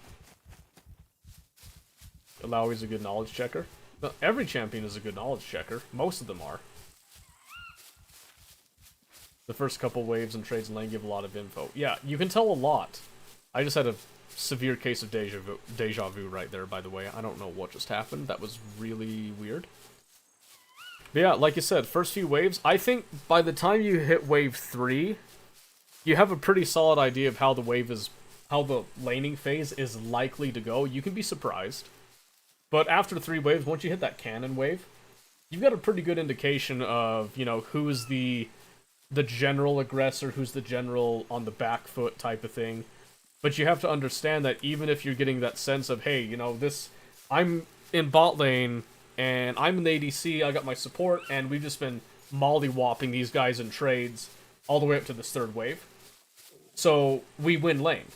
Alawi's a good knowledge checker. But every champion is a good knowledge checker. Most of them are. The first couple waves and trades in lane give a lot of info. Yeah, you can tell a lot. I just had a severe case of deja vu right there, by the way. I don't know what just happened. That was really weird. But yeah, like you said, first few waves, I think by the time you hit wave 3, you have a pretty solid idea of how the laning phase is likely to go. You can be surprised. But after 3 waves, once you hit that cannon wave, you've got a pretty good indication of, you know, who's the general aggressor, who's the general on the back foot type of thing. But you have to understand that even if you're getting that sense of, hey, you know, I'm in bot lane, and I'm in the ADC, I got my support, and we've just been molly-whopping these guys in trades all the way up to this 3rd wave. So, we win lane.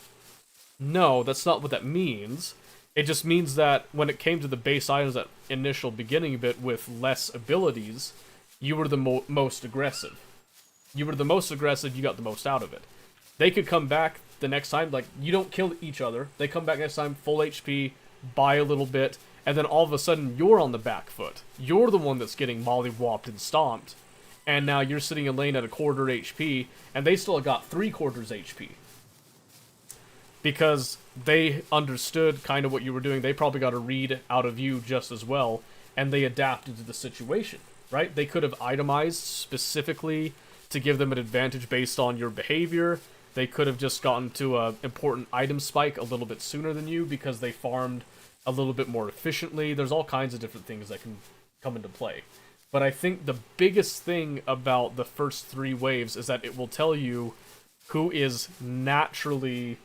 No, that's not what that means. It just means that when it came to the base items at initial beginning bit with less abilities, you were the most aggressive. You were the most aggressive, you got the most out of it. They could come back the next time, like, you don't kill each other. They come back next time, full HP, buy a little bit, and then all of a sudden, you're on the back foot. You're the one that's getting molly-whopped and stomped, and now you're sitting in lane at a quarter HP, and they still got 3/4 HP. Because they understood kind of what you were doing. They probably got a read out of you just as well, and they adapted to the situation, right? They could have itemized specifically to give them an advantage based on your behavior. They could have just gotten to an important item spike a little bit sooner than you because they farmed a little bit more efficiently. There's all kinds of different things that can come into play. But I think the biggest thing about the first 3 waves is that it will tell you who is naturally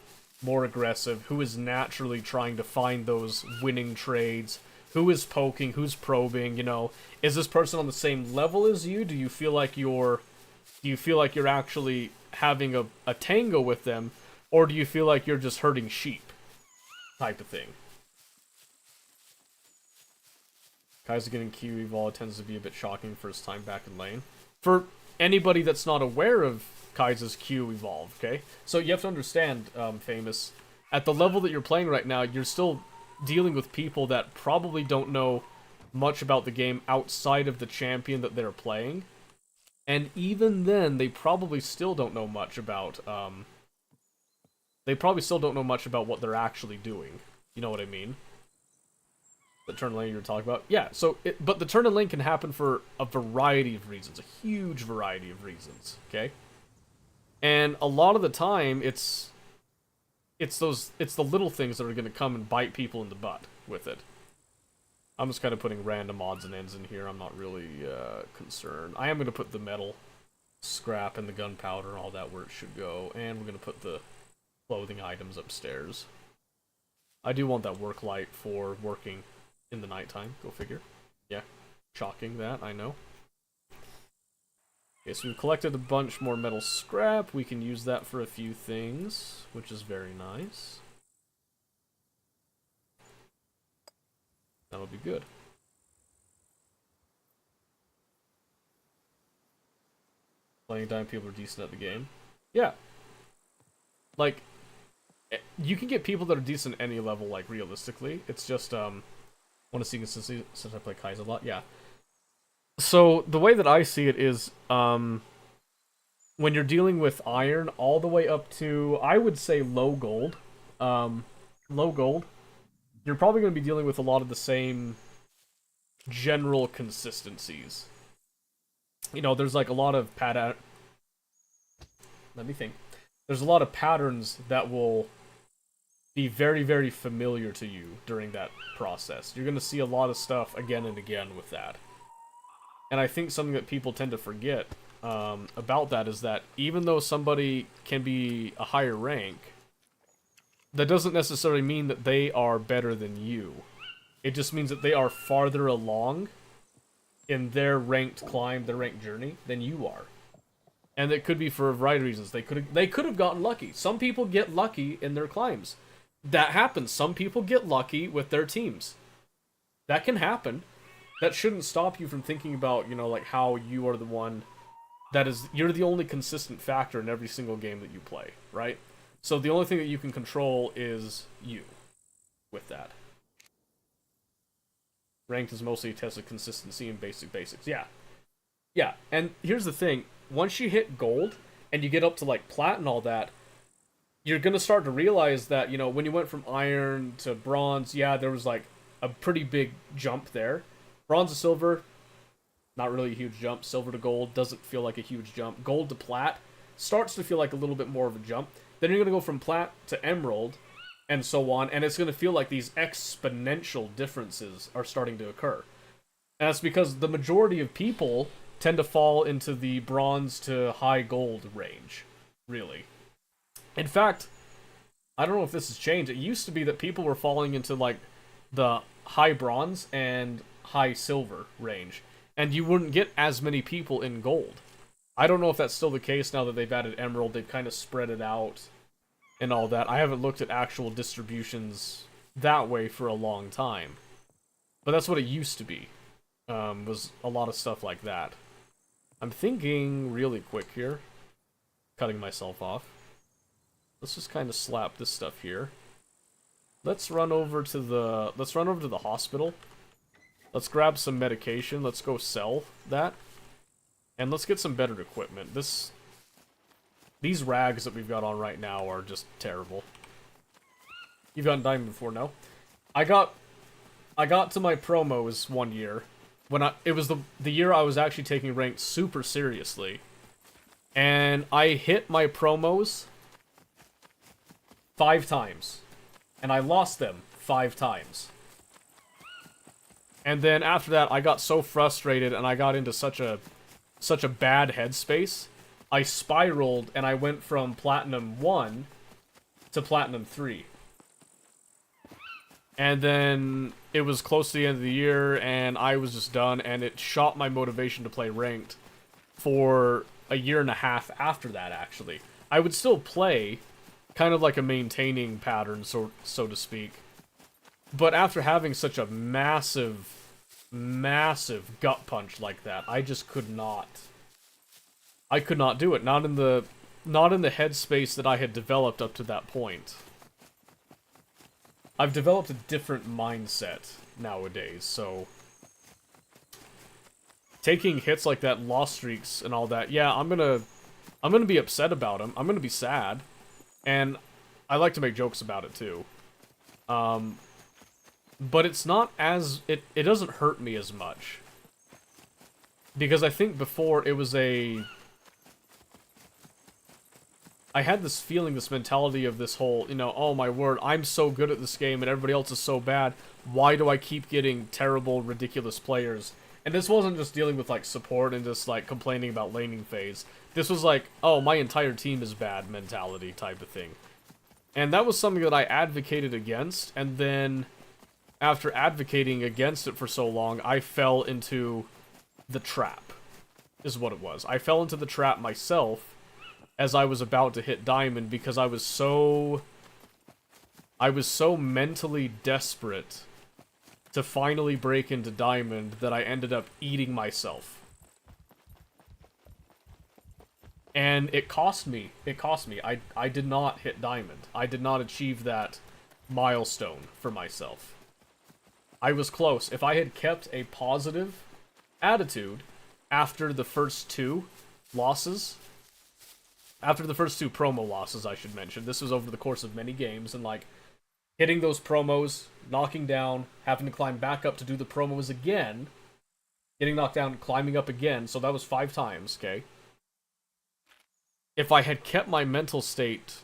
more aggressive, who is naturally trying to find those winning trades, who is poking, who's probing, you know. Is this person on the same level as you? Do you feel like you're actually having a tango with them, or do you feel like you're just herding sheep type of thing? Kaiser getting Q evolve tends to be a bit shocking first time back in lane. For anybody that's not aware of Kaiser's Q evolve, okay? So you have to understand, Famous, at the level that you're playing right now, you're still dealing with people that probably don't know much about the game outside of the champion that they're playing. And even then, they probably still don't know much about, what they're actually doing. You know what I mean? The turn lane you were talking about? Yeah, but the turn lane can happen for a variety of reasons. A huge variety of reasons, okay? And a lot of the time, it's the little things that are going to come and bite people in the butt with it. I'm just kind of putting random odds and ends in here. I'm not really concerned. I am going to put the metal scrap and the gunpowder, all that where it should go. And we're going to put the clothing items upstairs. I do want that work light for working in the nighttime. Go figure. Yeah, shocking that, I know. Okay, so we've collected a bunch more metal scrap. We can use that for a few things, which is very nice. That'll be good. Playing time, people are decent at the game. Yeah. Like, you can get people that are decent at any level, like, realistically. It's just, want to see consistency since I play Kaiser a lot? Yeah. So, the way that I see it is, when you're dealing with iron, all the way up to, I would say, low gold, you're probably going to be dealing with a lot of the same general consistencies. You know, there's like a lot of Let me think. There's a lot of patterns that will be very, very familiar to you during that process. You're going to see a lot of stuff again and again with that. And I think something that people tend to forget about that is that even though somebody can be a higher rank, that doesn't necessarily mean that they are better than you. It just means that they are farther along in their ranked climb, their ranked journey, than you are. And it could be for a variety of reasons. They could have gotten lucky. Some people get lucky in their climbs. That happens. Some people get lucky with their teams. That can happen. That shouldn't stop you from thinking about, you know, like how you are the one you're the only consistent factor in every single game that you play, right? So the only thing that you can control is you with that. Ranked is mostly a test of consistency and basics. Yeah. Yeah, and here's the thing. Once you hit gold, and you get up to, like, plat and all that, you're gonna start to realize that, you know, when you went from iron to bronze, yeah, there was, like, a pretty big jump there. Bronze to silver, not really a huge jump. Silver to gold doesn't feel like a huge jump. Gold to plat starts to feel like a little bit more of a jump. Then you're going to go from plat to emerald, and so on, and it's going to feel like these exponential differences are starting to occur. And that's because the majority of people tend to fall into the bronze to high gold range, really. In fact, I don't know if this has changed. It used to be that people were falling into, like, the high bronze and high silver range, and you wouldn't get as many people in gold. I don't know if that's still the case now that they've added emerald. They've kind of spread it out and all that. I haven't looked at actual distributions that way for a long time, but that's what it used to be. Was a lot of stuff like that. I'm thinking really quick here, cutting myself off. Let's just kind of slap this stuff here. Let's run over to the hospital. Let's grab some medication. Let's go sell that. And let's get some better equipment. These rags that we've got on right now are just terrible. You've gotten diamond before, no? I got to my promos one year when it was the year I was actually taking ranked super seriously. And I hit my promos 5 times. And I lost them 5 times. And then after that, I got so frustrated and I got into such a bad headspace, I spiraled and I went from Platinum 1 to Platinum 3. And then it was close to the end of the year and I was just done, and it shot my motivation to play ranked for a year and a half after that, actually. I would still play, kind of like a maintaining pattern, so to speak. But after having such a massive gut punch like that, I just could not. I could not do it. Not in the headspace that I had developed up to that point. I've developed a different mindset nowadays, so taking hits like that, loss streaks and all that, yeah, I'm gonna be upset about them. I'm gonna be sad, and I like to make jokes about it too. But it's not as... It doesn't hurt me as much. Because I think before it was I had this feeling, this mentality of this whole, you know, oh my word, I'm so good at this game and everybody else is so bad. Why do I keep getting terrible, ridiculous players? And this wasn't just dealing with, like, support and just, like, complaining about laning phase. This was like, oh, my entire team is bad mentality type of thing. And that was something that I advocated against, and then after advocating against it for so long, I fell into the trap, is what it was. I fell into the trap myself as I was about to hit diamond because I was so mentally desperate to finally break into diamond that I ended up eating myself. And it cost me. I did not hit diamond. I did not achieve that milestone for myself. I was close. If I had kept a positive attitude after the first 2 losses, after the first 2 promo losses, I should mention, this was over the course of many games, and, like, hitting those promos, knocking down, having to climb back up to do the promos again, getting knocked down, climbing up again, so that was 5 times, okay? If I had kept my mental state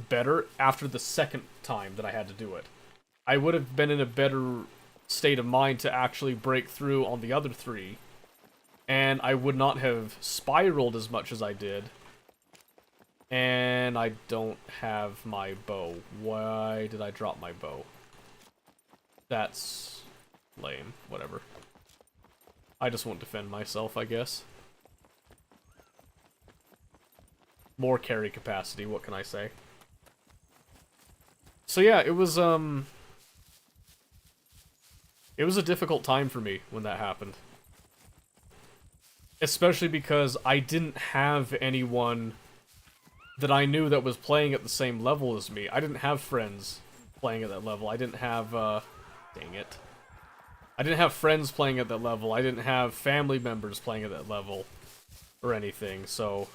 better after the second time that I had to do it, I would have been in a better state of mind to actually break through on the other 3, and I would not have spiraled as much as I did. And I don't have my bow. Why did I drop my bow? That's lame. Whatever. I just won't defend myself, I guess. More carry capacity, what can I say? So yeah, it was a difficult time for me when that happened. Especially because I didn't have anyone that I knew that was playing at the same level as me. I didn't have friends playing at that level. I didn't have, dang it. I didn't have friends playing at that level. I didn't have family members playing at that level or anything, so...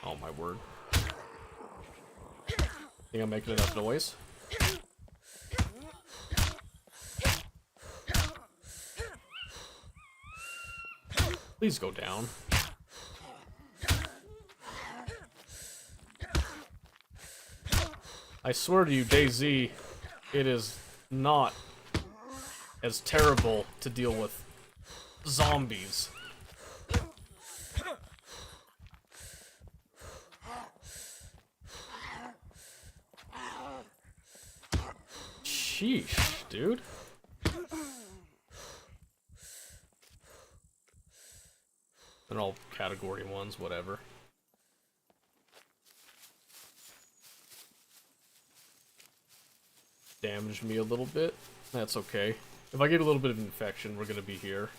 Oh my word. Think I'm making enough noise? Please go down. I swear to you, DayZ, it is not as terrible to deal with zombies. Sheesh, dude. They're all category 1s, whatever. Damaged me a little bit. That's okay. If I get a little bit of infection, we're gonna be here.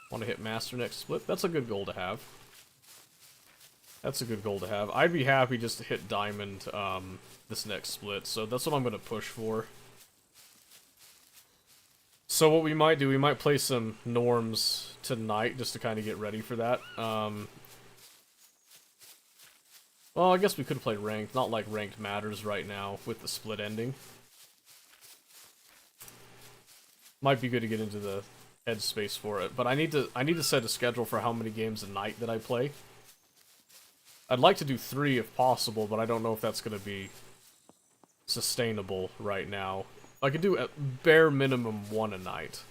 Want to hit Master next split? That's a good goal to have. That's a good goal to have. I'd be happy just to hit Diamond this next split, so that's what I'm gonna push for. So what we might do, we might play some norms tonight just to kind of get ready for that. Well, I guess we could play ranked. Not like ranked matters right now with the split ending. Might be good to get into the headspace for it, but I need to set a schedule for how many games a night that I play. I'd like to do 3 if possible, but I don't know if that's going to be sustainable right now. I could do at bare minimum 1 a night.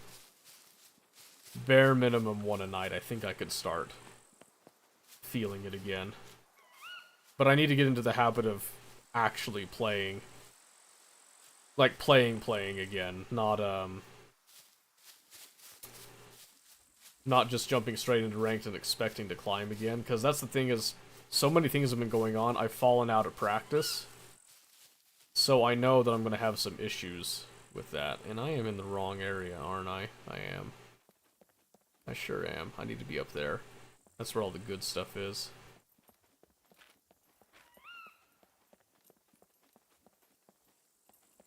Bare minimum 1 a night. I think I could start feeling it again. But I need to get into the habit of actually playing. Like, playing again. Not just jumping straight into ranked and expecting to climb again. Because that's the thing is, so many things have been going on, I've fallen out of practice. So I know that I'm going to have some issues with that. And I am in the wrong area, aren't I? I am. I sure am. I need to be up there. That's where all the good stuff is.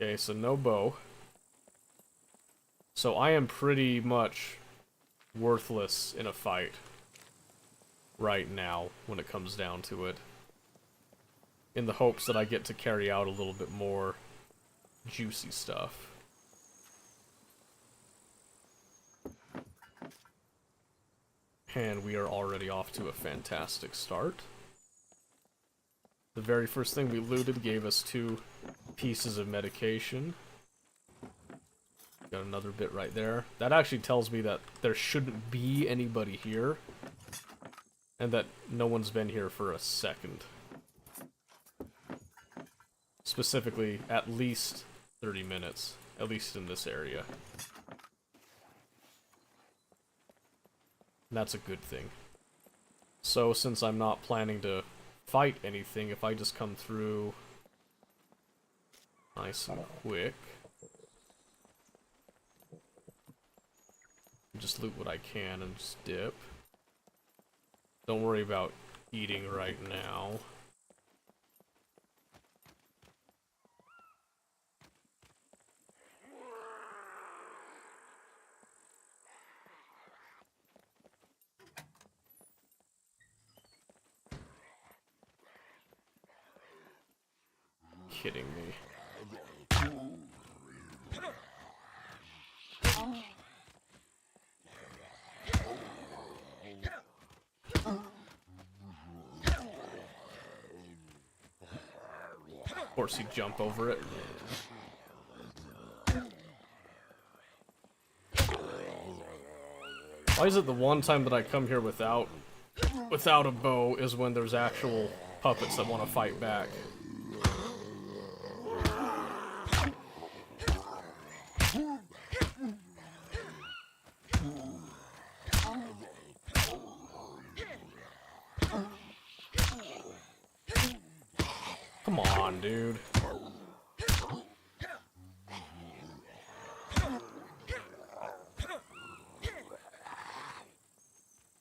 Okay, so no bow. So I am pretty much worthless in a fight right now when it comes down to it. In the hopes that I get to carry out a little bit more juicy stuff. And we are already off to a fantastic start. The very first thing we looted gave us 2 pieces of medication. Got another bit right there. That actually tells me that there shouldn't be anybody here. And that no one's been here for a second. Specifically, at least 30 minutes. At least in this area. And that's a good thing. So, since I'm not planning to fight anything, if I just come through nice and quick, just loot what I can and just dip. Don't worry about eating right now. Kidding me. Of course he'd jump over it. Why is it the one time that I come here without a bow is when there's actual puppets that want to fight back? Come on, dude.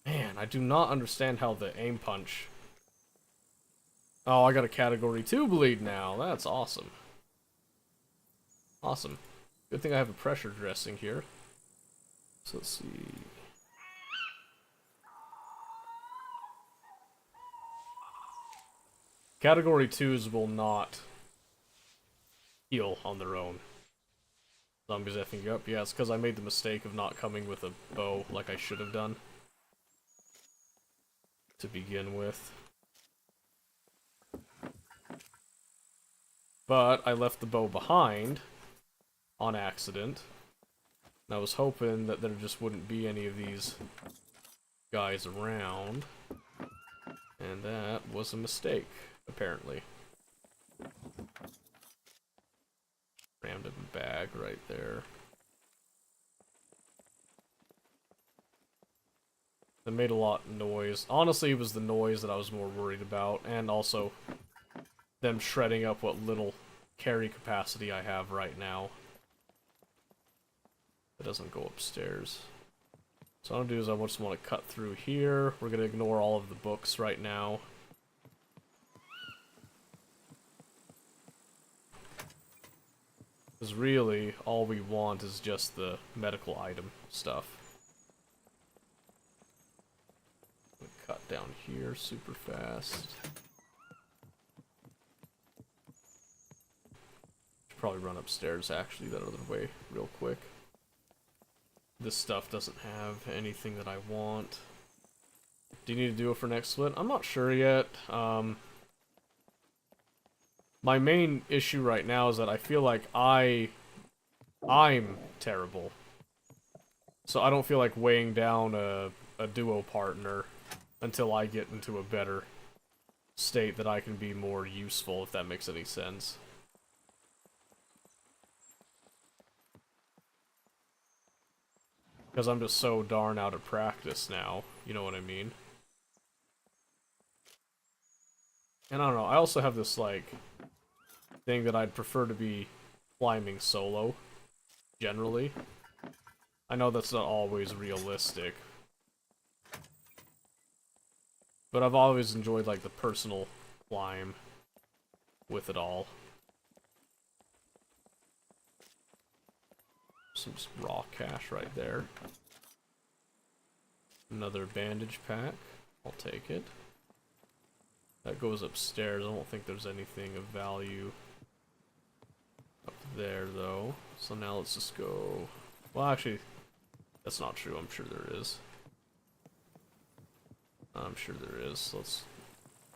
Man. Man, I do not understand how the aim punch... Oh, I got a category 2 bleed now. That's awesome. Awesome. Good thing I have a pressure dressing here. So let's see... Category 2s will not heal on their own. Zombies effing you up. Yeah, it's because I made the mistake of not coming with a bow like I should have done. To begin with. But I left the bow behind on accident. And I was hoping that there just wouldn't be any of these guys around. And that was a mistake, apparently. Rammed a bag right there. It made a lot of noise. Honestly, it was the noise that I was more worried about, and also them shredding up what little carry capacity I have right now. It doesn't go upstairs. So what I'm gonna do is I just want to cut through here. We're gonna ignore all of the books right now. Because really, all we want is just the medical item stuff. Cut down here super fast. Should probably run upstairs actually that other way real quick. This stuff doesn't have anything that I want. Do you need to do it for next split? I'm not sure yet. My main issue right now is that I feel like I'm terrible. So I don't feel like weighing down a duo partner until I get into a better state that I can be more useful, if that makes any sense. Because I'm just so darn out of practice now, you know what I mean? And I don't know, I also have this, like, thing that I'd prefer to be climbing solo, generally. I know that's not always realistic. But I've always enjoyed, like, the personal climb with it all. Some raw cash right there. Another bandage pack. I'll take it. That goes upstairs. I don't think there's anything of value up there, though. So now let's just go... Well, actually, that's not true. I'm sure there is. I'm sure there is. So let's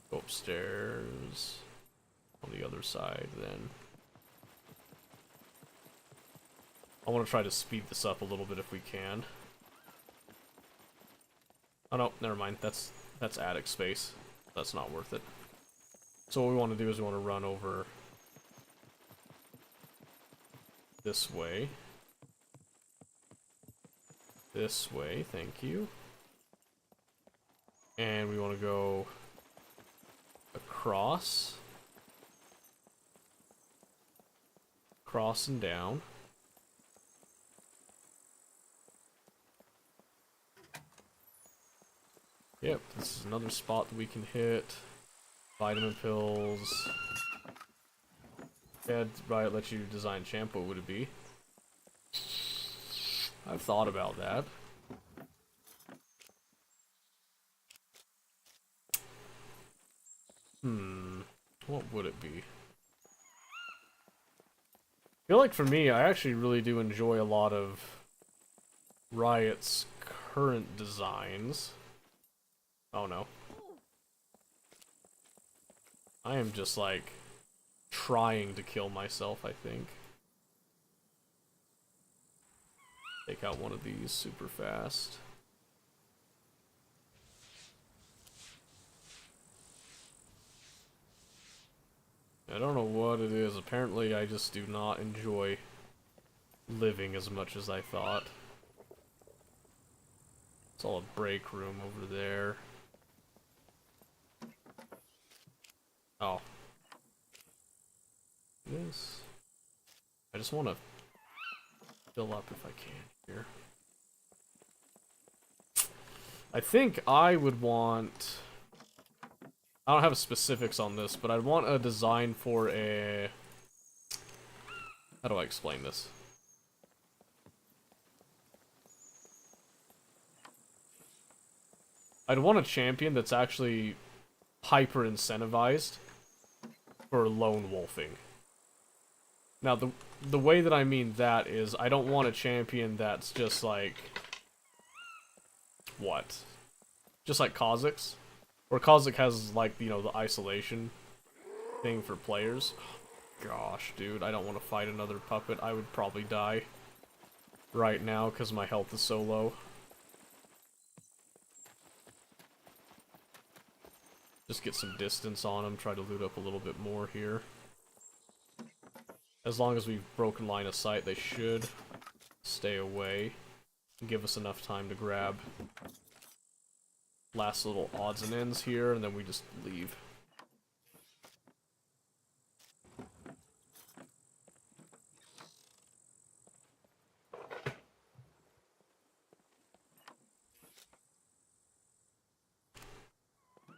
go upstairs on the other side, then. I want to try to speed this up a little bit if we can. Oh no, never mind. That's attic space. That's not worth it. So what we want to do is we want to run over this way. This way, thank you. And we want to go across. Cross and down. Yep, this is another spot that we can hit. Vitamin pills. Yeah, right, let you design shampoo, would it be? I've thought about that. What would it be? I feel like for me, I actually really do enjoy a lot of Riot's current designs. Oh no. I am just like trying to kill myself, I think. Take out one of these super fast. I don't know what it is. Apparently I just do not enjoy living as much as I thought. It's all a break room over there. Oh. This. I just want to fill up if I can here. I think I would want... I don't have specifics on this, but I'd want a design for a... How do I explain this? I'd want a champion that's actually hyper-incentivized for lone wolfing. Now, the way that I mean that is, I don't want a champion that's just like... What? Just like Kha'Zix? Where Kha'Zix has, like, you know, the isolation thing for players. Gosh, dude, I don't want to fight another puppet. I would probably die right now because my health is so low. Just get some distance on him, try to loot up a little bit more here. As long as we've broken line of sight, they should stay away and give us enough time to grab last little odds and ends here, and then we just leave.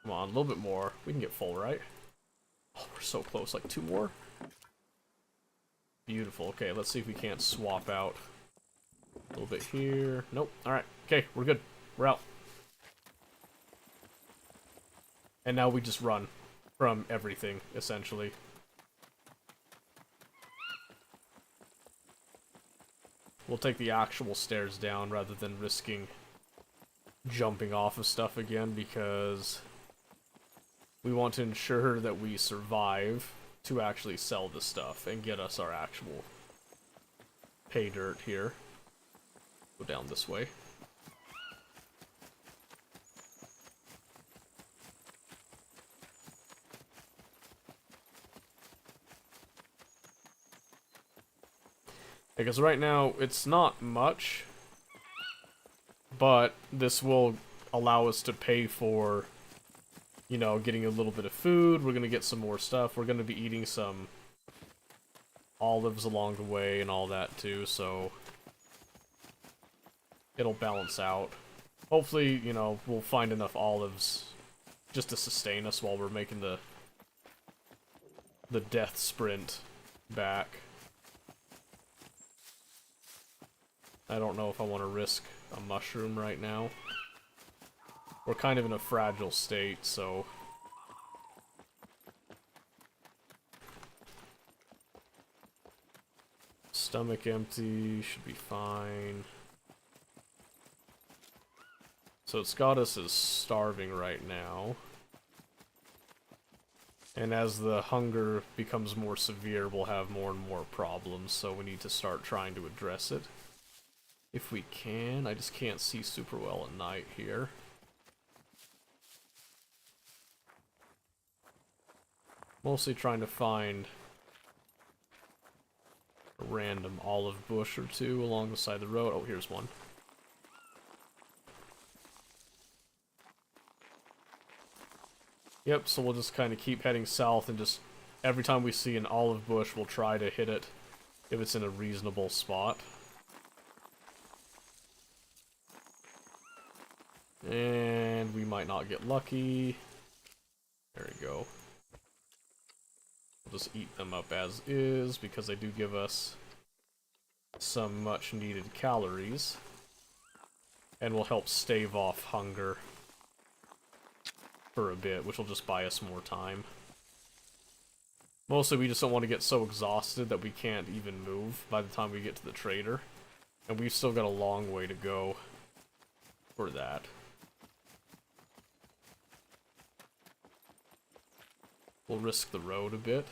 Come on, a little bit more. We can get full, right? Oh, we're so close. Like 2 more? Beautiful. Okay, let's see if we can't swap out a little bit here. Nope. Alright. Okay, we're good. We're out. And now we just run from everything, essentially. We'll take the actual stairs down rather than risking jumping off of stuff again, because we want to ensure that we survive to actually sell the stuff and get us our actual pay dirt here. Go down this way. Because right now, it's not much, but this will allow us to pay for, you know, getting a little bit of food. We're going to get some more stuff. We're going to be eating some olives along the way and all that too, so it'll balance out. Hopefully, you know, we'll find enough olives just to sustain us while we're making the death sprint back. I don't know if I want to risk a mushroom right now. We're kind of in a fragile state, so... Stomach empty, should be fine. So it's got us as starving right now. And as the hunger becomes more severe, we'll have more and more problems, so we need to start trying to address it. If we can. I just can't see super well at night here. Mostly trying to find a random olive bush or two along the side of the road. Oh, here's one. Yep, so we'll just kind of keep heading south and just every time we see an olive bush, we'll try to hit it if it's in a reasonable spot. And we might not get lucky. There we go. We'll just eat them up as is, because they do give us some much needed calories. And will help stave off hunger for a bit, which will just buy us more time. Mostly we just don't want to get so exhausted that we can't even move by the time we get to the trader. And we've still got a long way to go for that. We'll risk the road a bit.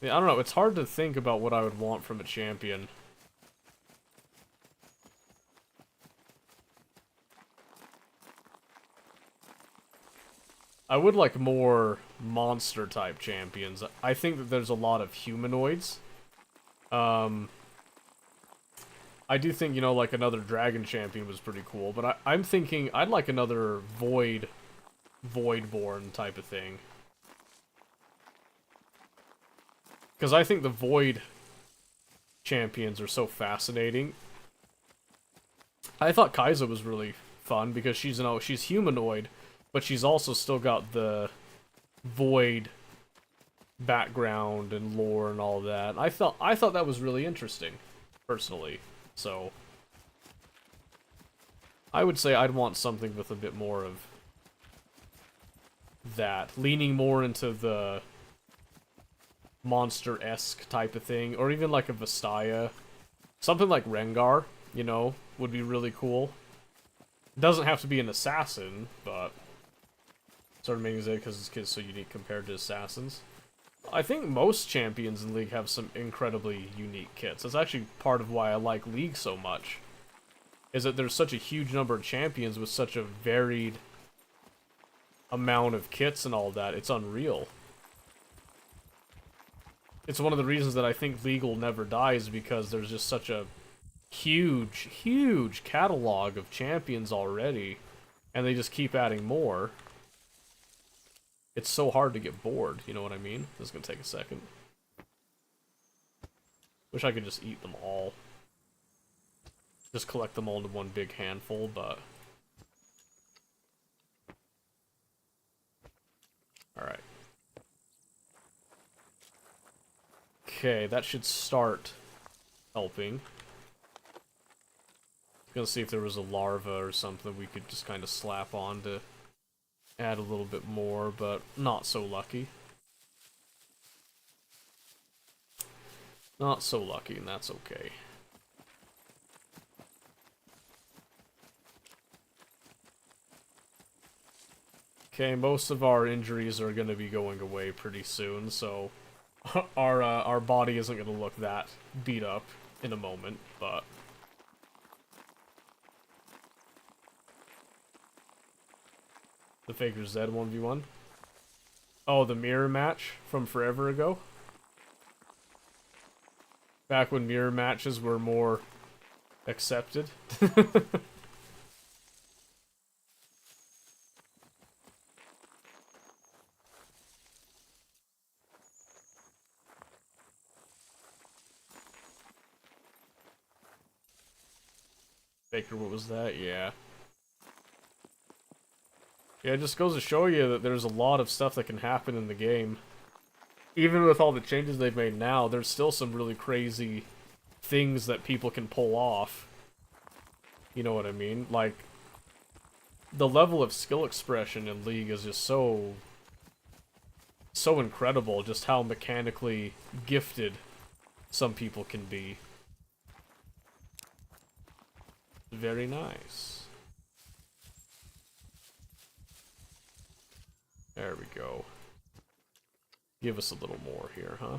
Yeah, I don't know, it's hard to think about what I would want from a champion. I would like more monster-type champions. I think that there's a lot of humanoids. I do think, you know, like another dragon champion was pretty cool, but I'm thinking I'd like another Voidborn type of thing. Because I think the Void champions are so fascinating. I thought Kaiser was really fun because she's humanoid, but she's also still got the void background and lore and all that. I thought that was really interesting, personally. So I would say I'd want something with a bit more of that, leaning more into the monster-esque type of thing, or even like a Vastaya. Something like Rengar, you know, would be really cool. It doesn't have to be an assassin, but sort of makes it because it's so unique compared to assassins. I think most champions in League have some incredibly unique kits. That's actually part of why I like League so much, is that there's such a huge number of champions with such a varied amount of kits and all that. It's unreal. It's one of the reasons that I think League will never die, is because there's just such a huge, huge catalog of champions already, and they just keep adding more. It's so hard to get bored, you know what I mean? This is gonna take a second. Wish I could just eat them all. Just collect them all into one big handful, but... Alright. Okay, that should start helping. Gonna see if there was a larva or something we could just kind of slap on to add a little bit more, but not so lucky. Not so lucky, and that's okay. Okay, most of our injuries are going to be going away pretty soon, so our body isn't going to look that beat up in a moment, but... The Faker Z 1v1? Oh, the mirror match from forever ago? Back when mirror matches were more accepted? Faker, what was that? Yeah. Yeah, it just goes to show you that there's a lot of stuff that can happen in the game. Even with all the changes they've made now, there's still some really crazy things that people can pull off. You know what I mean? Like, the level of skill expression in League is just so incredible, just how mechanically gifted some people can be. Very nice. There we go. Give us a little more here, huh?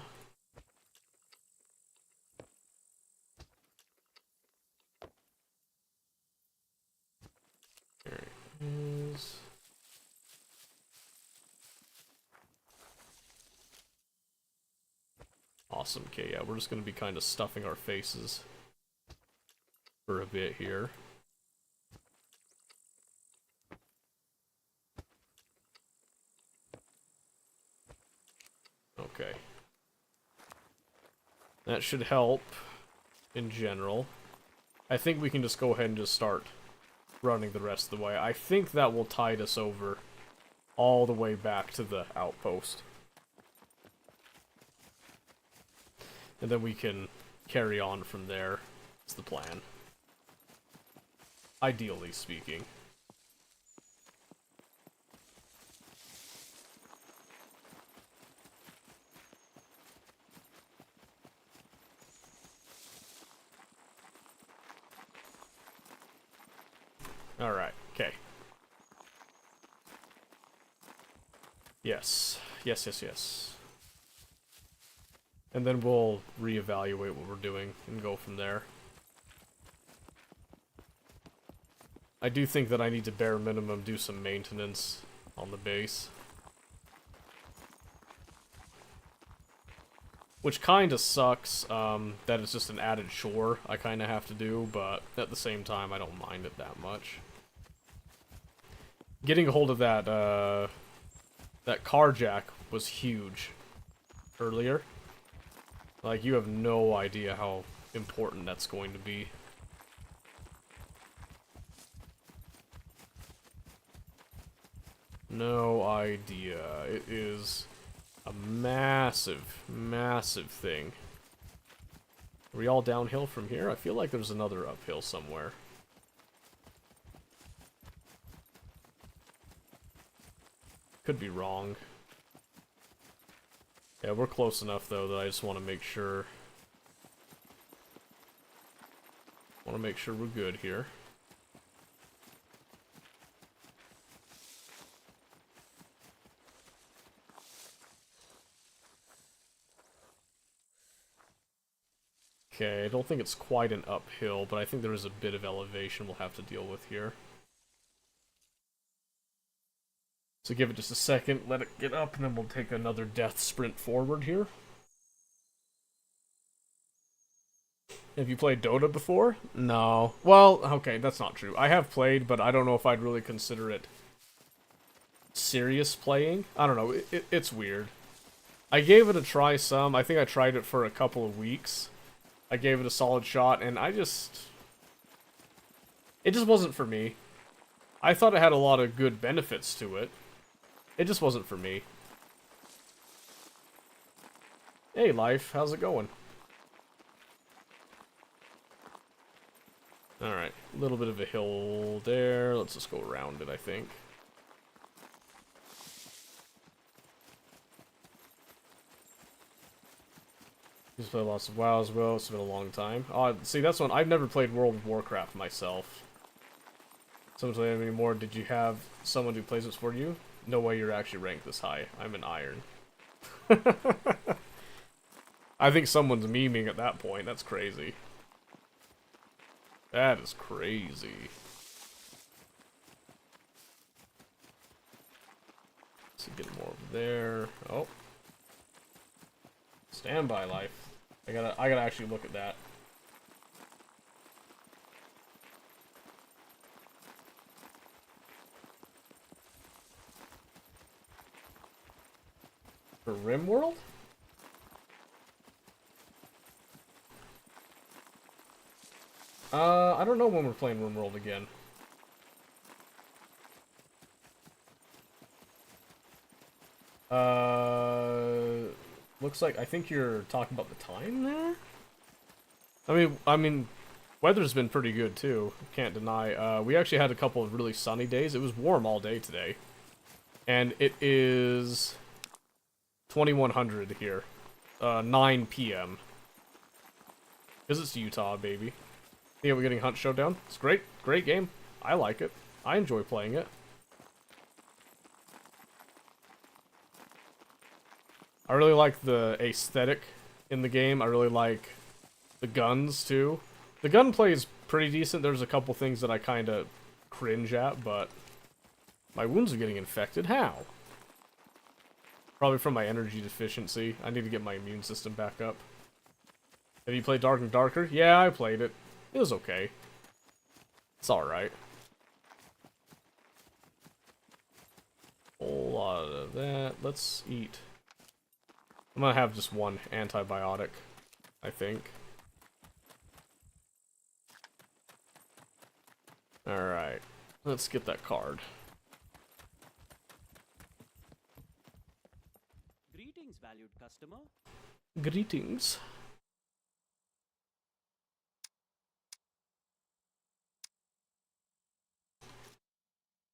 There it is. Awesome. Okay, yeah, we're just gonna be kind of stuffing our faces for a bit here. Okay. That should help in general. I think we can just go ahead and just start running the rest of the way. I think that will tide us over all the way back to the outpost. And then we can carry on from there. That's the plan. Ideally speaking. Alright, okay. Yes. Yes. And then we'll reevaluate what we're doing and go from there. I do think that I need to bare minimum do some maintenance on the base. Which kinda sucks, that it's just an added chore I kinda have to do, but at the same time I don't mind it that much. Getting a hold of that, that car jack was huge earlier. Like, you have no idea how important that's going to be. No idea. It is a massive, massive thing. Are we all downhill from here? I feel like there's another uphill somewhere. Could be wrong. Yeah, we're close enough though that I just want to make sure. Want to make sure we're good here. Okay, I don't think it's quite an uphill, but I think there is a bit of elevation we'll have to deal with here. So give it just a second, let it get up, and then we'll take another death sprint forward here. Have you played Dota before? No. Well, okay, that's not true. I have played, but I don't know if I'd really consider it serious playing. I don't know, it's weird. I gave it a try some. I think I tried it for a couple of weeks. I gave it a solid shot, and it just wasn't for me. I thought it had a lot of good benefits to it. It just wasn't for me. Hey, life, how's it going? Alright, a little bit of a hill there. Let's just go around it, I think. Just played lots of WoW as well. It's been a long time. Oh, see, that's one. I've never played World of Warcraft myself. Someone playing anymore. Did you have someone who plays this for you? No way you're actually ranked this high. I'm an iron. I think someone's memeing at that point. That's crazy. That is crazy. So get more over there. Oh. Standby life. I gotta actually look at that. For RimWorld? I don't know when we're playing RimWorld again. Looks like, I think you're talking about the time there? I mean, weather's been pretty good too, can't deny. We actually had a couple of really sunny days. It was warm all day today. And it is 2100 here. 9 p.m. Because it's Utah, baby. Yeah, we're getting Hunt Showdown. It's great. Great game. I like it. I enjoy playing it. I really like the aesthetic in the game. I really like the guns, too. The gunplay is pretty decent. There's a couple things that I kind of cringe at, but my wounds are getting infected. How? Probably from my energy deficiency. I need to get my immune system back up. Have you played Dark and Darker? Yeah, I played it. It was okay. It's alright. Whole lot of that. Let's eat. I'm gonna have just one antibiotic, I think. Alright. Let's get that card. Greetings, valued customer. Greetings.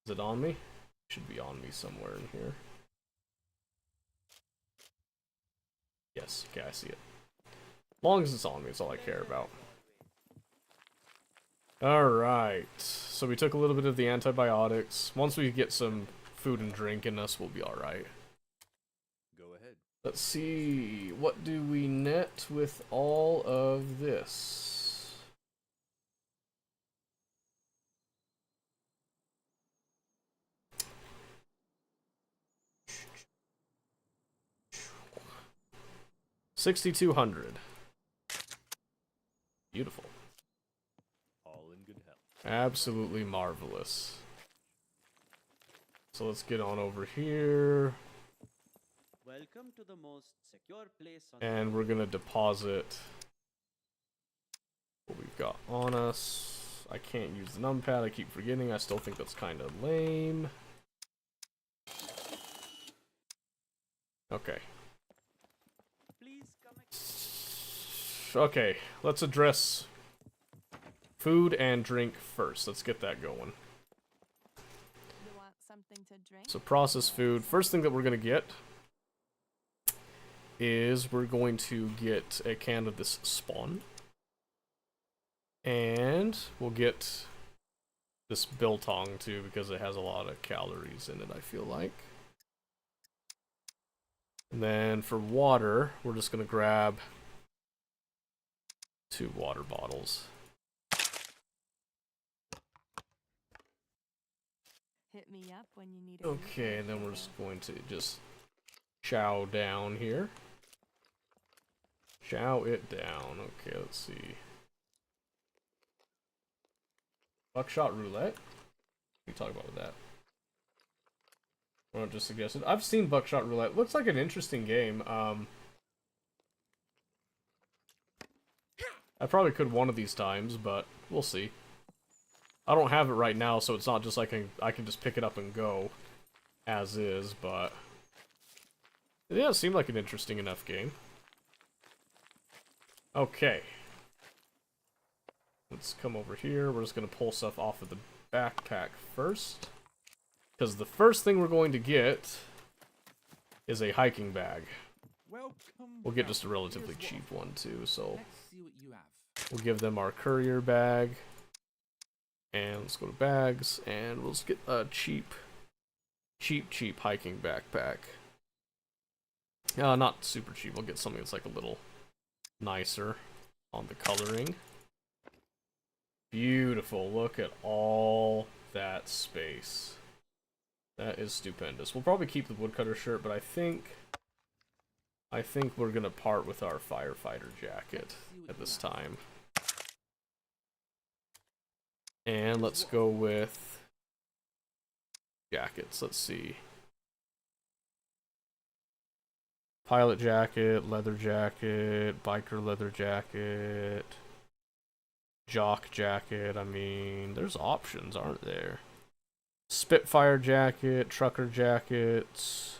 Is it on me? Should be on me somewhere in here. Yes, okay, I see it. As long as it's on me, it's all I care about. Alright, so we took a little bit of the antibiotics. Once we get some food and drink in us, we'll be alright. Go ahead. Let's see, what do we net with all of this? $6,200. Beautiful. All in good health. Absolutely marvelous. So let's get on over here. Welcome to the most secure place on And we're gonna deposit what we've got on us. I can't use the numpad, I keep forgetting. I still think that's kind of lame. Okay. Please come. Okay, let's address food and drink first. Let's get that going. You want something to drink? So processed food. First thing that we're going to get is we're going to get a can of this spawn. And we'll get this biltong too because it has a lot of calories in it, I feel like. And then for water, we're just going to grab 2 water bottles. Hit me up when you need a Okay, and then we're just going to just chow down here. Chow it down. Okay, let's see. Buckshot roulette? What are you talking about with that? Or just suggested. I've seen Buckshot Roulette. Looks like an interesting game. I probably could one of these times, but we'll see. I don't have it right now, so it's not just like I can just pick it up and go as is, but yeah, it seemed like an interesting enough game. Okay. Let's come over here. We're just going to pull stuff off of the backpack first. Because the first thing we're going to get is a hiking bag. We'll get just a relatively cheap one too, so we'll give them our courier bag. And let's go to bags, and we'll just get a cheap hiking backpack. Not super cheap. We'll get something that's like a little nicer on the coloring. Beautiful. Look at all that space. That is stupendous. We'll probably keep the woodcutter shirt, but I think we're gonna part with our firefighter jacket at this time. And let's go with jackets. Let's see. Pilot jacket, leather jacket, biker leather jacket, jock jacket. I mean, there's options, aren't there? Spitfire jacket, trucker jackets.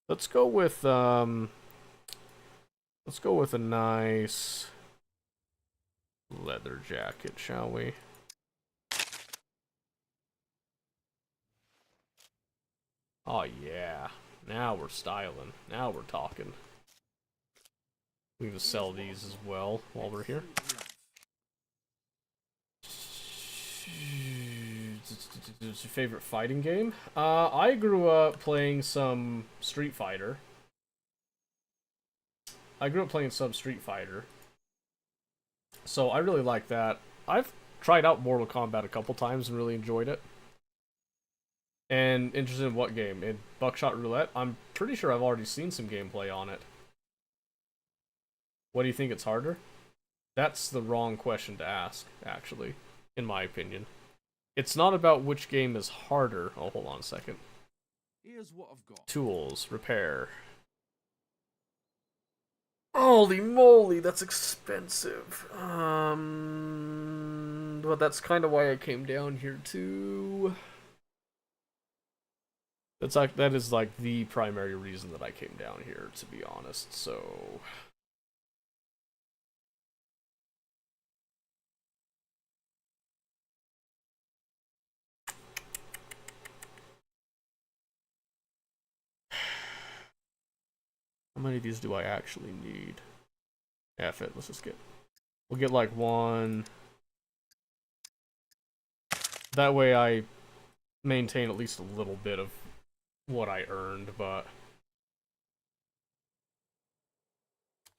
Let's go with a nice leather jacket, shall we? Oh yeah. Now we're styling. Now we're talking. We can just sell these as well while we're here. What's your favorite fighting game? I grew up playing some Street Fighter. So I really like that. I've tried out Mortal Kombat a couple times and really enjoyed it. And interested in what game? In Buckshot Roulette? I'm pretty sure I've already seen some gameplay on it. What do you think it's harder? That's the wrong question to ask, actually, in my opinion. It's not about which game is harder. Oh, hold on a second. Here's what I've got. Tools, repair. Holy moly, that's expensive. But that's kind of why I came down here too. That is like the primary reason that I came down here, to be honest. So how many of these do I actually need? F it, let's just get... We'll get like one. That way I maintain at least a little bit of what I earned, but...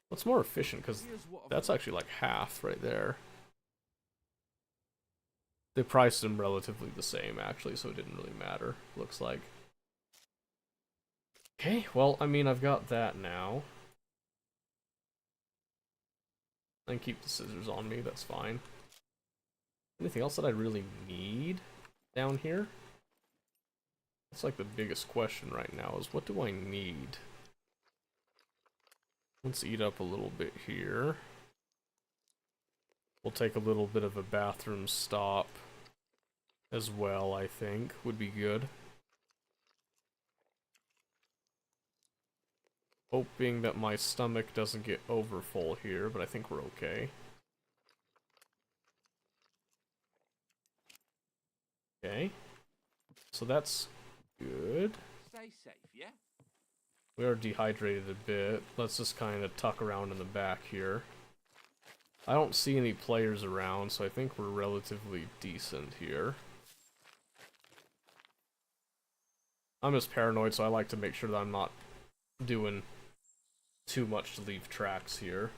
What's more efficient? Because that's actually like half right there. They priced them relatively the same, actually, so it didn't really matter, looks like. Okay, well, I mean, I've got that now. I can keep the scissors on me, that's fine. Anything else that I really need down here? That's like the biggest question right now, is what do I need? Let's eat up a little bit here. We'll take a little bit of a bathroom stop as well, I think, would be good. Hoping that my stomach doesn't get over full here, but I think we're okay. Okay. So that's good. Stay safe, yeah? We are dehydrated a bit. Let's just kind of tuck around in the back here. I don't see any players around, so I think we're relatively decent here. I'm just paranoid, so I like to make sure that I'm not doing too much to leave tracks here.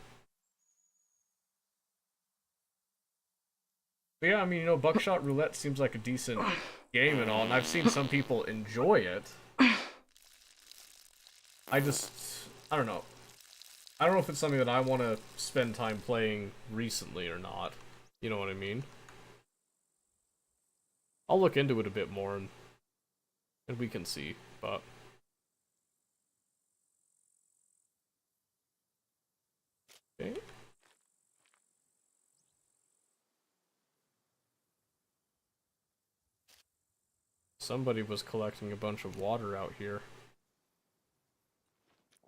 But yeah, I mean, you know, Buckshot Roulette seems like a decent game and all, and I've seen some people enjoy it. I don't know. I don't know if it's something that I want to spend time playing recently or not. You know what I mean? I'll look into it a bit more and we can see, but... Okay. Somebody was collecting a bunch of water out here.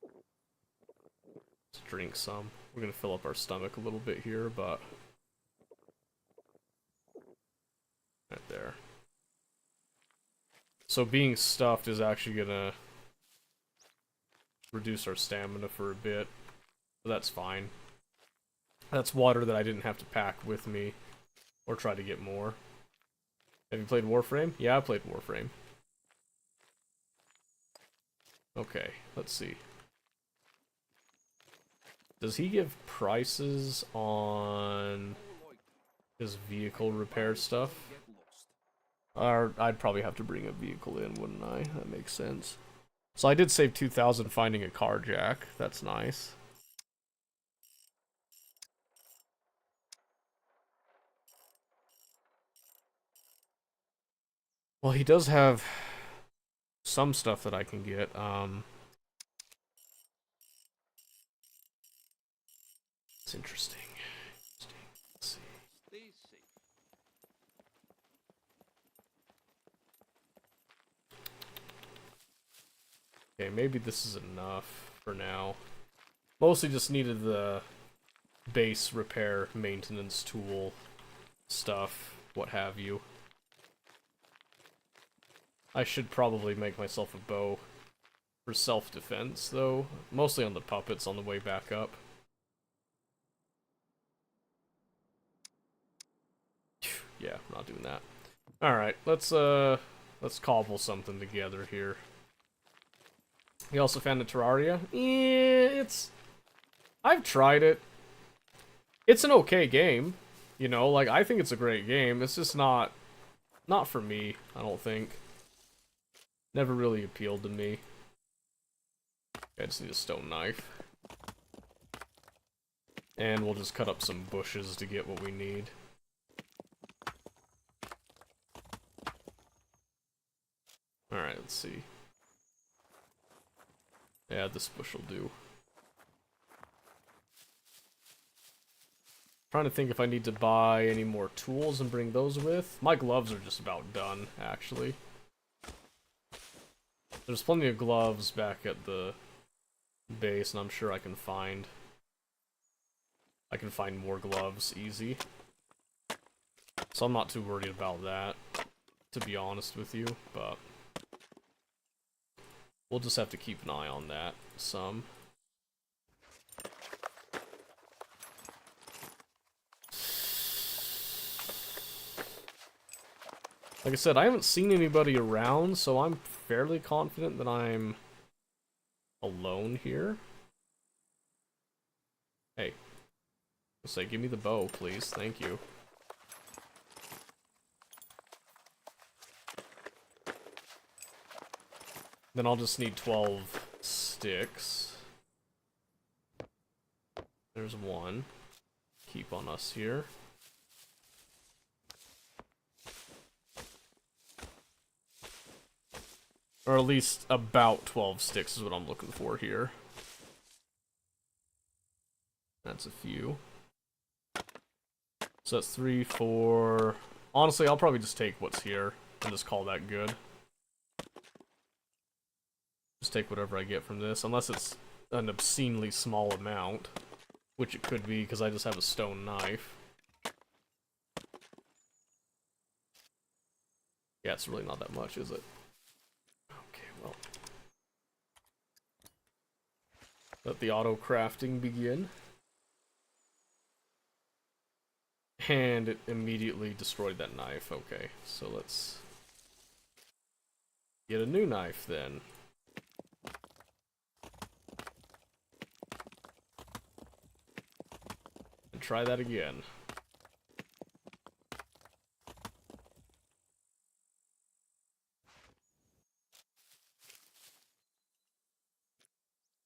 Let's drink some. We're gonna fill up our stomach a little bit here, but... Right there. So being stuffed is actually gonna reduce our stamina for a bit. So that's fine. That's water that I didn't have to pack with me or try to get more. Have you played Warframe? Yeah, I played Warframe. Okay, let's see. Does he give prices on his vehicle repair stuff? Or I'd probably have to bring a vehicle in, wouldn't I? That makes sense. So I did save 2,000 finding a car jack. That's nice. Well, he does have some stuff that I can get. It's interesting. Let's see. Okay, maybe this is enough for now. Mostly just needed the base repair, maintenance tool stuff, what have you. I should probably make myself a bow for self-defense, though. Mostly on the puppets on the way back up. Yeah, I'm not doing that. Alright, let's cobble something together here. You also found a Terraria? Yeah, I've tried it. It's an okay game. You know, like, I think it's a great game. It's just not for me, I don't think. Never really appealed to me. I just need a stone knife. And we'll just cut up some bushes to get what we need. Alright, let's see. Yeah, this bush will do. Trying to think if I need to buy any more tools and bring those with. My gloves are just about done, actually. There's plenty of gloves back at the base, and I'm sure I can find more gloves easy. So I'm not too worried about that, to be honest with you, but we'll just have to keep an eye on that some. Like I said, I haven't seen anybody around, so I'm fairly confident that I'm alone here. Hey. Let's say, give me the bow, please. Thank you. Then I'll just need 12 sticks. There's one. Keep on us here. Or at least about 12 sticks is what I'm looking for here. That's a few. So that's 3, 4... Honestly, I'll probably just take what's here and just call that good. Just take whatever I get from this, unless it's an obscenely small amount, which it could be because I just have a stone knife. Yeah, it's really not that much, is it? Okay, well. Let the auto crafting begin. And it immediately destroyed that knife. Okay, so let's get a new knife then. And try that again.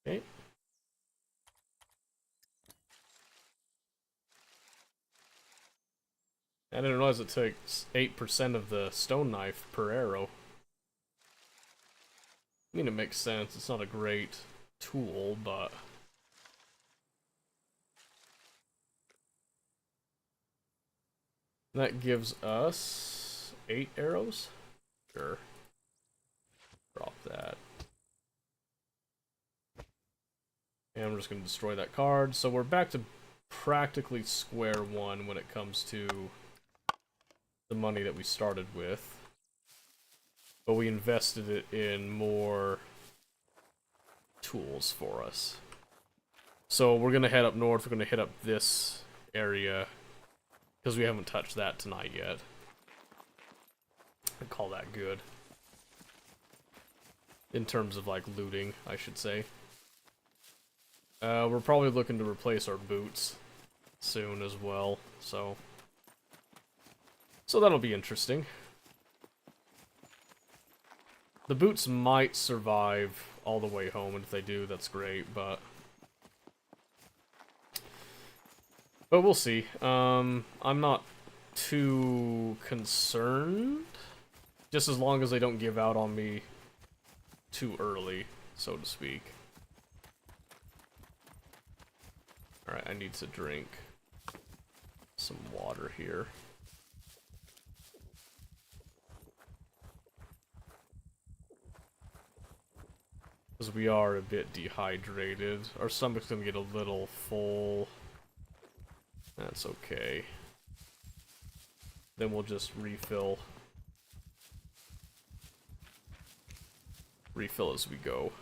Okay. I didn't realize it takes 8% of the stone knife per arrow. I mean, it makes sense. It's not a great tool, but... that gives us 8 arrows? Sure. Drop that. And we're just going to destroy that card. So we're back to practically square one when it comes to the money that we started with. But we invested it in more tools for us. So we're going to head up north. We're going to hit up this area because we haven't touched that tonight yet. I call that good. In terms of, like, looting, I should say. We're probably looking to replace our boots soon as well, so that'll be interesting. The boots might survive all the way home, and if they do, that's great, but we'll see. I'm not too concerned, just as long as they don't give out on me too early, so to speak. Alright, I need to drink some water here. Because we are a bit dehydrated. Our stomach's gonna get a little full. That's okay. Then we'll just refill as we go.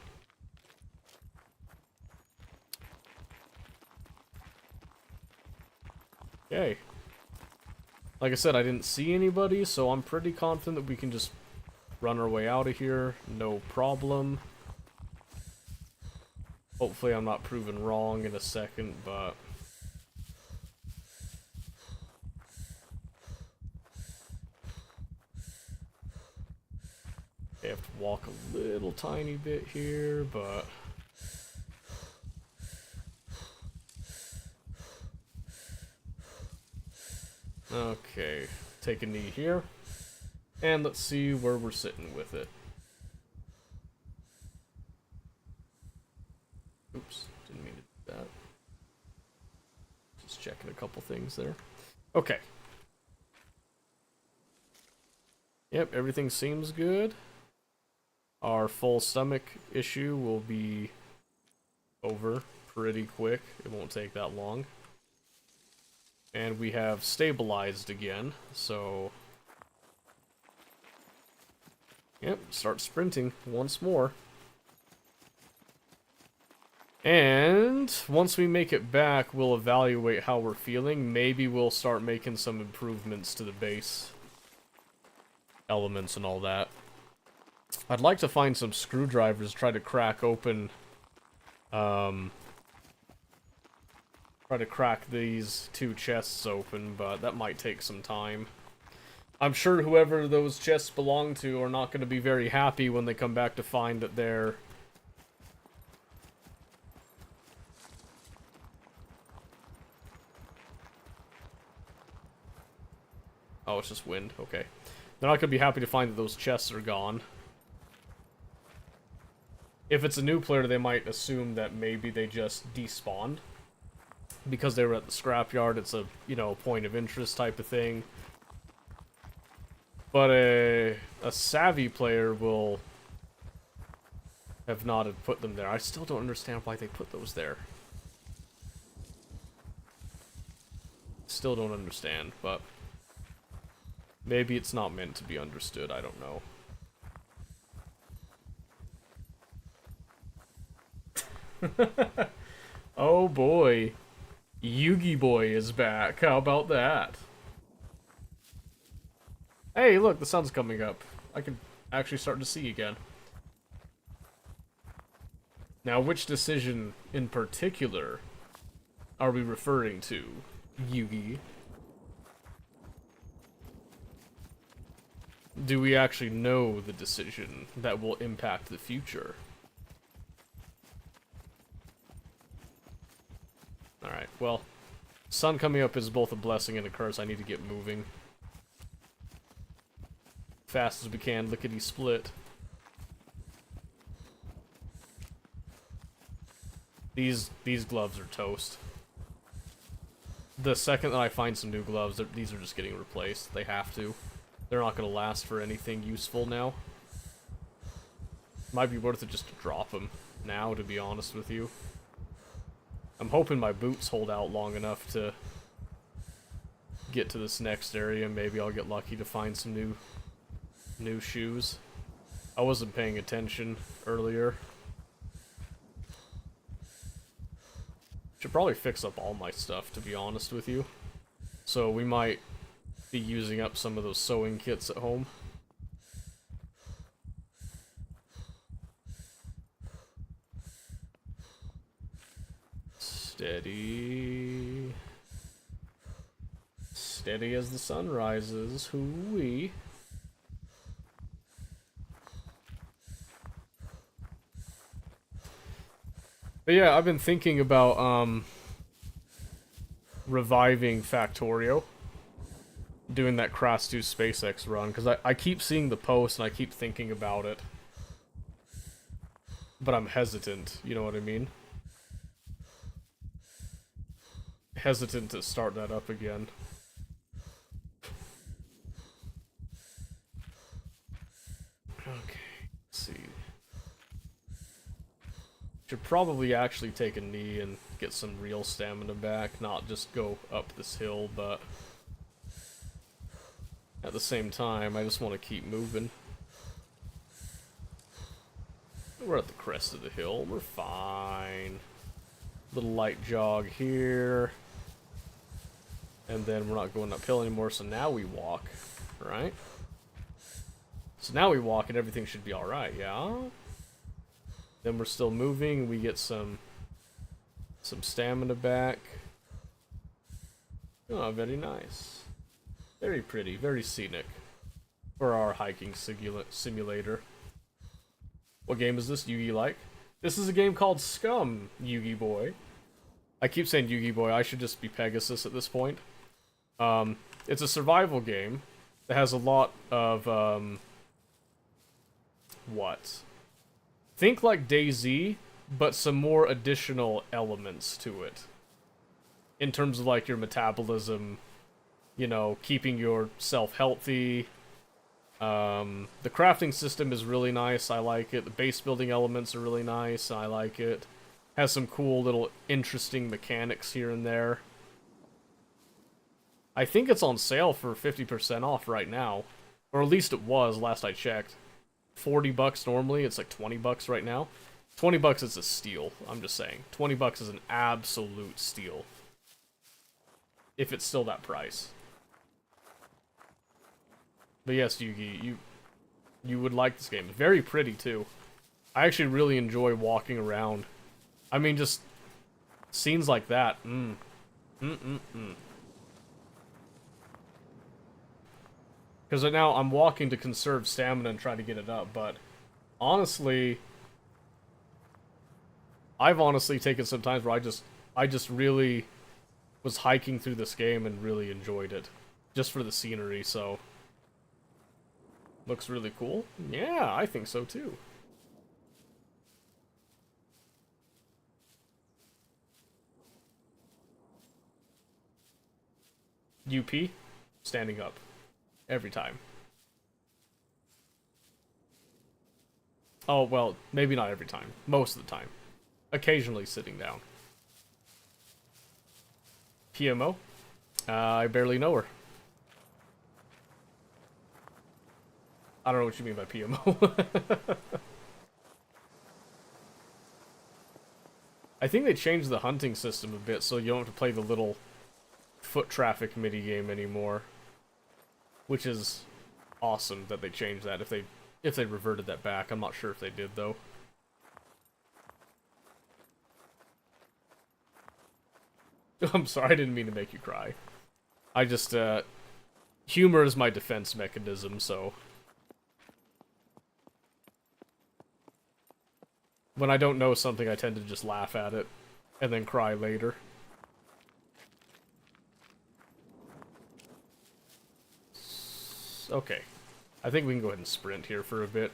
Okay. Like I said, I didn't see anybody, so I'm pretty confident that we can just run our way out of here. No problem. Hopefully I'm not proven wrong in a second, but... I have to walk a little tiny bit here, but... okay, take a knee here, and let's see where we're sitting with it. Oops, didn't mean to do that. Just checking a couple things there. Okay. Yep, everything seems good. Our full stomach issue will be over pretty quick. It won't take that long. And we have stabilized again, so... yep, start sprinting once more. And once we make it back, we'll evaluate how we're feeling. Maybe we'll start making some improvements to the base elements and all that. I'd like to find some screwdrivers, try to crack open... try to crack these 2 chests open, but that might take some time. I'm sure whoever those chests belong to are not going to be very happy when they come back to find that they're... oh, it's just wind. Okay. They're not going to be happy to find that those chests are gone. If it's a new player, they might assume that maybe they just despawned. Because they were at the scrapyard, it's a, you know, point of interest type of thing. But a savvy player will have not have put them there. I still don't understand why they put those there. Still don't understand, but maybe it's not meant to be understood, I don't know. Oh boy. Yugi Boy is back. How about that? Hey, look, the sun's coming up. I can actually start to see again. Now, which decision in particular are we referring to, Yugi? Do we actually know the decision that will impact the future? Alright, well, sun coming up is both a blessing and a curse. I need to get moving. Fast as we can, lickety-split. These gloves are toast. The second that I find some new gloves, these are just getting replaced. They have to. They're not going to last for anything useful now. Might be worth it just to drop them now, to be honest with you. I'm hoping my boots hold out long enough to get to this next area. Maybe I'll get lucky to find some new shoes. I wasn't paying attention earlier. Should probably fix up all my stuff, to be honest with you. So we might be using up some of those sewing kits at home. Steady. Steady as the sun rises. Hoo-wee. But yeah, I've been thinking about, reviving Factorio. Doing that Cross 2 SpaceX run, because I keep seeing the post and I keep thinking about it. But I'm hesitant, you know what I mean? Hesitant to start that up again. Okay, let's see. Should probably actually take a knee and get some real stamina back, not just go up this hill, but at the same time, I just want to keep moving. We're at the crest of the hill, we're fine. Little light jog here. And then we're not going uphill anymore, so now we walk, right? So now we walk and everything should be alright, yeah? Then we're still moving, and we get some stamina back. Oh, very nice. Very pretty, very scenic. For our hiking simulator. What game is this, Yugi like? This is a game called Scum, Yugi Boy. I keep saying Yugi Boy, I should just be Pegasus at this point. It's a survival game that has a lot of, what? Think like DayZ, but some more additional elements to it. In terms of like your metabolism, you know, keeping yourself healthy. The crafting system is really nice, I like it. The base building elements are really nice, I like it. Has some cool little interesting mechanics here and there. I think it's on sale for 50% off right now. Or at least it was last I checked. $40 normally, it's like $20 right now. $20 is a steal, I'm just saying. $20 is an absolute steal. If it's still that price. But yes, Yugi, you would like this game. Very pretty too. I actually really enjoy walking around. I mean, just scenes like that. Because right now I'm walking to conserve stamina and try to get it up, but honestly, I've honestly taken some times where I just really was hiking through this game and really enjoyed it. Just for the scenery, so. Looks really cool. Yeah, I think so too. UP, standing up. Every time. Oh, well, maybe not every time. Most of the time. Occasionally sitting down. PMO? I barely know her. I don't know what you mean by PMO. I think they changed the hunting system a bit so you don't have to play the little foot traffic minigame anymore. Which is awesome that they changed that. If they reverted that back. I'm not sure if they did, though. I'm sorry, I didn't mean to make you cry. I just, humor is my defense mechanism, so... When I don't know something, I tend to just laugh at it, and then cry later. Okay. I think we can go ahead and sprint here for a bit.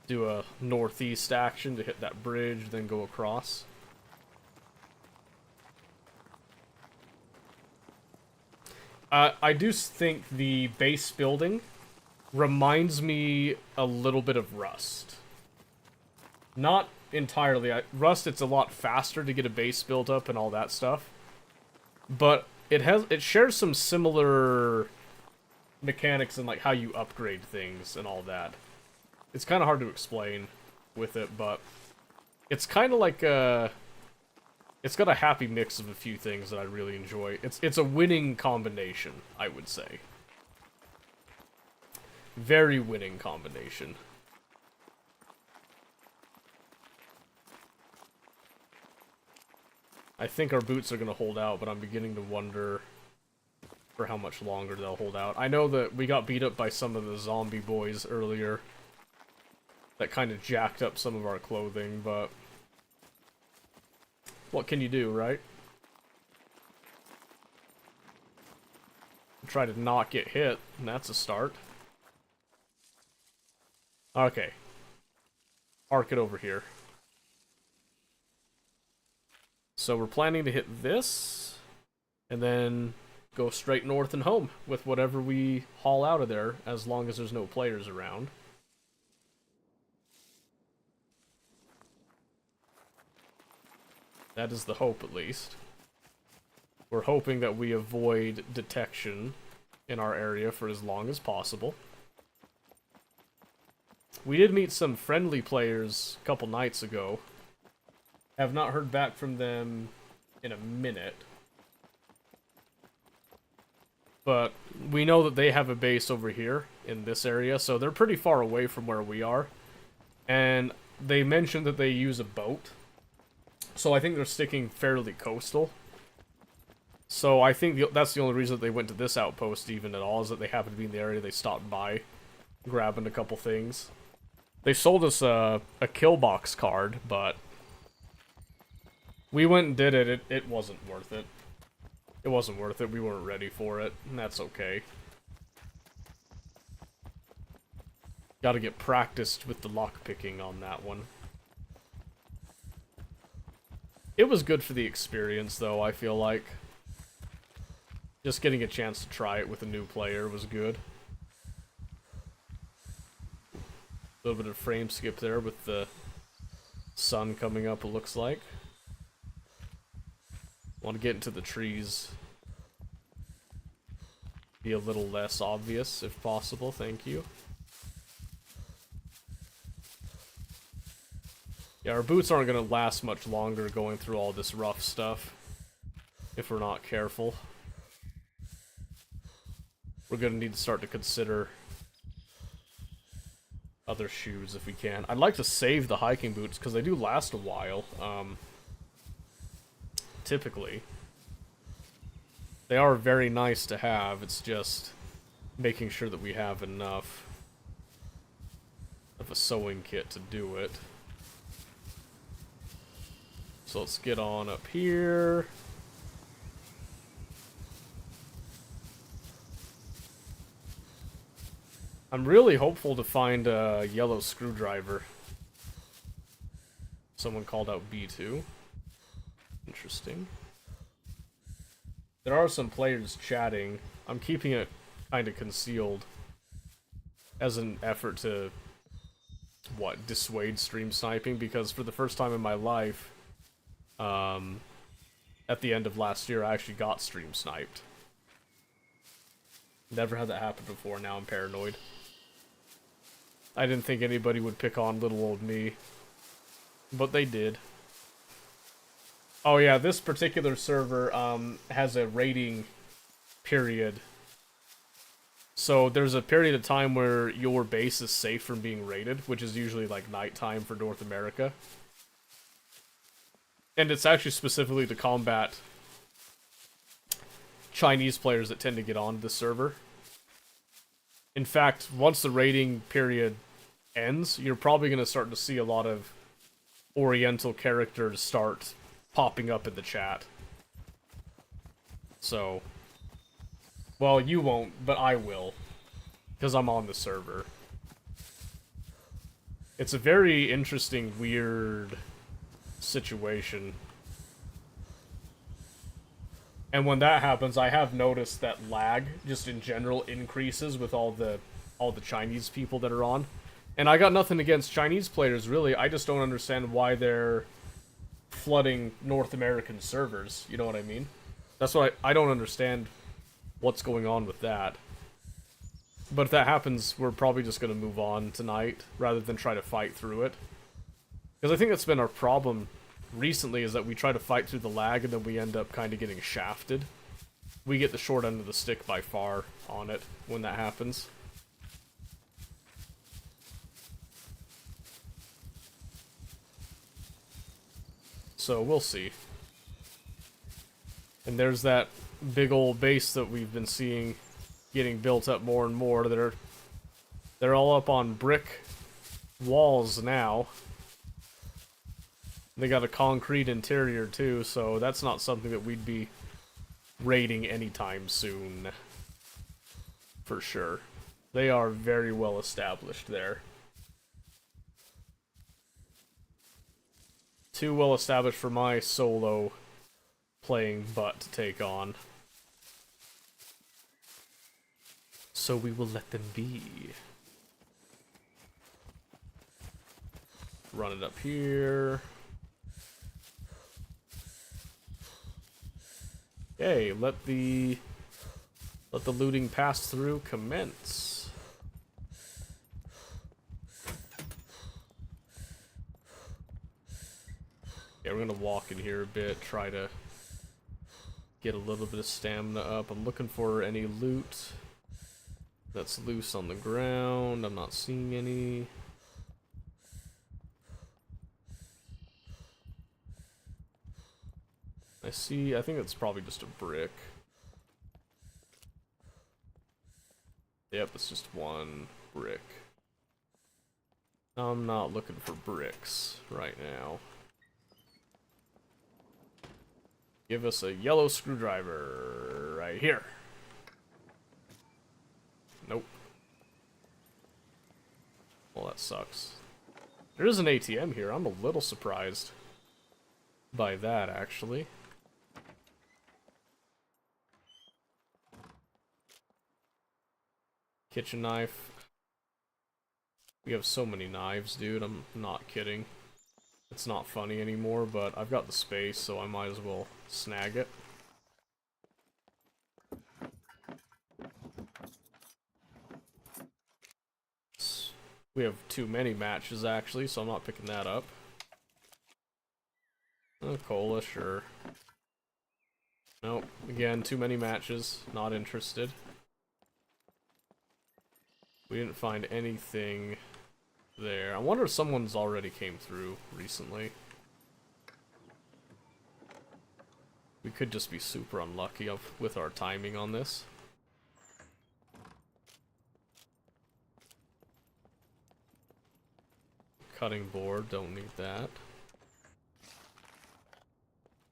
Do a northeast action to hit that bridge, then go across. I do think the base building reminds me a little bit of Rust. Not entirely. Rust, it's a lot faster to get a base built up and all that stuff. But it shares some similar mechanics in like how you upgrade things and all that. It's kind of hard to explain with it, but it's kind of like it's got a happy mix of a few things that I really enjoy. It's a winning combination, I would say. Very winning combination. I think our boots are going to hold out, but I'm beginning to wonder for how much longer they'll hold out. I know that we got beat up by some of the zombie boys earlier. That kind of jacked up some of our clothing, but... what can you do, right? Try to not get hit, and that's a start. Okay. Arc it over here. So we're planning to hit this, and then go straight north and home with whatever we haul out of there, as long as there's no players around. That is the hope, at least. We're hoping that we avoid detection in our area for as long as possible. We did meet some friendly players a couple nights ago. Have not heard back from them in a minute. But we know that they have a base over here in this area, so they're pretty far away from where we are. And they mentioned that they use a boat. So I think they're sticking fairly coastal. So I think that's the only reason that they went to this outpost even at all, is that they happened to be in the area. They stopped by, grabbing a couple things. They sold us a kill box card, but we went and did it. It wasn't worth it. It wasn't worth it. We weren't ready for it, and that's okay. Gotta get practiced with the lockpicking on that one. It was good for the experience, though, I feel like. Just getting a chance to try it with a new player was good. A little bit of frame skip there with the sun coming up, it looks like. Want to get into the trees. Be a little less obvious, if possible, thank you. Yeah, our boots aren't going to last much longer going through all this rough stuff, if we're not careful. We're going to need to start to consider other shoes if we can. I'd like to save the hiking boots, because they do last a while, typically. They are very nice to have, it's just making sure that we have enough of a sewing kit to do it. So let's get on up here. I'm really hopeful to find a yellow screwdriver. Someone called out B2. Interesting. There are some players chatting. I'm keeping it kind of concealed. as an effort to, what, dissuade stream sniping, because for the first time in my life, at the end of last year, I actually got stream sniped. Never had that happen before, now I'm paranoid. I didn't think anybody would pick on little old me, but they did. Oh yeah, this particular server has a rating period. So there's a period of time where your base is safe from being raided, which is usually like nighttime for North America. And it's actually specifically to combat Chinese players that tend to get onto the server. In fact, once the raiding period ends, you're probably going to start to see a lot of Oriental characters start popping up in the chat. So, well, you won't, but I will, because I'm on the server. It's a very interesting, weird situation. And when that happens, I have noticed that lag, just in general, increases with all the Chinese people that are on. And I got nothing against Chinese players, really. I just don't understand why they're flooding North American servers. You know what I mean? That's what I don't understand what's going on with that. But if that happens, we're probably just going to move on tonight, rather than try to fight through it. Because I think that's been our problem recently, is that we try to fight through the lag and then we end up kind of getting shafted. We get the short end of the stick by far on it when that happens. So we'll see. And there's that big old base that we've been seeing getting built up more and more. They're all up on brick walls now. They got a concrete interior too, so that's not something that we'd be raiding anytime soon. For sure. They are very well established there. Too well established for my solo playing butt to take on. So we will let them be. Run it up here. Okay, let the looting pass through commence. Yeah, we're gonna walk in here a bit, try to get a little bit of stamina up. I'm looking for any loot that's loose on the ground. I'm not seeing any. I think it's probably just a brick. Yep, it's just one brick. I'm not looking for bricks right now. Give us a yellow screwdriver right here. Nope. Well, that sucks. There is an ATM here. I'm a little surprised by that, actually. Kitchen knife. We have so many knives, dude. I'm not kidding. It's not funny anymore, but I've got the space, so I might as well snag it. We have too many matches, actually, so I'm not picking that up. Cola, sure. Nope. Again, too many matches. Not interested. We didn't find anything there. I wonder if someone's already came through recently. We could just be super unlucky with our timing on this. Cutting board, don't need that.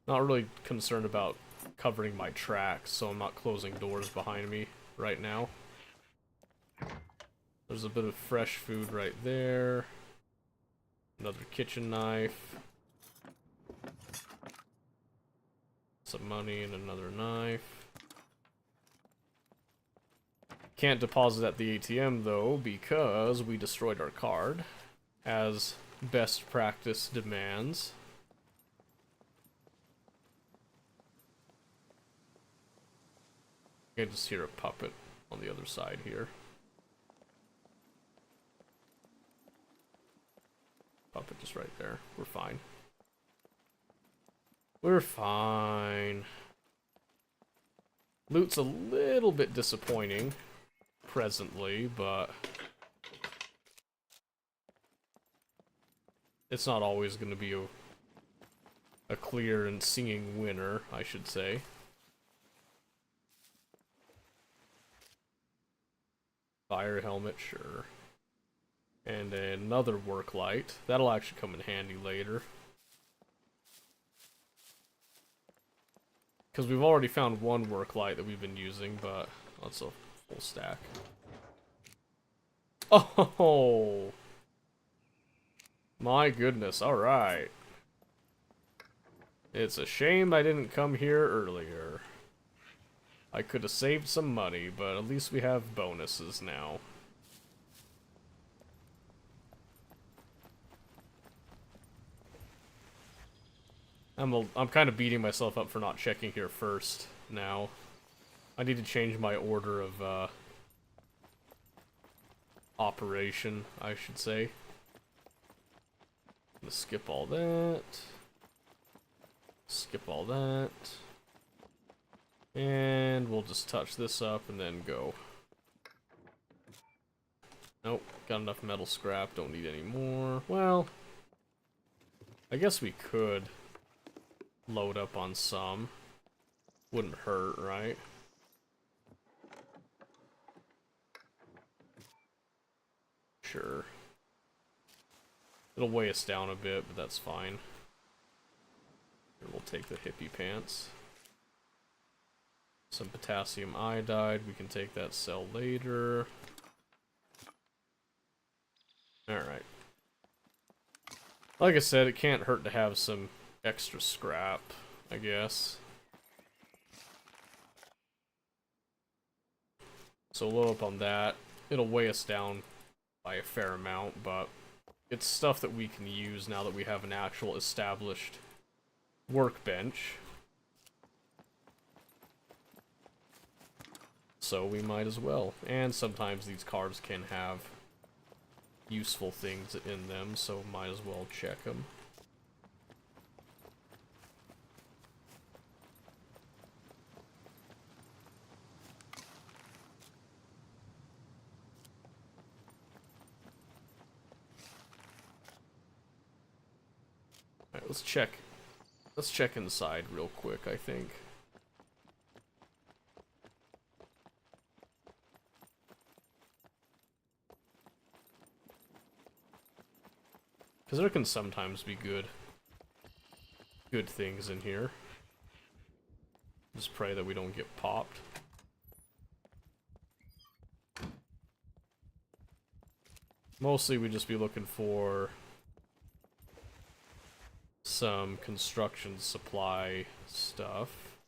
Not really concerned about covering my tracks, so I'm not closing doors behind me right now. There's a bit of fresh food right there. Another kitchen knife. Some money and another knife. Can't deposit at the ATM though because we destroyed our card, as best practice demands. I just hear a puppet on the other side here. Puppet just right there. We're fine. We're fine. Loot's a little bit disappointing presently, but it's not always going to be a clear and singing winner, I should say. Fire helmet, sure. And another work light. That'll actually come in handy later. Because we've already found one work light that we've been using, but that's a full stack. Oh! My goodness, alright. It's a shame I didn't come here earlier. I could have saved some money, but at least we have bonuses now. I'm kind of beating myself up for not checking here first now. I need to change my order of operation, I should say. Let's skip all that. Skip all that. And we'll just touch this up and then go. Nope, got enough metal scrap, don't need any more. Well, I guess we could load up on some. Wouldn't hurt, right? Sure. It'll weigh us down a bit, but that's fine. Here, we'll take the hippie pants. Some potassium iodide, we can take that cell later. Alright. Like I said, it can't hurt to have some extra scrap, I guess. So load up on that. It'll weigh us down by a fair amount, but it's stuff that we can use now that we have an actual established workbench. So we might as well. And sometimes these cards can have useful things in them, so might as well check them. Alright, let's check. Let's check inside real quick, I think. Because there can sometimes be good things in here. Just pray that we don't get popped. Mostly we'd just be looking for some construction supply stuff,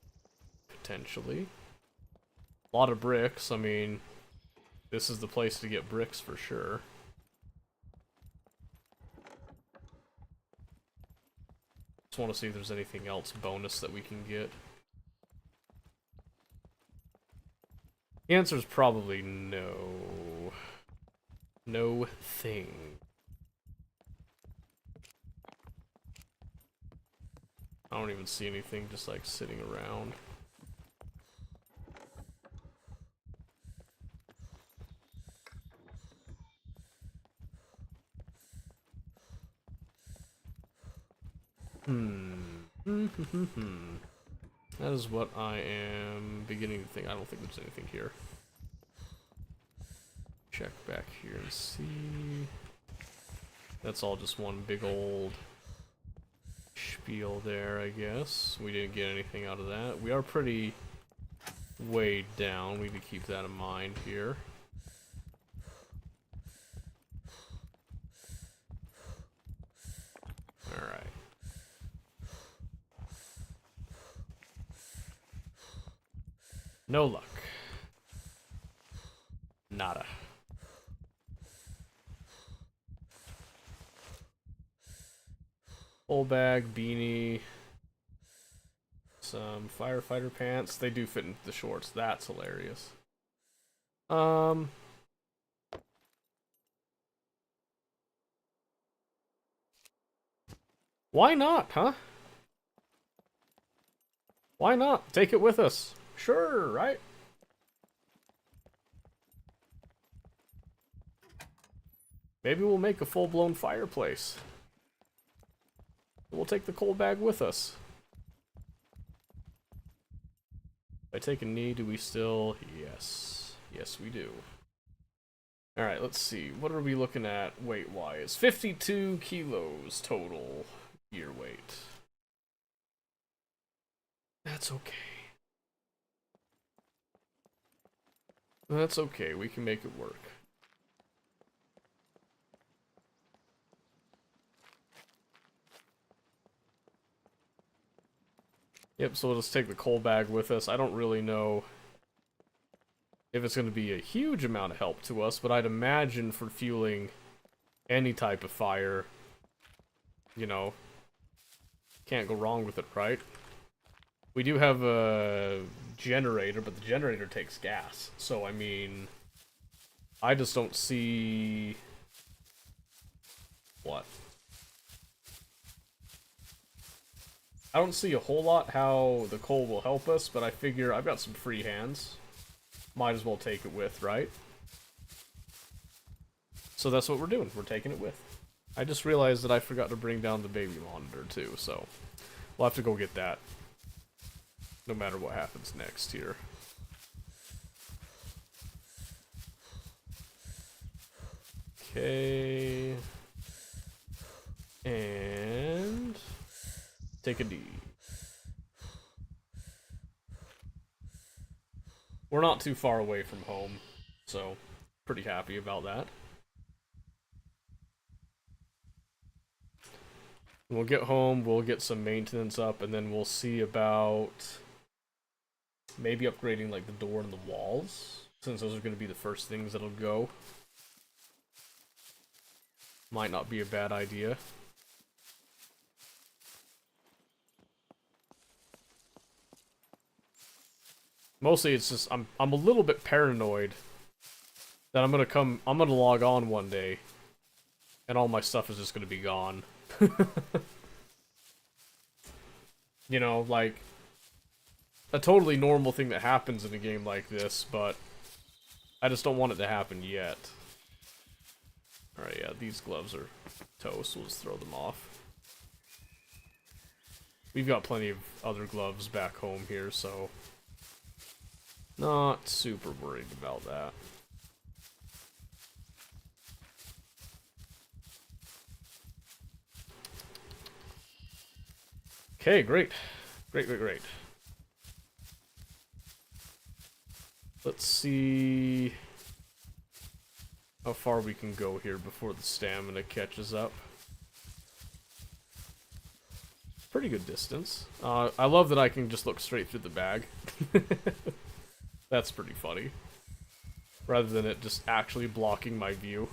potentially. A lot of bricks, I mean, this is the place to get bricks for sure. Just want to see if there's anything else bonus that we can get. The answer is probably no. No thing. I don't even see anything just like sitting around. That is what I am beginning to think. I don't think there's anything here. Check back here and see. That's all just one big old spiel there, I guess. We didn't get anything out of that. We are pretty weighed down. We need to keep that in mind here. Alright. No luck. Nada. Full bag, beanie, some firefighter pants. They do fit into the shorts. That's hilarious. Why not, huh? Why not? Take it with us. Sure, right? Maybe we'll make a full-blown fireplace. We'll take the coal bag with us. If I take a knee, do we still? Yes. Yes, we do. Alright, let's see. What are we looking at weight-wise? 52 kilos total gear weight. That's okay. That's okay. We can make it work. Yep, so let's take the coal bag with us. I don't really know if it's going to be a huge amount of help to us, but I'd imagine for fueling any type of fire, you know, can't go wrong with it, right? We do have a generator, but the generator takes gas. So, I mean, I just don't see... What? I don't see a whole lot how the coal will help us, but I figure I've got some free hands. Might as well take it with, right? So that's what we're doing. We're taking it with. I just realized that I forgot to bring down the baby monitor, too, so we'll have to go get that. No matter what happens next here. Okay. And... take a D. We're not too far away from home, so pretty happy about that. We'll get home, we'll get some maintenance up, and then we'll see about maybe upgrading like the door and the walls, since those are going to be the first things that'll go. Might not be a bad idea. Mostly it's just I'm a little bit paranoid that I'm gonna log on one day and all my stuff is just gonna be gone. You know, like a totally normal thing that happens in a game like this, but I just don't want it to happen yet. Alright, yeah, these gloves are toast. We'll just throw them off. We've got plenty of other gloves back home here, so not super worried about that. Okay, great. Great. Let's see how far we can go here before the stamina catches up. Pretty good distance. I love that I can just look straight through the bag. That's pretty funny. Rather than it just actually blocking my view.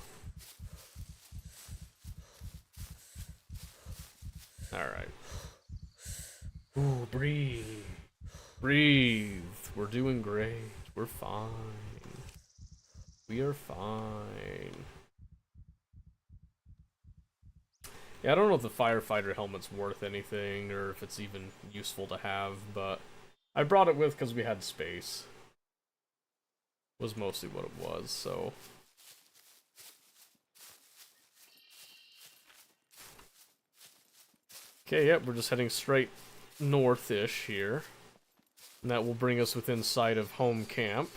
Alright. Ooh, breathe. Breathe. We're doing great. We're fine. We are fine. Yeah, I don't know if the firefighter helmet's worth anything, or if it's even useful to have, but I brought it with because we had space. Was mostly what it was, so... Okay, yep, we're just heading straight north-ish here. And that will bring us within sight of home camp.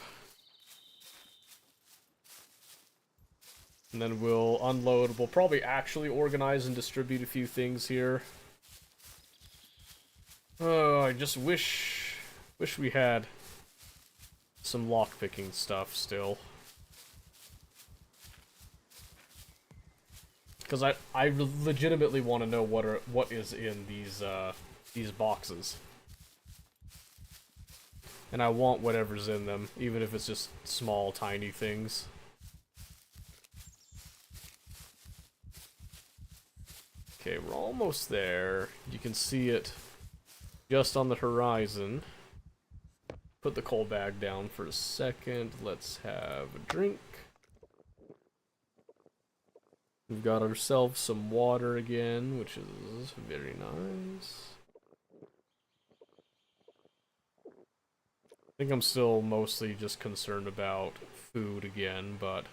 And then we'll unload. We'll probably actually organize and distribute a few things here. Oh, I just wish we had some lockpicking stuff still. Because I legitimately want to know what is in these boxes. And I want whatever's in them, even if it's just small, tiny things. Okay, we're almost there. You can see it just on the horizon. Put the coal bag down for a second. Let's have a drink. We've got ourselves some water again, which is very nice. I think I'm still mostly just concerned about food again, but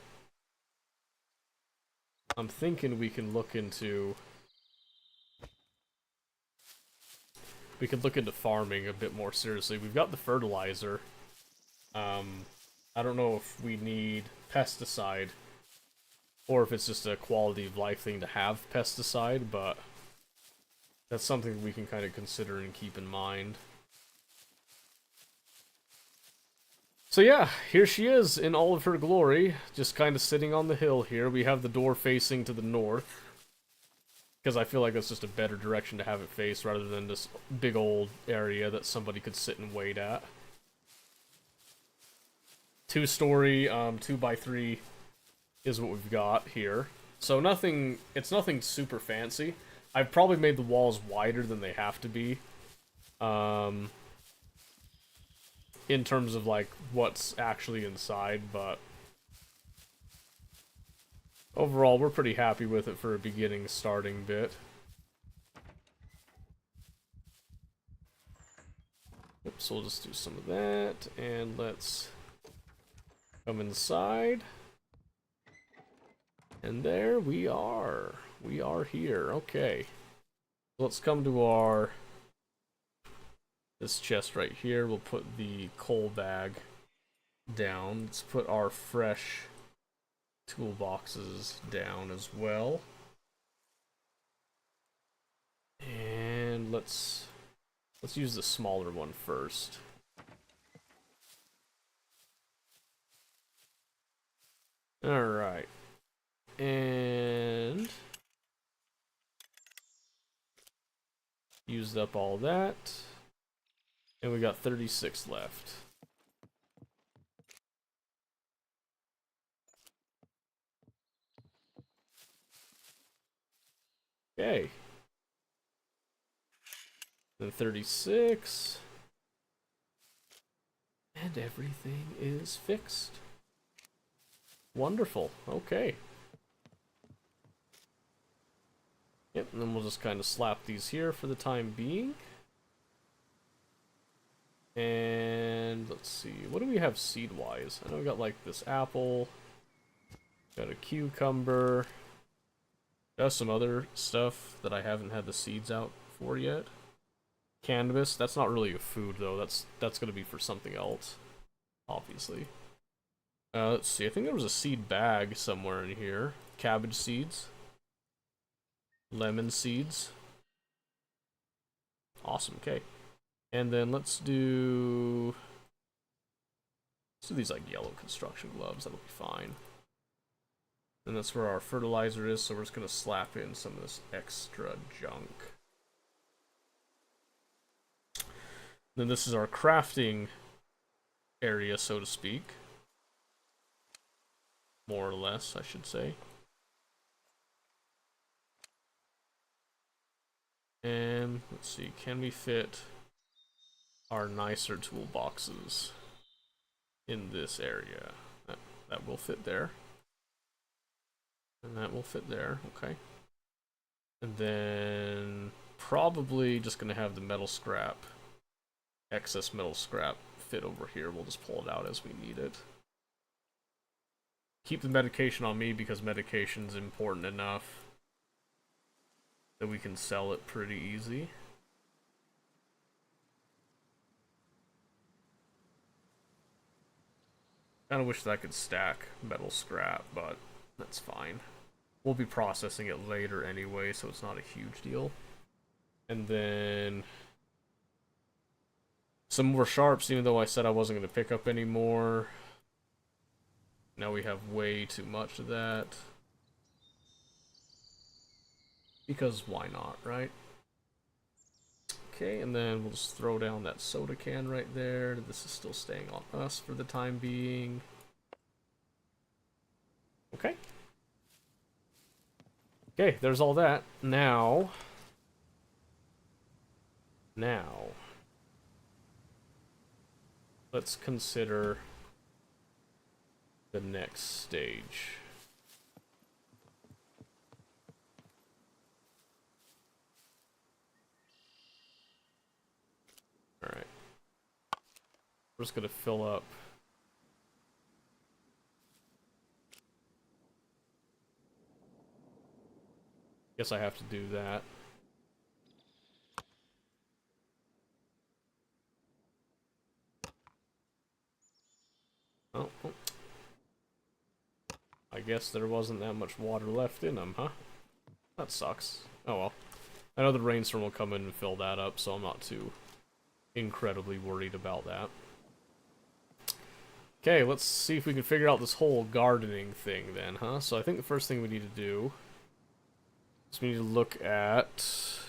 I'm thinking we can look into farming a bit more seriously. We've got the fertilizer. I don't know if we need pesticide or if it's just a quality of life thing to have pesticide, but that's something we can kind of consider and keep in mind. So yeah, here she is in all of her glory, just kind of sitting on the hill here. We have the door facing to the north, because I feel like that's just a better direction to have it face rather than this big old area that somebody could sit and wait at. 2-story, 2x3 is what we've got here. So it's nothing super fancy. I've probably made the walls wider than they have to be. In terms of like what's actually inside, but overall we're pretty happy with it for a beginning starting bit. Oops, so we'll just do some of that, and let's come inside. And there we are. We are here. Okay. Let's come to this chest right here. We'll put the coal bag down. Let's put our fresh toolboxes down as well. And let's use the smaller one first. All right. And used up all that. And we got 36 left. Okay. Then 36. And everything is fixed. Wonderful. Okay. Yep, and then we'll just kind of slap these here for the time being. And let's see, what do we have seed-wise? I know we got like this apple, got a cucumber, got some other stuff that I haven't had the seeds out for yet. Cannabis, that's not really a food though, that's gonna be for something else, obviously. Let's see, I think there was a seed bag somewhere in here. Cabbage seeds. Lemon seeds. Awesome, okay. And then let's do these like yellow construction gloves, that'll be fine. And that's where our fertilizer is, so we're just gonna slap in some of this extra junk. Then this is our crafting area, so to speak. More or less, I should say. And let's see, can we fit our nicer toolboxes in this area? That will fit there. And that will fit there, okay. And then probably just gonna have the metal scrap, excess metal scrap fit over here. We'll just pull it out as we need it. Keep the medication on me because medication's important enough that we can sell it pretty easy. Kinda wish that I could stack metal scrap, but that's fine. We'll be processing it later anyway, so it's not a huge deal. And then some more sharps, even though I said I wasn't going to pick up any more. Now we have way too much of that. Because why not, right? Okay, and then we'll just throw down that soda can right there. This is still staying on us for the time being. Okay. Okay, there's all that. Now, let's consider the next stage. Alright. We're just gonna fill up. Guess I have to do that. Oh. I guess there wasn't that much water left in them, huh? That sucks. Oh well. I know the rainstorm will come in and fill that up, so I'm not too incredibly worried about that. Okay, let's see if we can figure out this whole gardening thing then, huh? So I think the first thing we need to do is we need to look at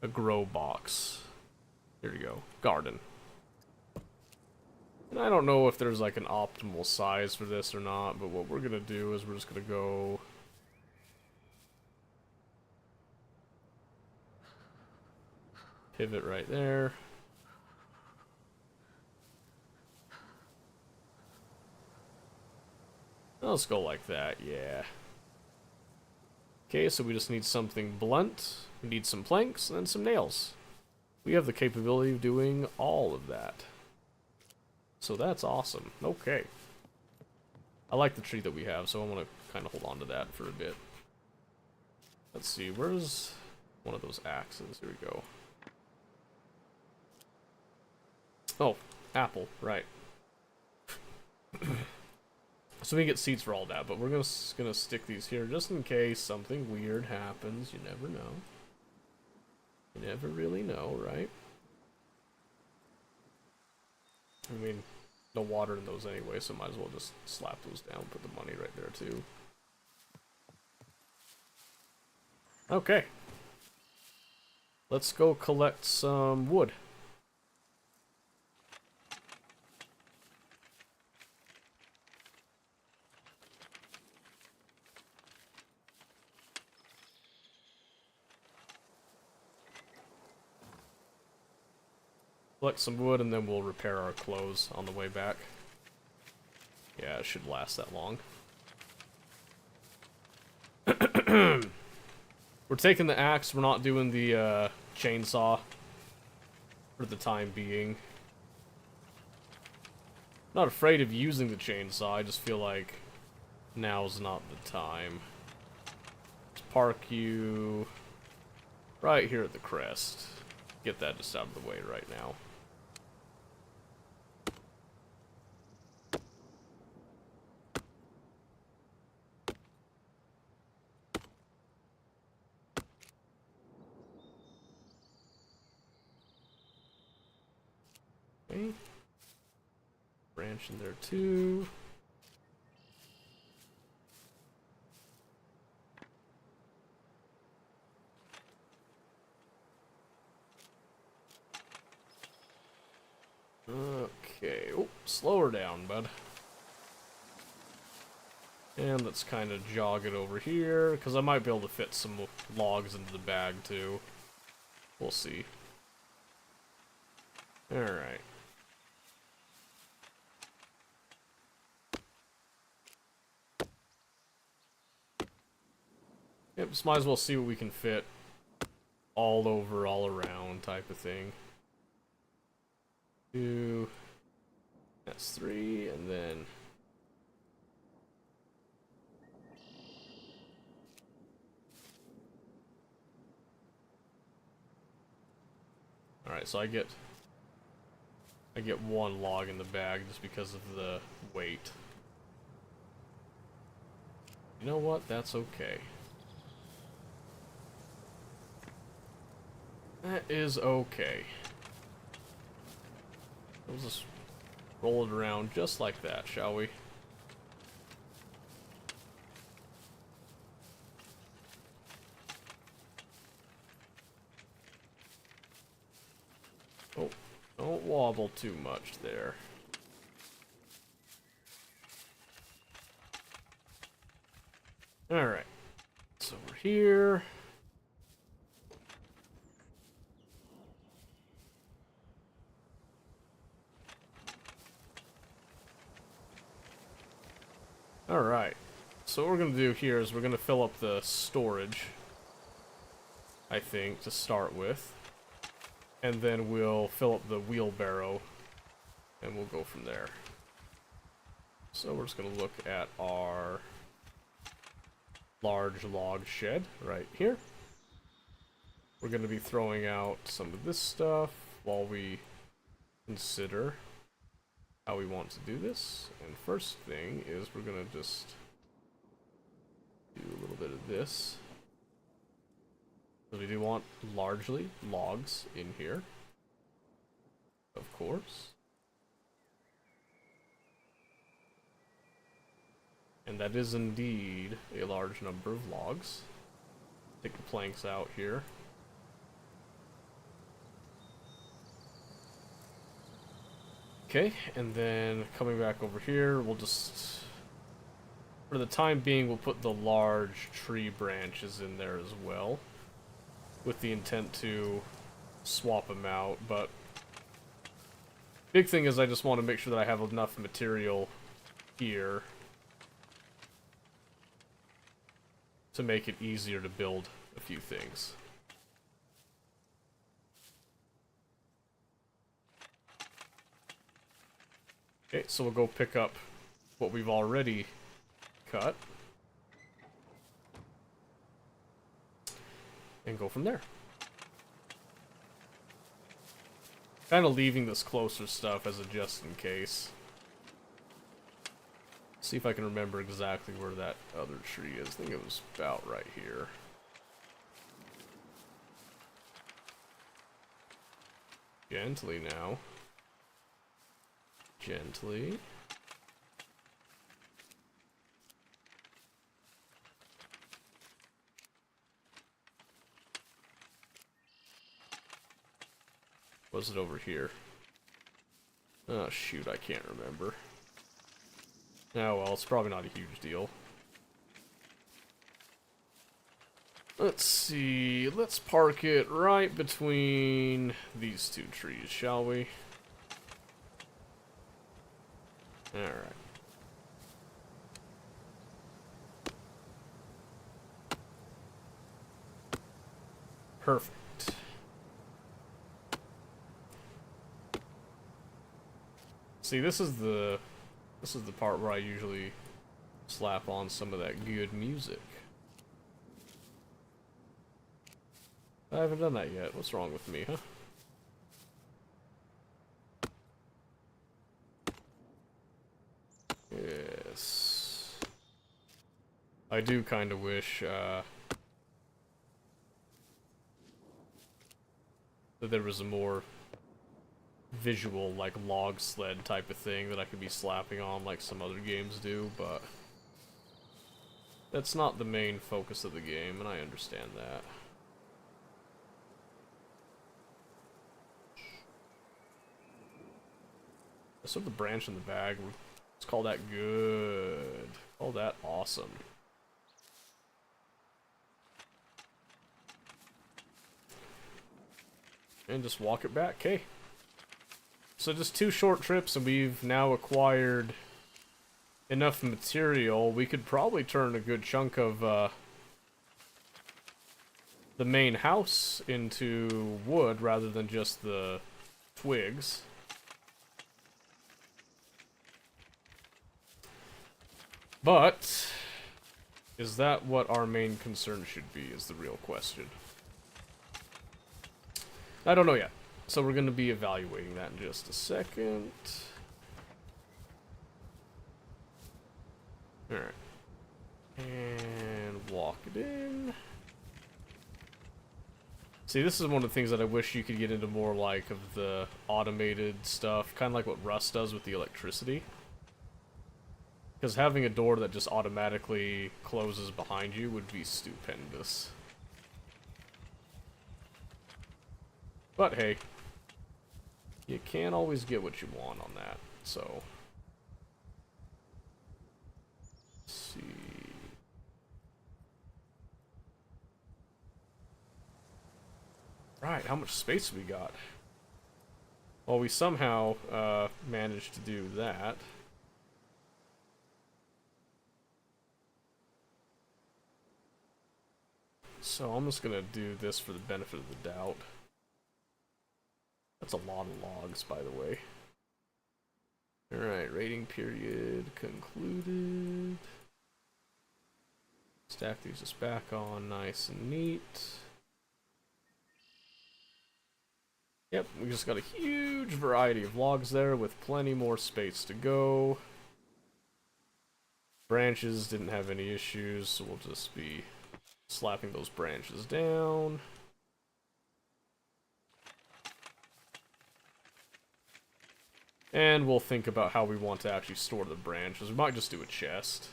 a grow box. Here you go. Garden. And I don't know if there's like an optimal size for this or not, but what we're gonna do is we're just gonna go pivot right there. Let's go like that, yeah. Okay, so we just need something blunt, we need some planks, and then some nails. We have the capability of doing all of that. So that's awesome. Okay. I like the tree that we have, so I want to kind of hold on to that for a bit. Let's see, where's one of those axes? Here we go. Oh, apple, right. So we get seeds for all that, but we're gonna stick these here just in case something weird happens. You never know. You never really know, right? I mean, no water in those anyway, so might as well just slap those down, put the money right there too. Okay. Let's go collect some wood. Collect some wood and then we'll repair our clothes on the way back. Yeah, it should last that long. We're taking the axe, we're not doing the chainsaw for the time being. Not afraid of using the chainsaw, I just feel like now's not the time. Let's park you right here at the crest. Get that just out of the way right now. Okay. Branch in there too. Okay, oh, slow her down, bud. And let's kind of jog it over here, because I might be able to fit some logs into the bag too. We'll see. Alright. Yep, just might as well see what we can fit all over, all around type of thing. 2, that's 3, and then alright, so I get one log in the bag just because of the weight. You know what? That's okay. That is okay. We'll just roll it around just like that, shall we? Oh, don't wobble too much there. Alright. So here. Alright, so what we're going to do here is we're going to fill up the storage, I think, to start with. And then we'll fill up the wheelbarrow, and we'll go from there. So we're just going to look at our large log shed right here. We're going to be throwing out some of this stuff while we consider how we want to do this. And first thing is we're going to just do a little bit of this. So we do want largely logs in here, of course. And that is indeed a large number of logs. Take the planks out here. Okay, and then coming back over here, we'll just, for the time being, we'll put the large tree branches in there as well, with the intent to swap them out. But big thing is I just want to make sure that I have enough material here to make it easier to build a few things. Okay, so we'll go pick up what we've already cut and go from there. Kind of leaving this closer stuff as a just in case. See if I can remember exactly where that other tree is. I think it was about right here. Gently now. Gently. Was it over here? Oh shoot, I can't remember. Oh well, it's probably not a huge deal. Let's see, let's park it right between these two trees, shall we? Alright. Perfect. See, this is the part where I usually slap on some of that good music. I haven't done that yet. What's wrong with me, huh? Yes. I do kind of wish that there was a more visual, like, log sled type of thing that I could be slapping on like some other games do, but that's not the main focus of the game, and I understand that. Let's put the branch in the bag. Let's call that good. Call that awesome. And just walk it back, okay? So just 2 short trips and we've now acquired enough material. We could probably turn a good chunk of the main house into wood rather than just the twigs. But is that what our main concern should be, is the real question. I don't know yet. So we're going to be evaluating that in just a second. Alright. And walk it in. See, this is one of the things that I wish you could get into more, like, of the automated stuff. Kind of like what Rust does with the electricity. Because having a door that just automatically closes behind you would be stupendous. But hey, you can't always get what you want on that, so. Let's see. Right, how much space we got? Well, we somehow managed to do that. So I'm just gonna do this for the benefit of the doubt. That's a lot of logs, by the way. Alright, rating period concluded. Stack these just back on nice and neat. Yep, we just got a huge variety of logs there with plenty more space to go. Branches didn't have any issues, so we'll just be slapping those branches down. And we'll think about how we want to actually store the branches. We might just do a chest.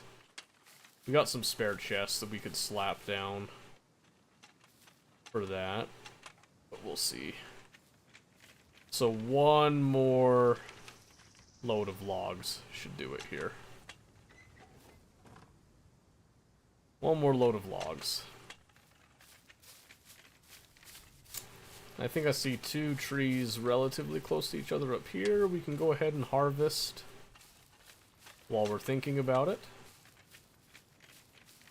We got some spare chests that we could slap down for that, but we'll see. So one more load of logs should do it here. One more load of logs. I think I see 2 trees relatively close to each other up here. We can go ahead and harvest while we're thinking about it.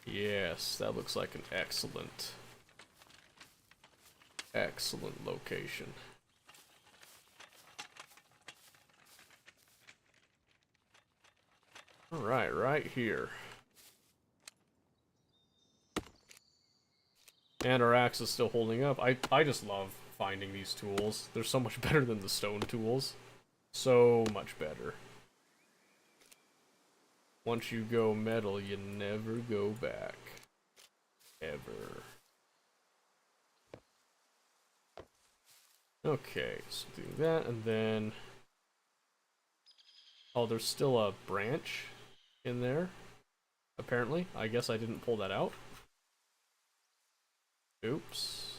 Yes, that looks like an excellent location. Alright, right here. And our axe is still holding up. I just love finding these tools. They're so much better than the stone tools. So much better. Once you go metal, you never go back. Ever. Okay, so do that, and then... Oh, there's still a branch in there, apparently. I guess I didn't pull that out. Oops.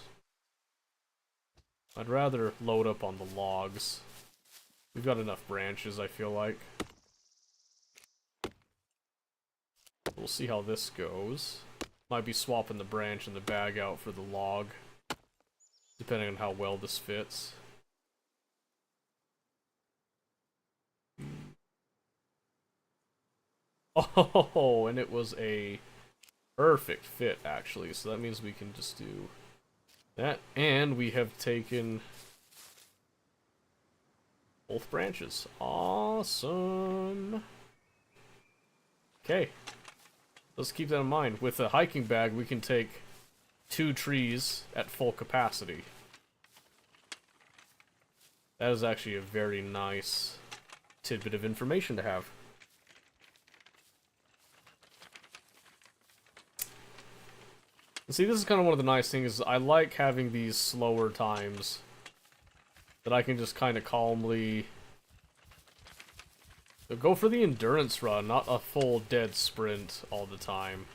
I'd rather load up on the logs. We've got enough branches, I feel like. We'll see how this goes. Might be swapping the branch and the bag out for the log, depending on how well this fits. Oh, and it was a perfect fit, actually. So that means we can just do that. And we have taken both branches. Awesome. Okay. Let's keep that in mind. With a hiking bag, we can take 2 trees at full capacity. That is actually a very nice tidbit of information to have. And see, this is kind of one of the nice things, is I like having these slower times that I can just kind of calmly go for the endurance run, not a full dead sprint all the time.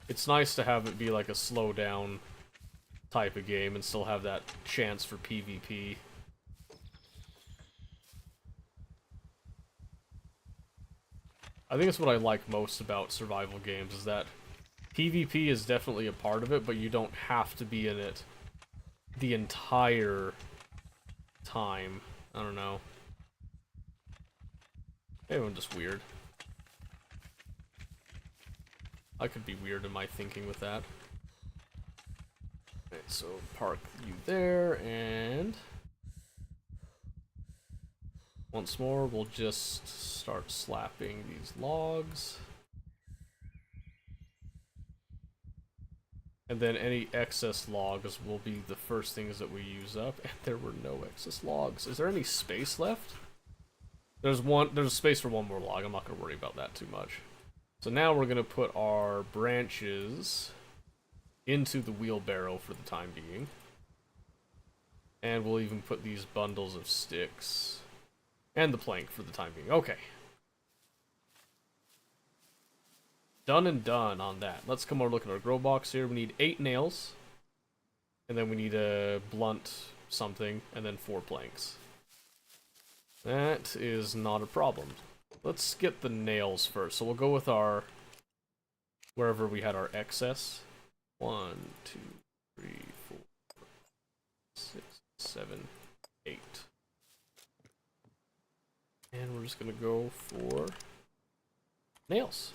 It's nice to have it be like a slow down type of game and still have that chance for PvP. I think it's what I like most about survival games, is that PvP is definitely a part of it, but you don't have to be in it the entire time. I don't know. Maybe I'm just weird. I could be weird in my thinking with that. Alright, so park you there, and once more we'll just start slapping these logs. And then any excess logs will be the first things that we use up. And there were no excess logs. Is there any space left? There's a space for one more log. I'm not going to worry about that too much. So now we're going to put our branches into the wheelbarrow for the time being. And we'll even put these bundles of sticks and the plank for the time being. Okay. Done and done on that. Let's come over and look at our grow box here. We need 8 nails. And then we need a blunt something. And then 4 planks. That is not a problem. Let's get the nails first. So we'll go with our... wherever we had our excess. 1, 2, 3, 4, 6, 7, 8. And we're just gonna go for nails.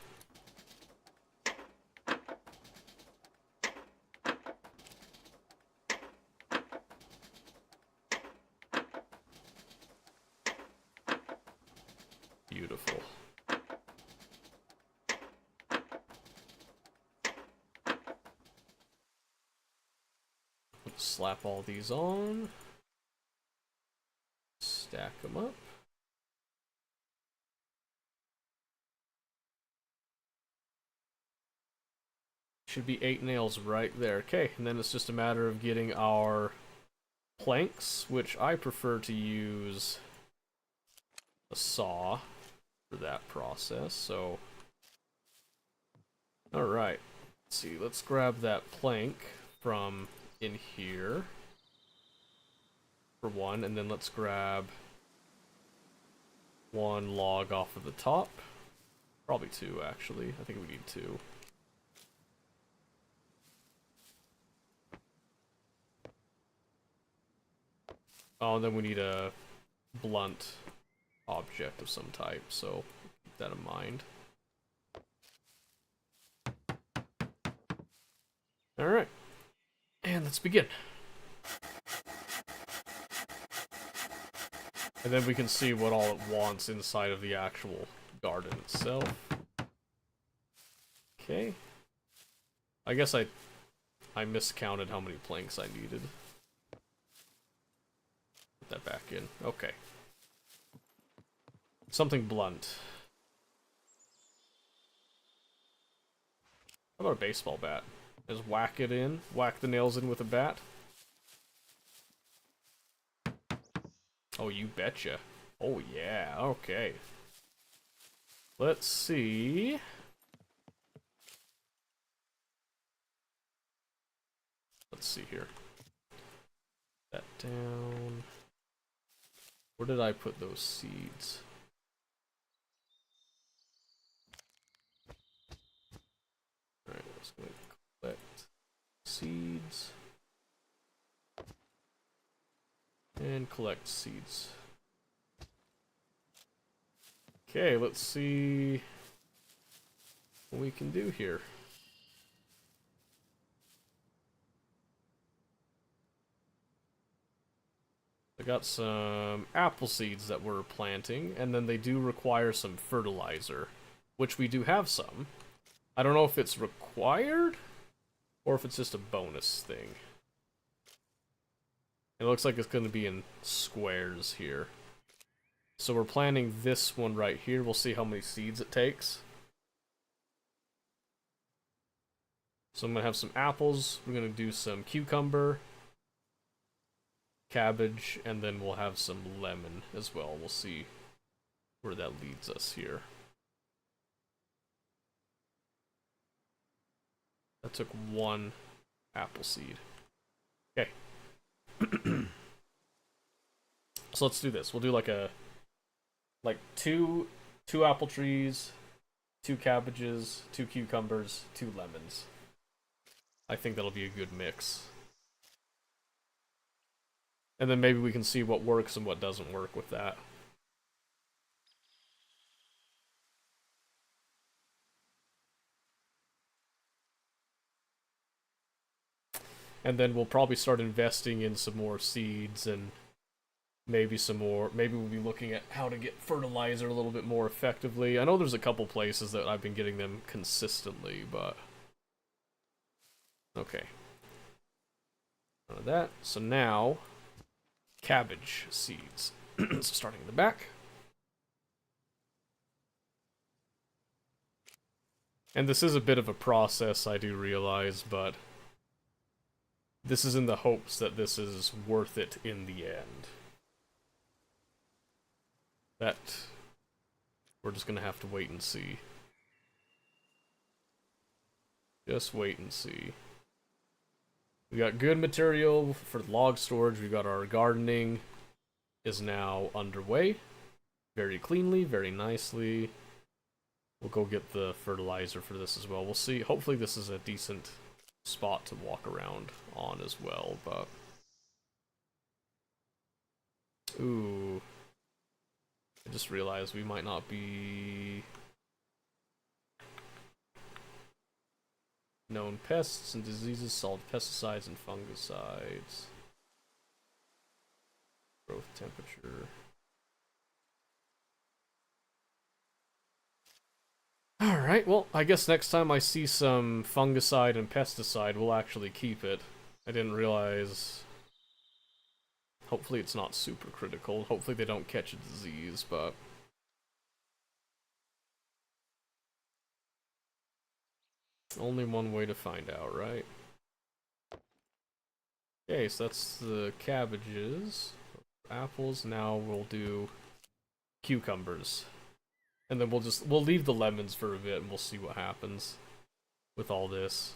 Beautiful. Let's slap all these on. Stack them up. Should be 8 nails right there. Okay, and then it's just a matter of getting our planks, which I prefer to use a saw for that process, so... Alright, let's see, let's grab that plank from in here for one, and then let's grab one log off of the top. Probably 2, actually. I think we need 2. Oh, and then we need a blunt object of some type, so keep that in mind. Alright, and let's begin. And then we can see what all it wants inside of the actual garden itself. Okay. I guess I miscounted how many planks I needed. Put that back in. Okay. Something blunt. How about a baseball bat? Just whack it in. Whack the nails in with a bat. Oh, you betcha. Oh, yeah. Okay. Let's see. Let's see here. That down. Where did I put those seeds? Alright, let's go collect seeds. And collect seeds. Okay, let's see what we can do here. I got some apple seeds that we're planting, and then they do require some fertilizer, which we do have some. I don't know if it's required, or if it's just a bonus thing. It looks like it's going to be in squares here. So we're planting this one right here. We'll see how many seeds it takes. So I'm going to have some apples. We're going to do some cucumber, cabbage, and then we'll have some lemon as well. We'll see where that leads us here. That took 1 apple seed. Okay. So let's do this. We'll do like two apple trees, 2 cabbages, 2 cucumbers, 2 lemons. I think that'll be a good mix. And then maybe we can see what works and what doesn't work with that. And then we'll probably start investing in some more seeds and maybe some more. Maybe we'll be looking at how to get fertilizer a little bit more effectively. I know there's a couple places that I've been getting them consistently, but okay. None of that. So now, cabbage seeds. So starting in the back. And this is a bit of a process, I do realize, but this is in the hopes that this is worth it in the end. That we're just gonna have to wait and see. Just wait and see. We got good material for log storage. We got our gardening is now underway. Very cleanly, very nicely. We'll go get the fertilizer for this as well. We'll see. Hopefully this is a decent spot to walk around on as well, but Ooh. I just realized we might not be... Known pests and diseases, solid pesticides and fungicides. Growth temperature. Alright, well, I guess next time I see some fungicide and pesticide, we'll actually keep it. I didn't realize... Hopefully it's not super critical. Hopefully they don't catch a disease, but... Only one way to find out, right? Okay, so that's the cabbages. Apples, now we'll do cucumbers. And then we'll leave the lemons for a bit and we'll see what happens with all this.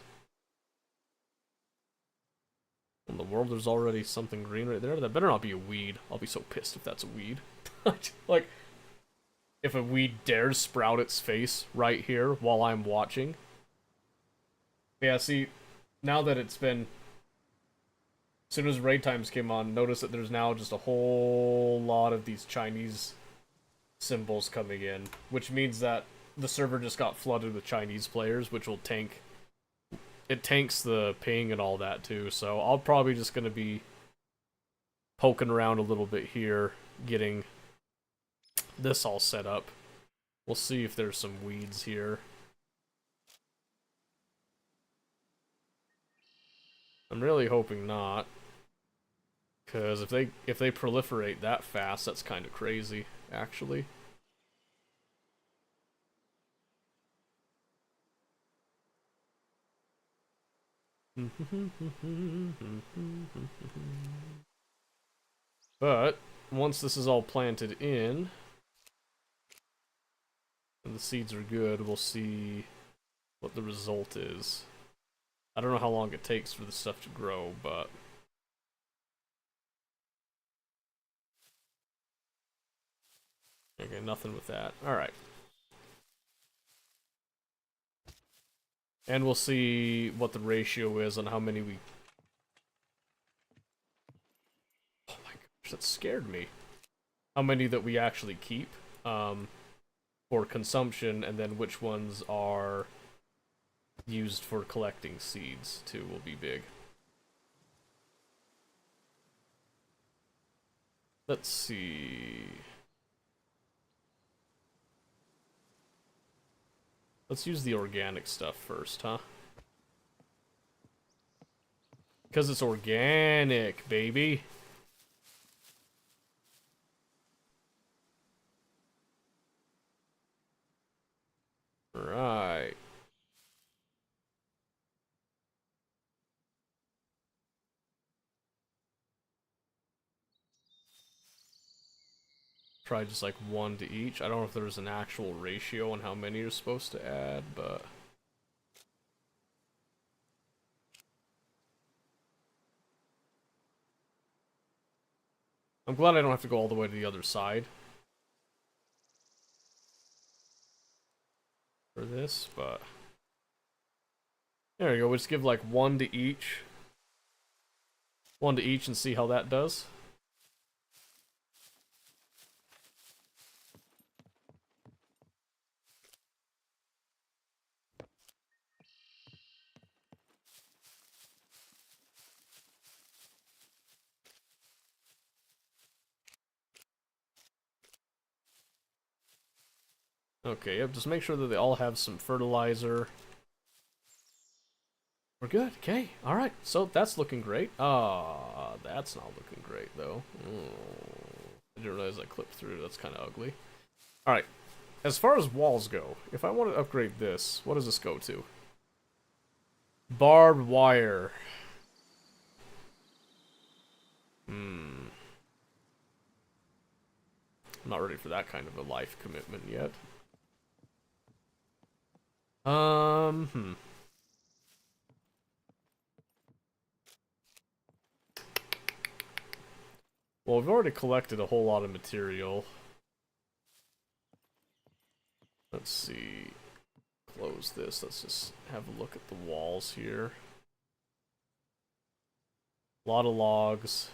In the world, there's already something green right there. That better not be a weed. I'll be so pissed if that's a weed. Like, if a weed dares sprout its face right here while I'm watching. Yeah, see, now that it's been... As soon as raid times came on, notice that there's now just a whole lot of these Chinese symbols coming in, which means that the server just got flooded with Chinese players, which will tank... It tanks the ping and all that too, so I'll probably just gonna be poking around a little bit here, getting this all set up. We'll see if there's some weeds here. I'm really hoping not, because if they proliferate that fast, that's kind of crazy, actually. But once this is all planted in and the seeds are good, we'll see what the result is. I don't know how long it takes for the stuff to grow, but okay, nothing with that. Alright. And we'll see what the ratio is on how many we... Oh my gosh, that scared me. How many that we actually keep for consumption, and then which ones are used for collecting seeds, too, will be big. Let's see... Let's use the organic stuff first, huh? Because it's organic, baby. Right. Try just like one to each. I don't know if there's an actual ratio on how many you're supposed to add, but... I'm glad I don't have to go all the way to the other side for this, but... There you go, we'll just give like one to each. One to each and see how that does. Okay, yep, just make sure that they all have some fertilizer. We're good, okay, alright, so that's looking great. Ah, that's not looking great, though. I didn't realize I clipped through, that's kind of ugly. Alright, as far as walls go, if I want to upgrade this, what does this go to? Barbed wire. I'm not ready for that kind of a life commitment yet. Well, we've already collected a whole lot of material. Let's see. Close this. Let's just have a look at the walls here. A lot of logs.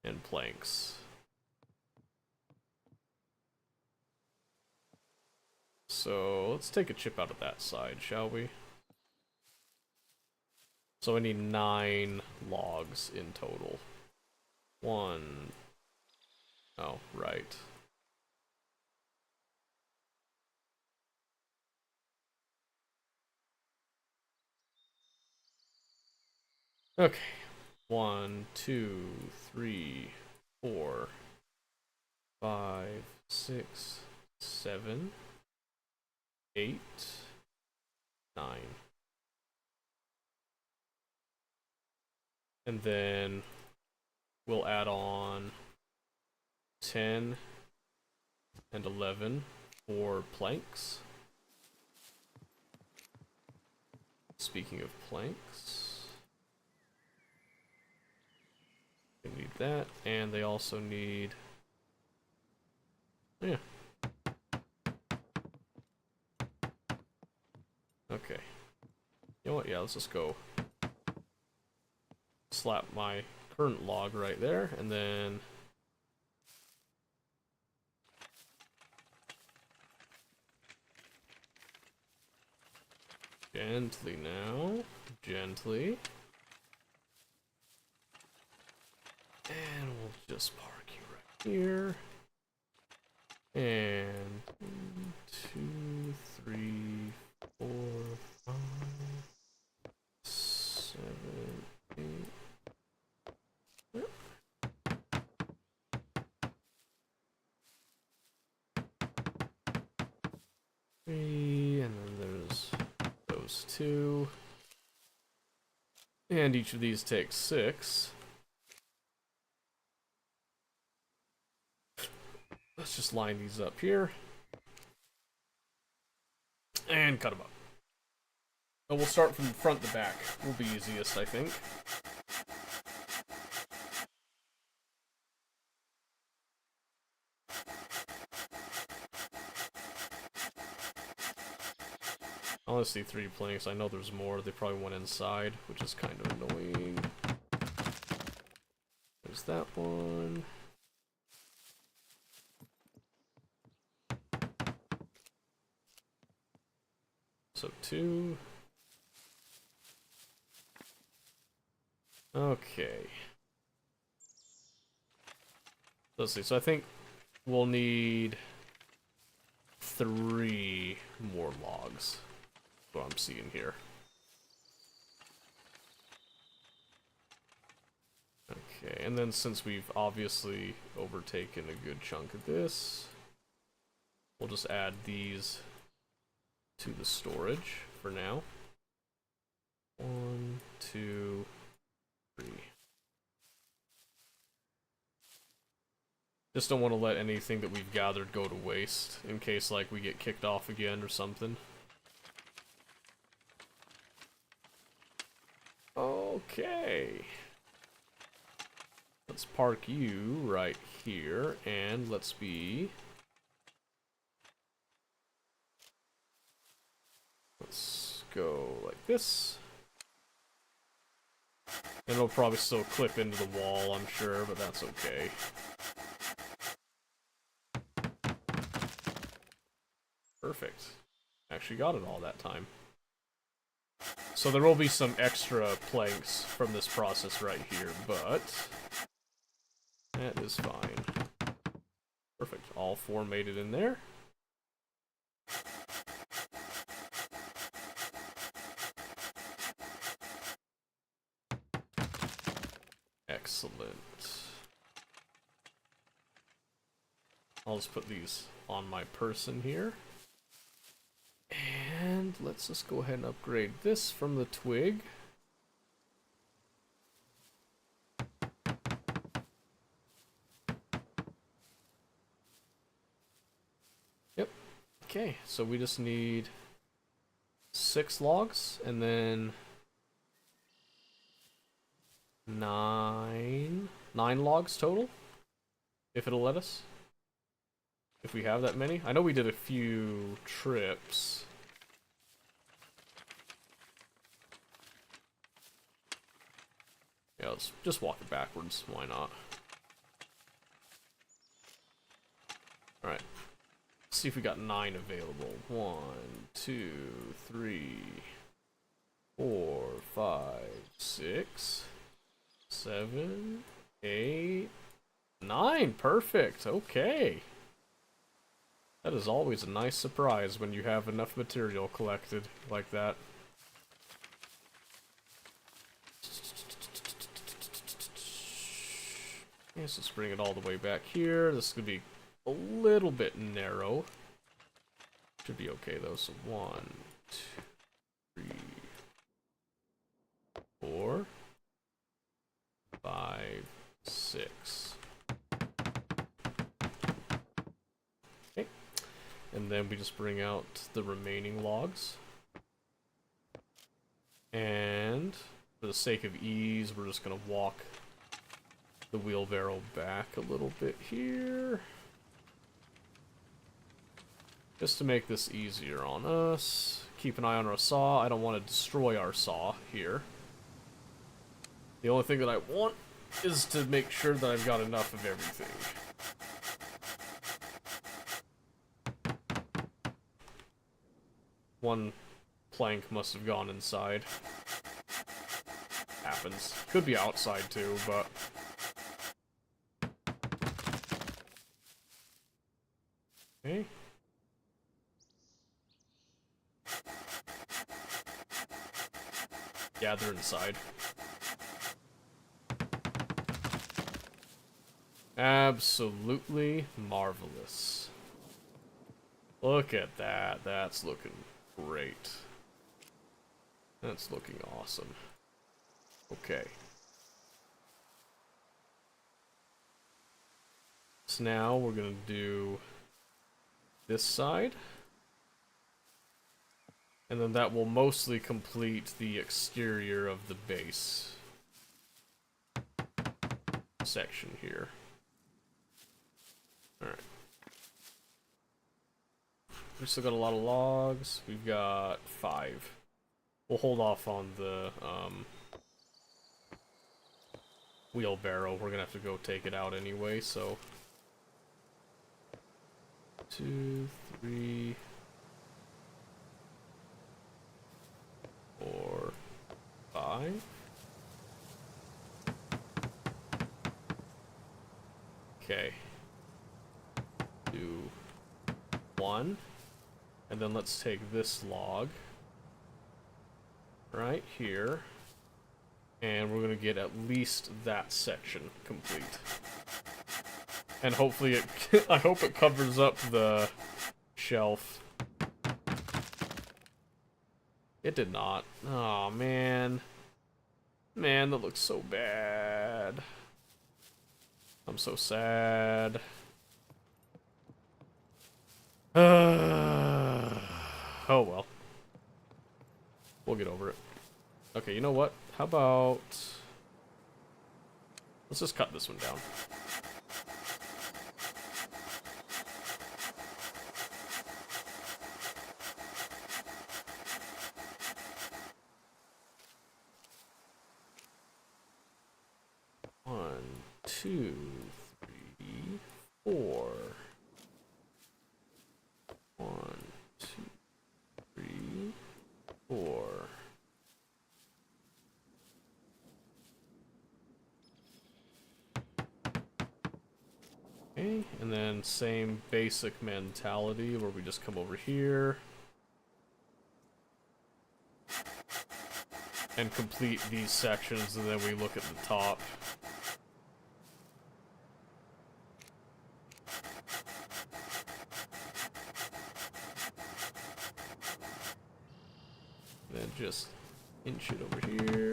and planks. So let's take a chip out of that side, shall we? So I need 9 logs in total. 1. Oh, right. Okay. 1, 2, 3, 4, 5, 6, 7, 8, 9. And then we'll add on 10 and 11 for planks. Speaking of planks, they need that, and they also need, yeah. Okay. You know what? Yeah, let's just go slap my current log right there, and then gently now, gently, and we'll just park you right here, and 1, 2, 3, 4, 5, 7, 8. Three, and then there's those 2. And each of these takes 6. Let's just line these up here. And cut them up. So we'll start from front to back. Will be easiest, I think. I only see 3 planks. I know there's more. They probably went inside, which is kind of annoying. There's that one. So 2. Okay. Let's see. So I think we'll need 3 more logs. What I'm seeing here. Okay, and then since we've obviously overtaken a good chunk of this, we'll just add these to the storage for now. 1, 2, 3. Just don't want to let anything that we've gathered go to waste in case like we get kicked off again or something. Okay. Let's park you right here, and let's be... Let's go like this. And it'll probably still clip into the wall, I'm sure, but that's okay. Perfect. Actually got it all that time. So there will be some extra planks from this process right here, but that is fine. Perfect. All 4 made it in there. Excellent. I'll just put these on my person here. And let's just go ahead and upgrade this from the twig. Yep. Okay, so we just need 6 logs and then 9 logs total, if it'll let us. If we have that many. I know we did a few trips. Yeah, let's just walk it backwards. Why not? see if we got 9 available. 1, 2, 3, 4, 5, 6, 7, 8, 9. Perfect. Okay. That is always a nice surprise when you have enough material collected like that. Yes, let's bring it all the way back here. This is going to be a little bit narrow. Should be okay though. So 1, 2, 3, 4, 5, 6. Okay. And then we just bring out the remaining logs. And for the sake of ease, we're just going to walk the wheelbarrow back a little bit here. Just to make this easier on us. Keep an eye on our saw. I don't want to destroy our saw here. The only thing that I want is to make sure that I've got enough of everything. One plank must have gone inside. Happens. Could be outside too, but... Okay. Yeah, they're inside. Absolutely marvelous. Look at that. That's looking great. That's looking awesome. Okay. So now we're gonna do this side. And then that will mostly complete the exterior of the base section here. Alright. We've still got a lot of logs. We've got 5. We'll hold off on the wheelbarrow. We're gonna have to go take it out anyway, so 2, 3, 4, 5. Okay. Do 1. And then let's take this log right here. And we're gonna get at least that section complete. And hopefully it I hope it covers up the shelf. It did not. Oh man. Man, that looks so bad. I'm so sad. Oh well. We'll get over it. Okay, you know what? How about... let's just cut this one down. One, 2, 3, 4. 1, 2, 3, 4. Okay, and then same basic mentality where we just come over here and complete these sections, and then we look at the top. Then just inch it over here.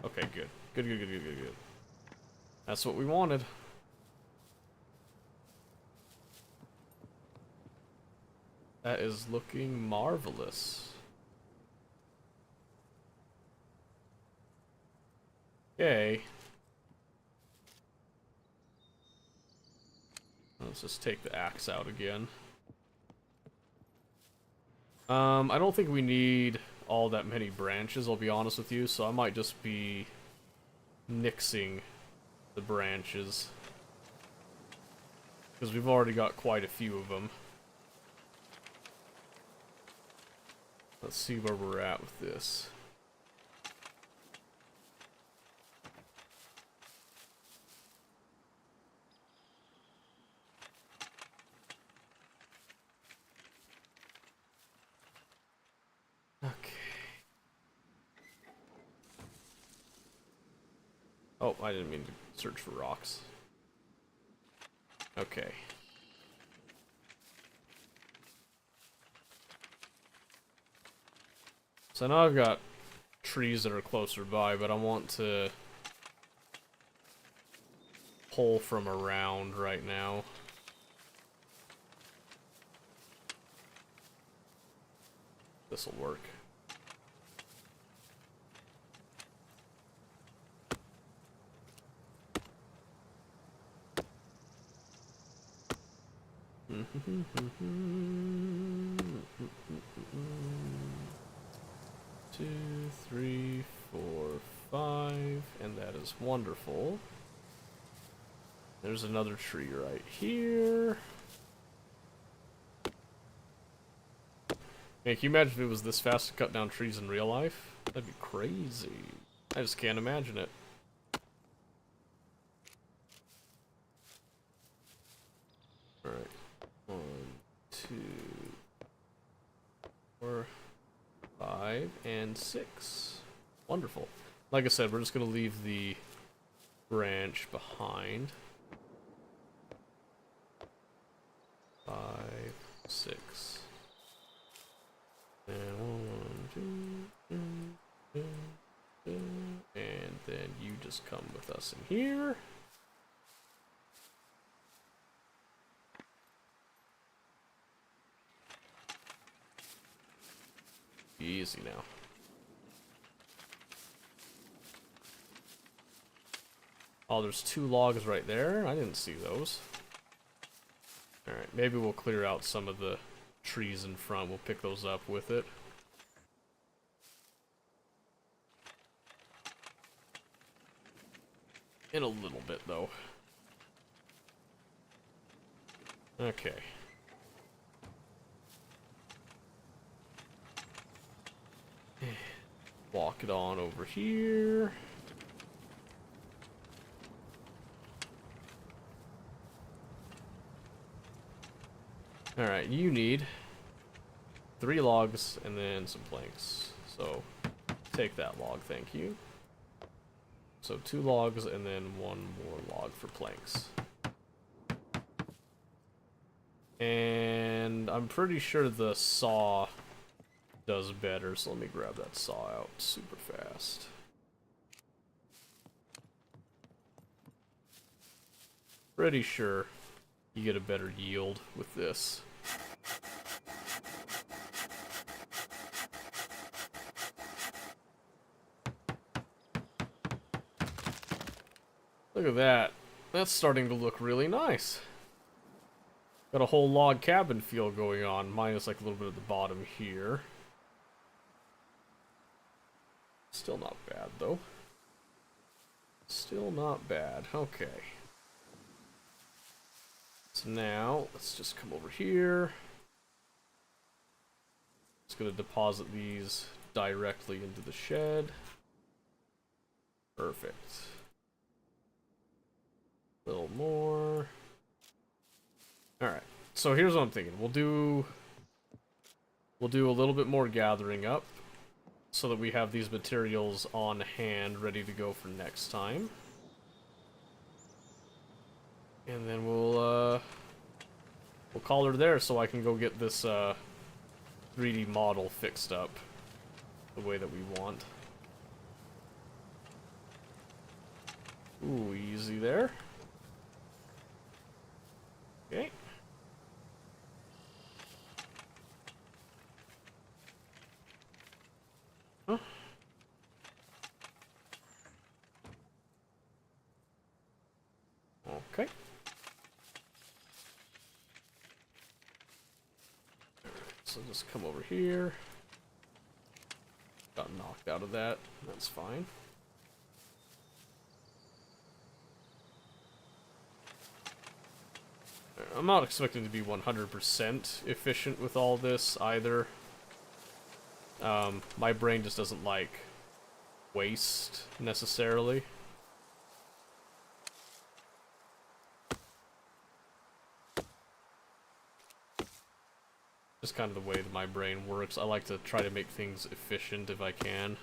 Okay, good. Good. That's what we wanted. That is looking marvelous. Okay. Let's just take the axe out again. I don't think we need all that many branches, I'll be honest with you, so I might just be nixing the branches. because we've already got quite a few of them. Let's see where we're at with this. Okay. Oh, I didn't mean to search for rocks. Okay. So now I've got trees that are closer by, but I want to pull from around right now. This'll work. Two, three, four, five, and that is wonderful. There's another tree right here. Man, can you imagine if it was this fast to cut down trees in real life? That'd be crazy. I just can't imagine it. Alright. 1, 2, 4, 5, and 6. Wonderful. Like I said, we're just going to leave the branch behind. 5, 6. And 1, 2, 3, 4, and then you just come with us in here. Easy now. Oh, there's 2 logs right there. I didn't see those. Alright, maybe we'll clear out some of the trees in front. We'll pick those up with it. In a little bit, though. Okay. Walk it on over here. Alright, you need 3 logs and then some planks. So, take that log, thank you. So 2 logs and then 1 more log for planks. And I'm pretty sure the saw does better, so let me grab that saw out super fast. Pretty sure you get a better yield with this. Look at that. That's starting to look really nice. Got a whole log cabin feel going on, minus like a little bit at the bottom here. Still not bad, though. Still not bad. Okay. So now, let's just come over here. Just gonna deposit these directly into the shed. Perfect. A little more. Alright. So here's what I'm thinking. We'll do a little bit more gathering up, so that we have these materials on hand, ready to go for next time. And then we'll call her there, so I can go get this 3D model fixed up the way that we want. Ooh, easy there. Okay. Huh? Okay. So just come over here. Got knocked out of that. That's fine. I'm not expecting to be 100% efficient with all this either. My brain just doesn't like waste necessarily. Just kind of the way that my brain works. I like to try to make things efficient if I can.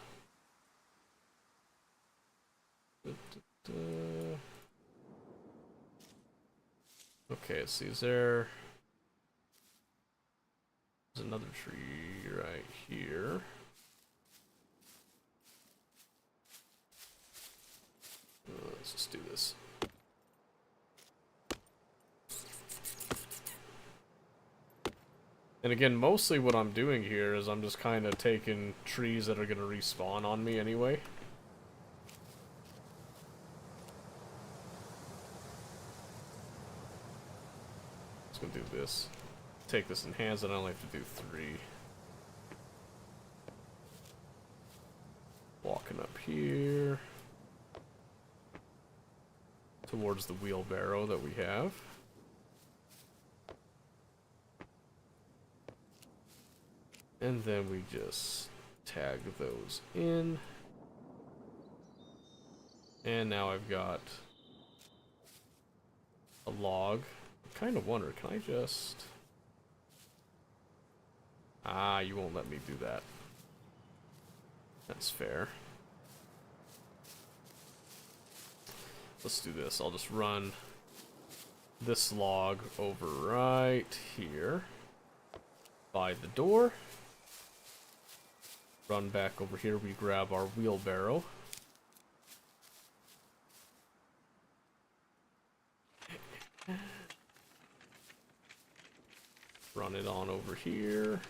Okay, let's see, there's another tree right here. Let's just do this. And again, mostly what I'm doing here is I'm just kind of taking trees that are going to respawn on me anyway. Just going to do this. Take this in hands, and I only have to do 3. Walking up here. Towards the wheelbarrow that we have. And then we just tag those in. And now I've got a log. I kind of wonder, can I just... Ah, you won't let me do that. That's fair. Let's do this. I'll just run this log over right here by the door. Run back over here, we grab our wheelbarrow. Run it on over here.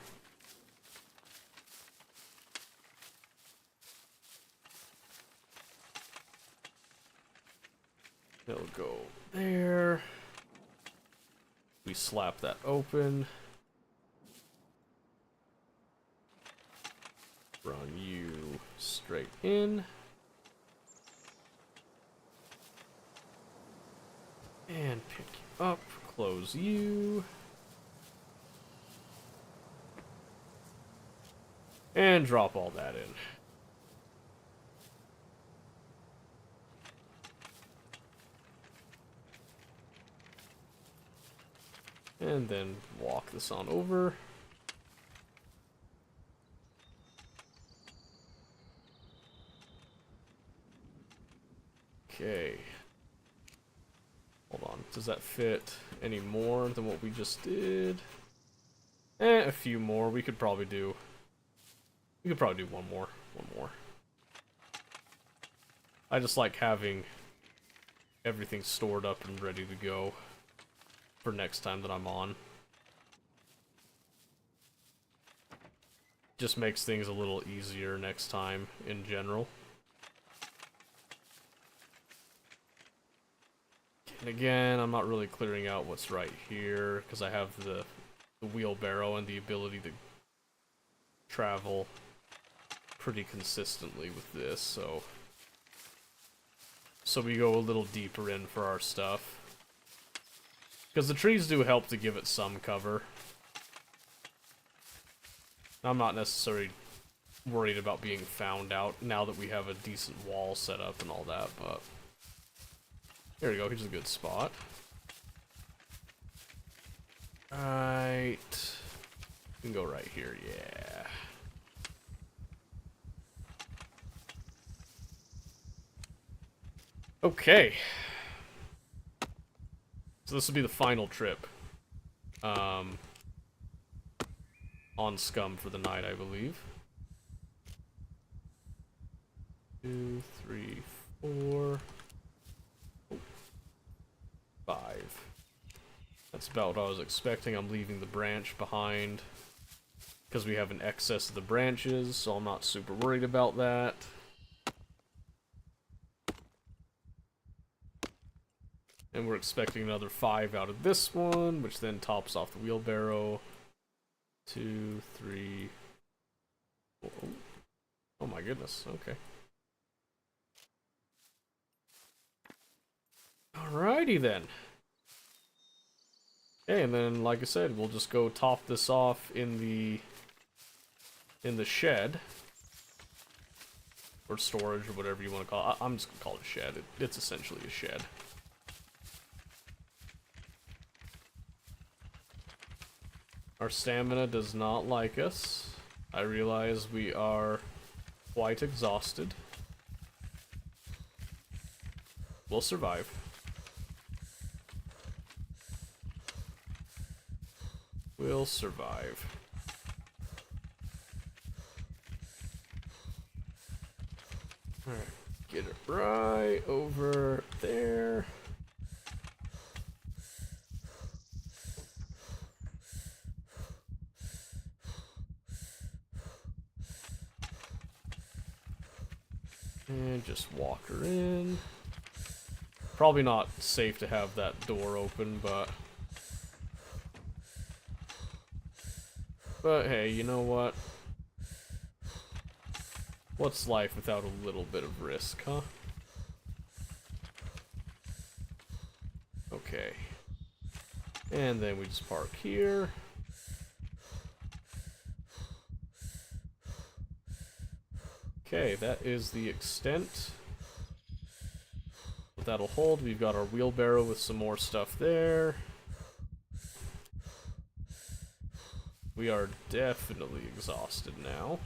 It'll go there. We slap that open. Run you straight in. And pick you up. Close you. And drop all that in. And then walk this on over. Okay. Hold on. Does that fit any more than what we just did? A few more. We could probably do one more. One more. I just like having everything stored up and ready to go for next time that I'm on. Just makes things a little easier next time in general. And again, I'm not really clearing out what's right here because I have the wheelbarrow and the ability to travel pretty consistently with this, so we go a little deeper in for our stuff. Because the trees do help to give it some cover. I'm not necessarily worried about being found out now that we have a decent wall set up and all that, but... There we go, here's a good spot. Right... We can go right here, yeah. Okay. So this will be the final trip. On Scum for the night, I believe. 2, 3, 4... 5. That's about what I was expecting. I'm leaving the branch behind because we have an excess of the branches, so I'm not super worried about that. And we're expecting another 5 out of this one, which then tops off the wheelbarrow. 2, 3... Oh my goodness, okay. Alrighty then. Okay, and then like I said, we'll just go top this off in the shed. Or storage, or whatever you want to call it. I'm just going to call it a shed. It's essentially a shed. Our stamina does not like us. I realize we are quite exhausted. We'll survive. We'll survive. Alright, get it right over there. And just walk her in. Probably not safe to have that door open, but hey, you know what? What's life without a little bit of risk, huh? Okay. And then we just park here. Okay, that is the extent. But that'll hold. We've got our wheelbarrow with some more stuff there. We are definitely exhausted now.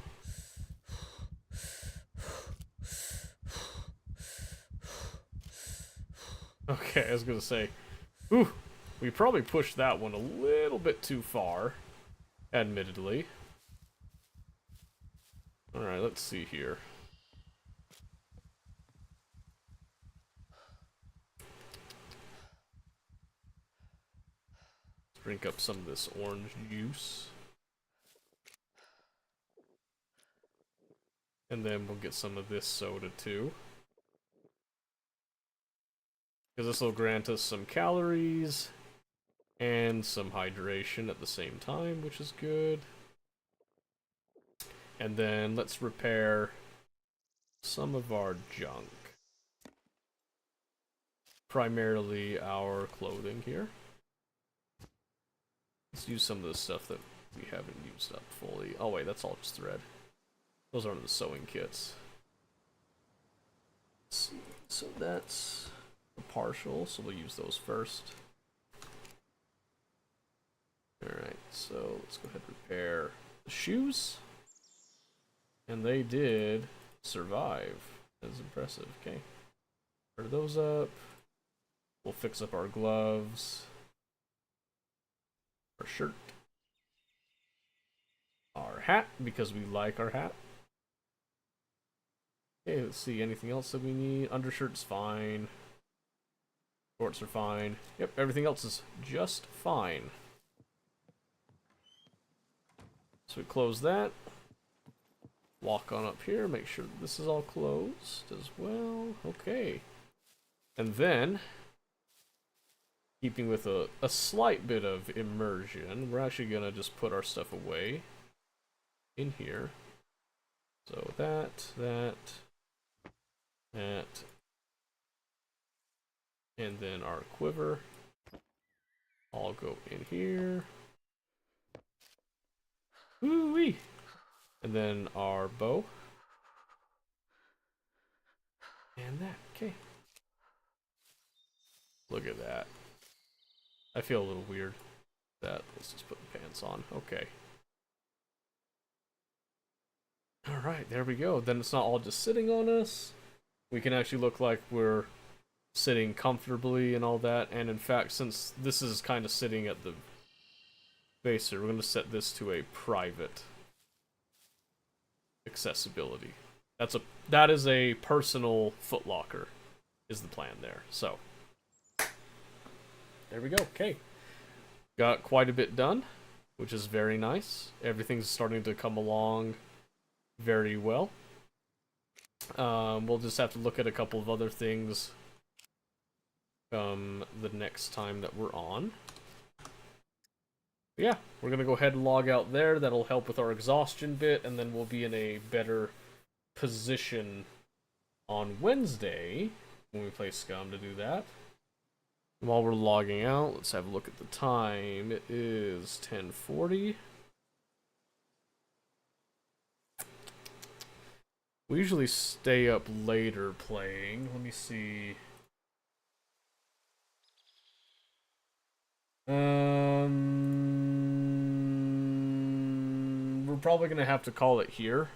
Okay, I was gonna say, ooh, we probably pushed that one a little bit too far, admittedly. Alright, let's see here. Let's drink up some of this orange juice. And then we'll get some of this soda too. Because this will grant us some calories and some hydration at the same time, which is good. And then let's repair some of our junk. Primarily our clothing here. Let's use some of the stuff that we haven't used up fully. Oh wait, that's all just thread. Those aren't the sewing kits. Let's see. So that's a partial, so we'll use those first. Alright, so let's go ahead and repair the shoes. And they did survive. That's impressive. Okay. Put those up. We'll fix up our gloves. Our shirt. Our hat, because we like our hat. Okay, let's see. Anything else that we need? Undershirt's fine. Shorts are fine. Yep, everything else is just fine. So we close that. Walk on up here, make sure this is all closed as well. Okay. And then, keeping with a slight bit of immersion, we're actually going to just put our stuff away in here. So that, and then our quiver all go in here. Woo-wee! And then our bow. And that, okay. Look at that. I feel a little weird. That, let's just put the pants on. Okay. Alright, there we go. Then it's not all just sitting on us. We can actually look like we're sitting comfortably and all that. And in fact, since this is kind of sitting at the base here, we're going to set this to a private accessibility. That is a personal footlocker is the plan there. So there we go. Okay. Got quite a bit done, which is very nice. Everything's starting to come along very well. We'll just have to look at a couple of other things the next time that we're on. But yeah, we're gonna go ahead and log out there. That'll help with our exhaustion bit, and then we'll be in a better position on Wednesday when we play Scum to do that. While we're logging out, let's have a look at the time. It is 10:40. We usually stay up later playing. Let me see. We're probably gonna have to call it here.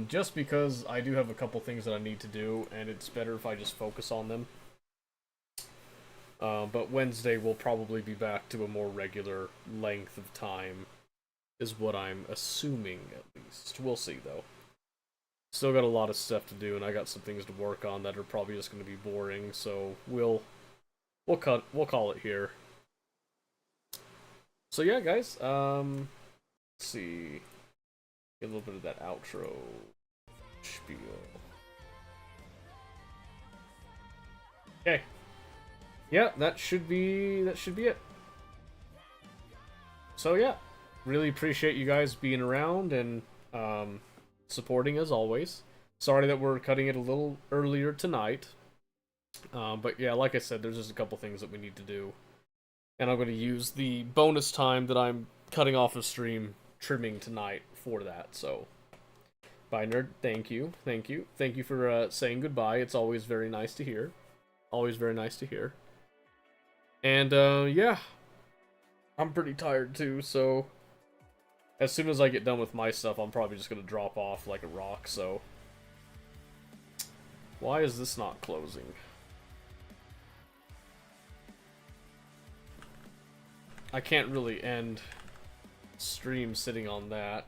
Just because I do have a couple things that I need to do, and it's better if I just focus on them. But Wednesday will probably be back to a more regular length of time, is what I'm assuming, at least. We'll see, though. Still got a lot of stuff to do, and I got some things to work on that are probably just going to be boring, so we'll call it here. So yeah, guys, let's see. Get a little bit of that outro spiel. Okay. Yeah, that should be it. So yeah, really appreciate you guys being around and supporting as always. Sorry that we're cutting it a little earlier tonight. But yeah, like I said, there's just a couple things that we need to do. And I'm going to use the bonus time that I'm cutting off of stream trimming tonight for that. So, bye nerd, thank you. Thank you for saying goodbye. It's always very nice to hear. Always very nice to hear. And yeah, I'm pretty tired too, so as soon as I get done with my stuff, I'm probably just going to drop off like a rock, so. Why is this not closing? I can't really end stream sitting on that.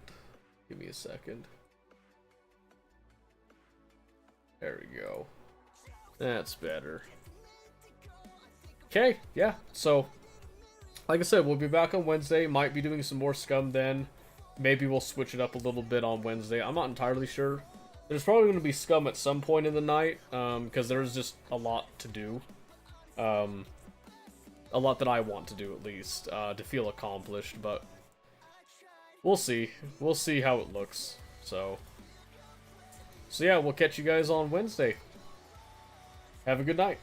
Give me a second. There we go. That's better. Okay, yeah, so like I said, we'll be back on Wednesday. Might be doing some more Scum then. Maybe we'll switch it up a little bit on Wednesday. I'm not entirely sure. There's probably going to be Scum at some point in the night, because there's just a lot to do. A lot that I want to do, at least, to feel accomplished, but we'll see. We'll see how it looks. So yeah, we'll catch you guys on Wednesday. Have a good night.